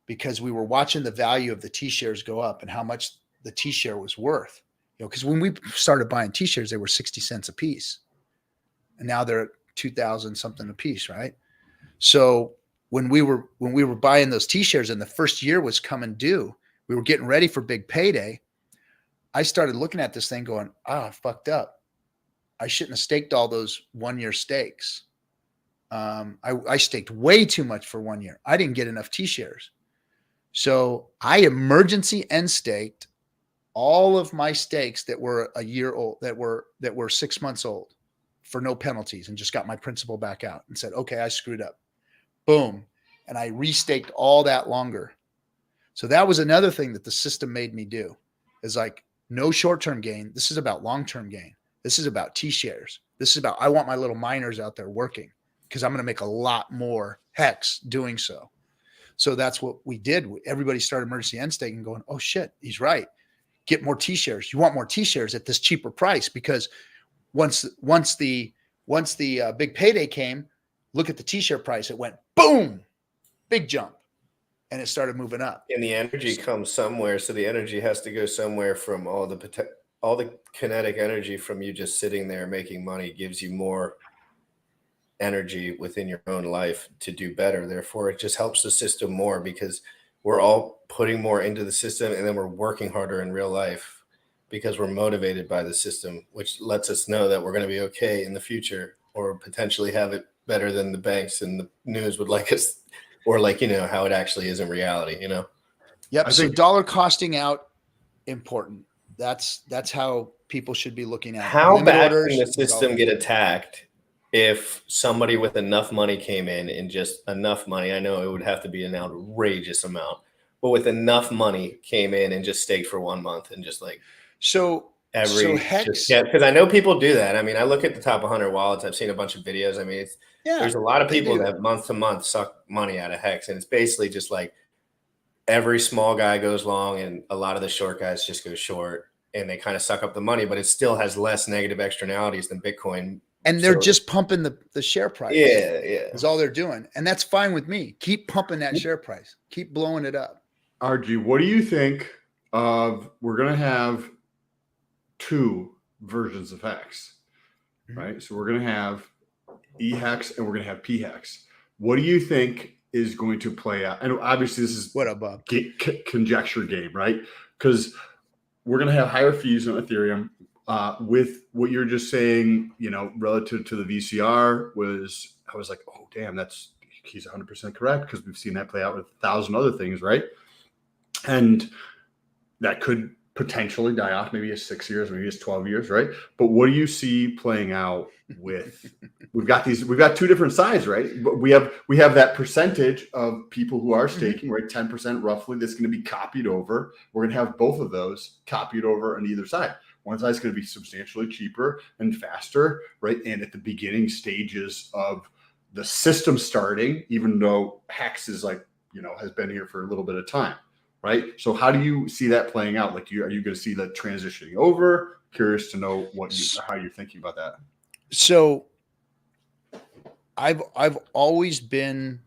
because we were watching the value of the T-shares go up and how much the T-share was worth. You know, because when we started buying T-shares, they were 60 cents a piece. And now they're 2,000 something a piece, right? So when we were buying those T-shares and the first year was coming due, we were getting ready for big payday. I started looking at this thing going, I fucked up. I shouldn't have staked all those 1 year stakes. I staked way too much for 1 year. I didn't get enough T-shares. So I emergency end staked all of my stakes that were a year old, that were 6 months old for no penalties, and just got my principal back out and said, okay, I screwed up. Boom. And I restaked all that longer. So that was another thing that the system made me do, is like, no short-term gain. This is about long-term gain. This is about T-shares. This is about, I want my little miners out there working because I'm going to make a lot more Hex doing so. So that's what we did. Everybody started emergency end staking going, oh shit, he's right. Get more T-shares. You want more T-shares at this cheaper price, because once the big payday came, look at the T-share price. It went boom, big jump, and it started moving up. And the energy comes somewhere, so the energy has to go somewhere from all the kinetic energy from you just sitting there making money gives you more energy within your own life to do better. Therefore, it just helps the system more because we're all putting more into the system, and then we're working harder in real life because we're motivated by the system, which lets us know that we're going to be okay in the future, or potentially have it better than the banks and the news would like us, or like, you know, how it actually is in reality, you know? Yep. So dollar costing out, important. That's how people should be looking at it. How bad can the system get attacked if somebody with enough money came in, and just enough money? I know it would have to be an outrageous amount, but with enough money came in and just staked for 1 month and just like Hex, because I know people do that. I mean, I look at the top 100 wallets. I've seen a bunch of videos. I mean, there's a lot of people that month to month suck money out of Hex, and it's basically just like every small guy goes long, and a lot of the short guys just go short, and they kind of suck up the money, but it still has less negative externalities than Bitcoin. And they're just pumping the share price. Yeah. Is all they're doing. And that's fine with me. Keep pumping that share price. Keep blowing it up. RG, what do you think of, we're going to have 2 versions of Hex, right? So we're going to have eHex and we're going to have pHex. What do you think is going to play out? And obviously this is what about conjecture game, right? Because we're going to have higher fees on Ethereum. With what you're just saying, you know, relative to the VCR, I was like, oh damn, he's 100% correct, because we've seen that play out with 1,000 other things, right? And that could potentially die off, maybe it's 6 years, maybe it's 12 years, right? But what do you see playing out with? we've got 2 different sides, right? But we have that percentage of people who are staking, right? 10% roughly, that's going to be copied over. We're going to have both of those copied over on either side. One side is going to be substantially cheaper and faster, right? And at the beginning stages of the system starting, even though Hex is like, you know, has been here for a little bit of time, right? So how do you see that playing out? Like, are you going to see that transitioning over? Curious to know how you're thinking about that. So I've always been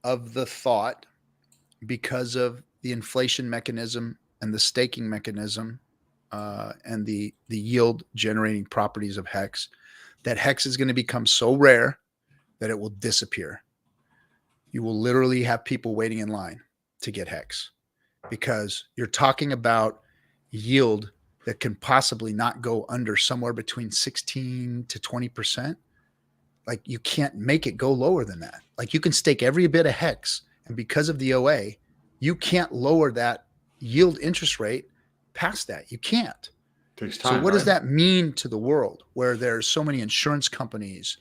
of the thought, because of the inflation mechanism and the staking mechanism, and the yield generating properties of Hex, that Hex is going to become so rare that it will disappear. You will literally have people waiting in line to get Hex, because you're talking about yield that can possibly not go under somewhere between 16 to 20%. Like, you can't make it go lower than that. Like, you can stake every bit of Hex, and because of the OA, you can't lower that yield interest rate past that. You can't. Takes time. So what does that mean to the world, where there's so many insurance companies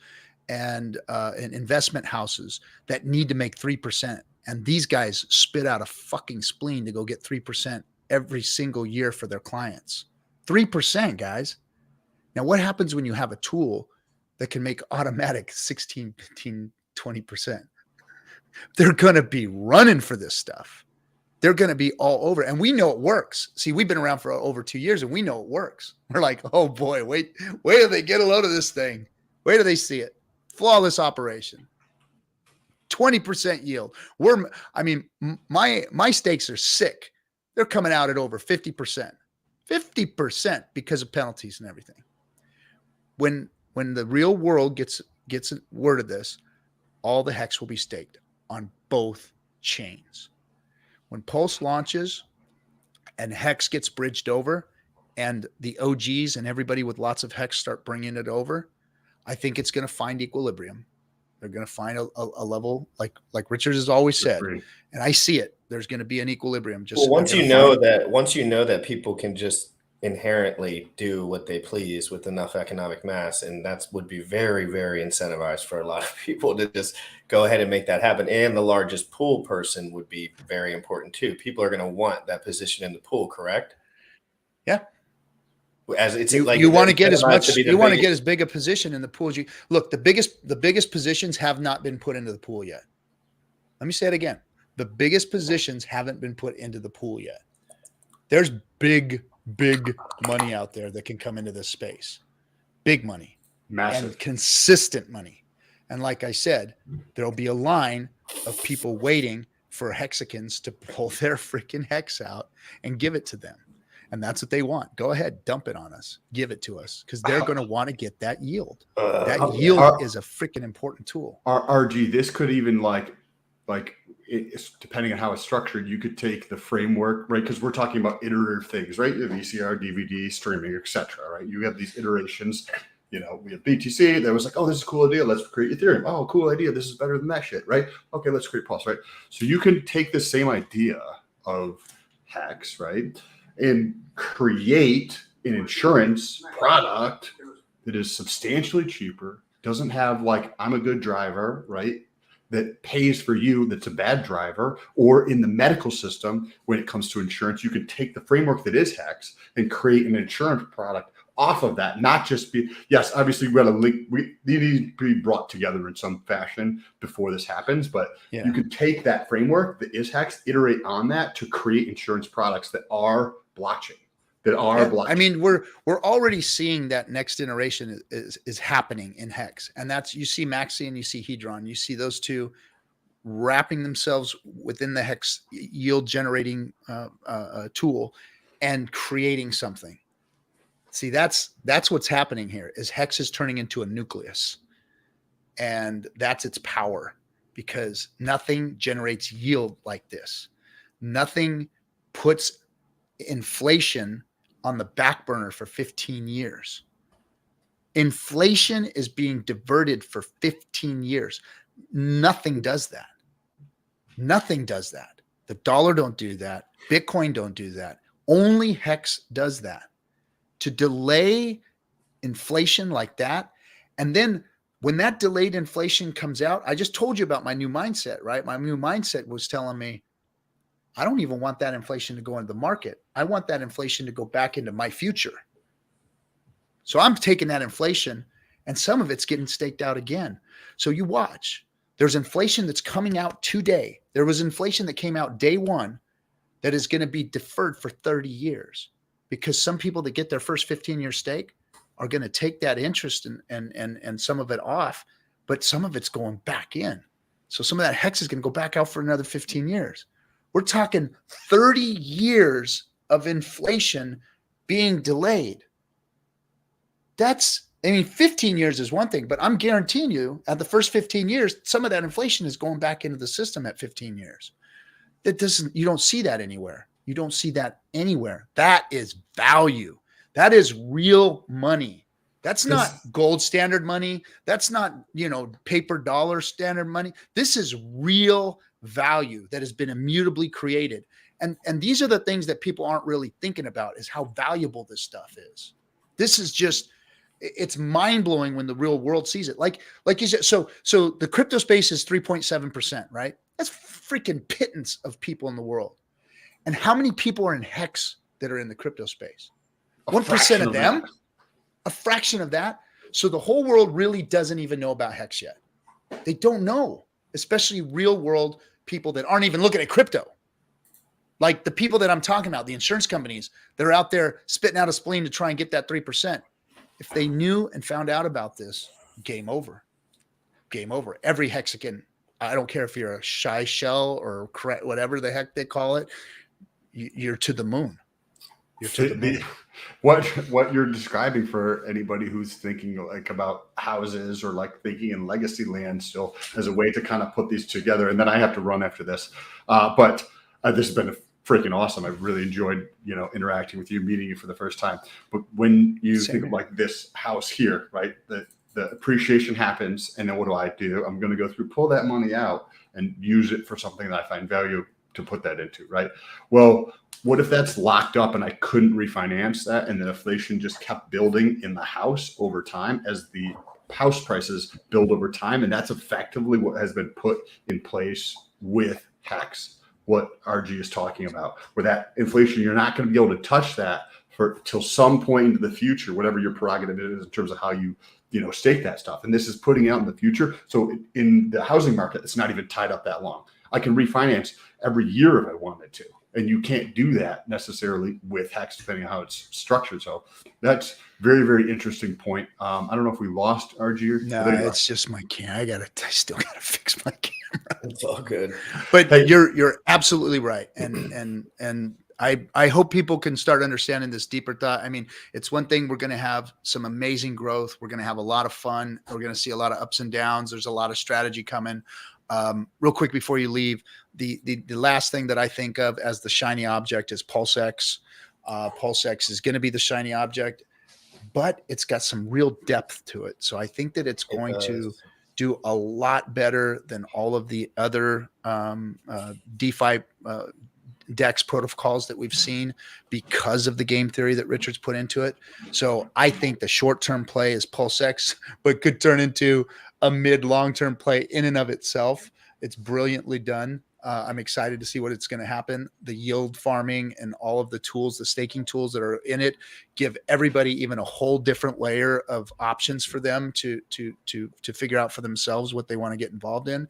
and investment houses that need to make 3%, and these guys spit out a fucking spleen to go get 3% every single year for their clients? 3%, guys. Now, what happens when you have a tool that can make automatic 16, 15, 20%? They're going to be running for this stuff. They're going to be all over. And we know it works. See, we've been around for over 2 years and we know it works. We're like, oh boy, wait till they get a load of this thing. Wait till they see it. Flawless operation. 20% yield. My stakes are sick. They're coming out at over 50%. 50% because of penalties and everything. When the real world gets word of this, all the Hex will be staked on both chains. When Pulse launches and Hex gets bridged over, and the OGs and everybody with lots of Hex start bringing it over, I think it's going to find equilibrium. They're going to find a level like Richard has always said, and I see it. There's going to be an equilibrium. Just once you know that people can just inherently do what they please with enough economic mass, and that would be very, very incentivized for a lot of people to just go ahead and make that happen. And the largest pool person would be very important too. People are going to want that position in the pool, correct? Yeah. As it's you want to get as much, you want to get as big a position in the pool as you look. The biggest positions have not been put into the pool yet. Let me say it again. The biggest positions haven't been put into the pool yet. There's big money out there that can come into this space. Big money. Massive. And consistent money. And like I said, there'll be a line of people waiting for Hexicans to pull their freaking Hex out and give it to them. And that's what they want. Go ahead, dump it on us. Give it to us, because they're going to want to get that yield. That yield is a freaking important tool. RG, this could even it's depending on how it's structured, you could take the framework, right? Because we're talking about iterative things, right? You have VCR, DVD, streaming, etc. Right? You have these iterations. We have BTC that was like, oh, this is a cool idea. Let's create Ethereum. Oh, cool idea. This is better than that shit, right? Okay, let's create Pulse, right? So you can take the same idea of Hex, right, and create an insurance product that is substantially cheaper, doesn't have I'm a good driver, right, that pays for you, that's a bad driver, or in the medical system, when it comes to insurance, you can take the framework that is Hex and create an insurance product off of that, not just be, yes, obviously we got to link, they need to be brought together in some fashion before this happens, but you can take that framework that is Hex, iterate on that to create insurance products that are blockchain. Blockchain. I mean, we're already seeing that next iteration is happening in Hex, and that's, you see Maxi and you see Hedron. You see those two wrapping themselves within the Hex yield generating tool and creating something. See, that's what's happening here. Is Hex is turning into a nucleus, and that's its power, because nothing generates yield like this. Nothing puts inflation on the back burner for 15 years. Inflation is being diverted for 15 years. Nothing does that. Nothing does that. The dollar don't do that. Bitcoin don't do that. Only Hex does that. To delay inflation like that. And then when that delayed inflation comes out, I just told you about my new mindset, right? My new mindset was telling me, I don't even want that inflation to go into the market. I want that inflation to go back into my future. So I'm taking that inflation, and some of it's getting staked out again. So you watch. There's inflation that's coming out today. There was inflation that came out day one that is going to be deferred for 30 years, because some people that get their first 15-year stake are going to take that interest and some of it off but some of it's going back in. So some of that hex is going to go back out for another 15 years. We're talking 30 years of inflation being delayed. 15 years is one thing, but I'm guaranteeing you at the first 15 years, some of that inflation is going back into the system at 15 years. You don't see that anywhere. You don't see that anywhere. That is value. That is real money. That's not gold standard money. That's not, paper dollar standard money. This is real value that has been immutably created. And these are the things that people aren't really thinking about, is how valuable this stuff is. This is just, it's mind blowing when the real world sees it. Like you said, so the crypto space is 3.7%, right? That's freaking pittance of people in the world. And how many people are in hex that are in the crypto space? 1% of them, a fraction of that. So the whole world really doesn't even know about hex yet. They don't know, especially real world people that aren't even looking at crypto. Like the people that I'm talking about, the insurance companies that are out there spitting out a spleen to try and get that 3%. If they knew and found out about this, game over. Game over. Every hexagon, I don't care if you're a shy shell or whatever the heck they call it, you're to the moon. You're to the moon. What you're describing for anybody who's thinking like about houses or like thinking in legacy land still as a way to kind of put these together. And then I have to run after this. But this has been freaking awesome. I've really enjoyed, interacting with you, meeting you for the first time. But when you think of like this house here, right, the appreciation happens. And then what do? I'm going to go through, pull that money out and use it for something that I find value to put that into, right? Well, what if that's locked up and I couldn't refinance that, and the inflation just kept building in the house over time as the house prices build over time? And that's effectively what has been put in place with hex, what RG is talking about, where that inflation, you're not going to be able to touch that for till some point into the future, whatever your prerogative is in terms of how you stake that stuff. And this is putting out in the future. So in the housing market, it's not even tied up that long. I can refinance every year if I wanted to. And you can't do that necessarily with hex, depending on how it's structured. So that's very, very interesting point. I don't know if we lost RG. No, it's just my camera. I still gotta fix my camera. It's all good. But hey, you're absolutely right. And I hope people can start understanding this deeper thought. I mean, it's one thing, we're going to have some amazing growth. We're going to have a lot of fun. We're going to see a lot of ups and downs. There's a lot of strategy coming. Real quick before you leave, the last thing that I think of as the shiny object is PulseX. PulseX is going to be the shiny object, but it's got some real depth to it. So I think that it's going to do a lot better than all of the other DeFi DEX protocols that we've seen because of the game theory that Richard's put into it. So I think the short-term play is PulseX, but could turn into a mid-long-term play in and of itself. It's brilliantly done. I'm excited to see what it's going to happen. The yield farming and all of the tools, the staking tools that are in it, give everybody even a whole different layer of options for them to figure out for themselves what they want to get involved in.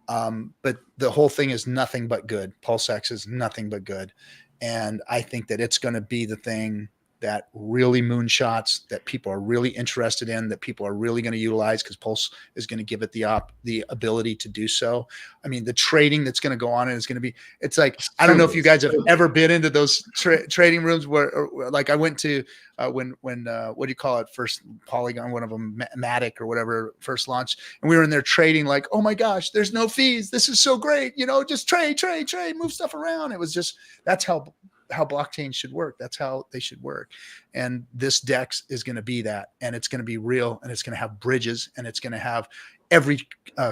But the whole thing is nothing but good. PulseX is nothing but good. And I think that it's going to be the thing that really moonshots, that people are really interested in, that people are really going to utilize, because Pulse is going to give it the ability to do so. I mean, the trading that's going to go on is going to be, it's like, I don't know if you guys have ever been into those trading rooms where like I went to when what do you call it? First Polygon, one of them, Matic or whatever, first launched. And we were in there trading like, oh my gosh, there's no fees. This is so great. Just trade, move stuff around. It was just, that's how blockchain should work. That's how they should work. And this DEX is going to be that, and it's going to be real, and it's going to have bridges, and it's going to have every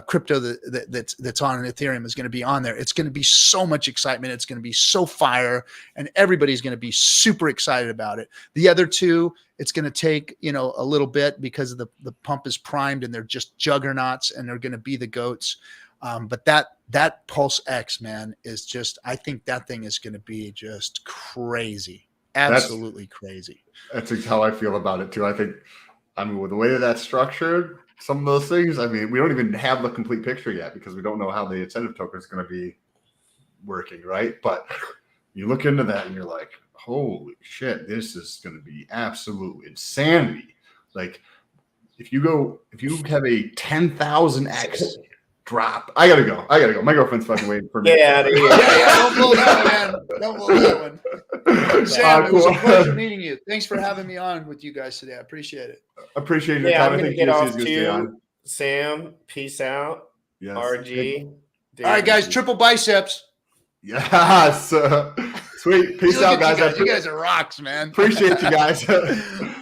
crypto that's on an Ethereum is going to be on there. It's going to be so much excitement. It's going to be so fire, and everybody's going to be super excited about it. The other two, it's going to take, a little bit because the pump is primed and they're just juggernauts and they're going to be the goats. But that PulseX, man, is just, I think that thing is going to be just crazy. Absolutely crazy. That's how I feel about it too. With the way that that's structured, some of those things, we don't even have the complete picture yet because we don't know how the incentive token is going to be working, right? But you look into that and you're like, holy shit, this is going to be absolute insanity. Like, if you have a 10,000x drop, I gotta go. My girlfriend's fucking waiting for me. Get out of here. Don't blow that one, man. Don't blow that one. Sam, it was a pleasure meeting you. Thanks for having me on with you guys today. I appreciate it. Appreciate your time. I'm I gonna think get off GSC is gonna stay on. Sam, peace out. Yes. RG. All right, guys, triple biceps. Yes. Sweet. Peace out, guys. You guys are rocks, man. Appreciate you guys. All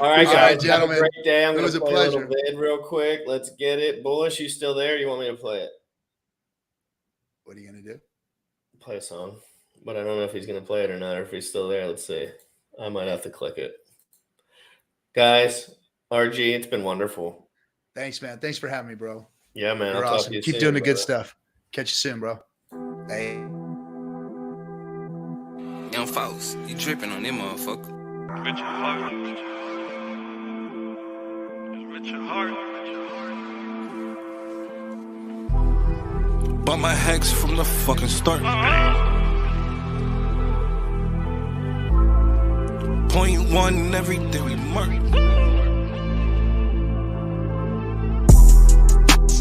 right, guys. Gentlemen. Have a great day. I'm going was to a play a pleasure. little vid real quick. Let's get it. Bullish, you still there? Or you want me to play it? What are you going to do? Play a song. But I don't know if he's going to play it or not, or if he's still there. Let's see. I might have to click it. Guys, RG, it's been wonderful. Thanks, man. Thanks for having me, bro. Yeah, man. You're I'll awesome. talk to you Keep soon, doing the good brother. stuff. Catch you soon, bro. Hey. Young folks, you dripping on them motherfucker. Richard Hart. Richard Hart. Bought my hex from the fucking start. .1 everything we mark.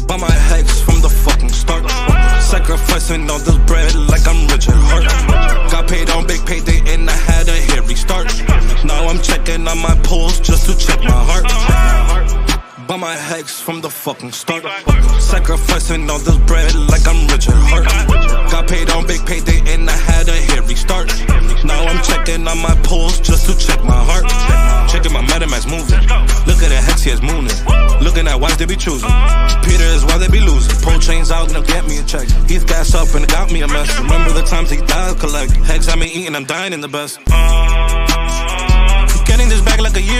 Bought my hex from the fucking start. Sacrificing all this bread like I'm Richard Hart. Got paid on big payday and I had a hairy start. Now I'm checking on my pulse just to check my heart. Bought my hex from the fucking start. Sacrificing all this bread like I'm Richard Hart. Got paid on big payday and I had a hairy start. Now I'm checking on my pulse just to check my heart. Checking my MetaMask moving. Look at the hex, he is mooning. Looking at wives they be choosing. Peter is why they be losing. Pro chains out, gonna get me a check. He's gas up and it got me a mess. Remember the times he died collect. Hex I been eating, I'm dying in the best. Getting this back like a year.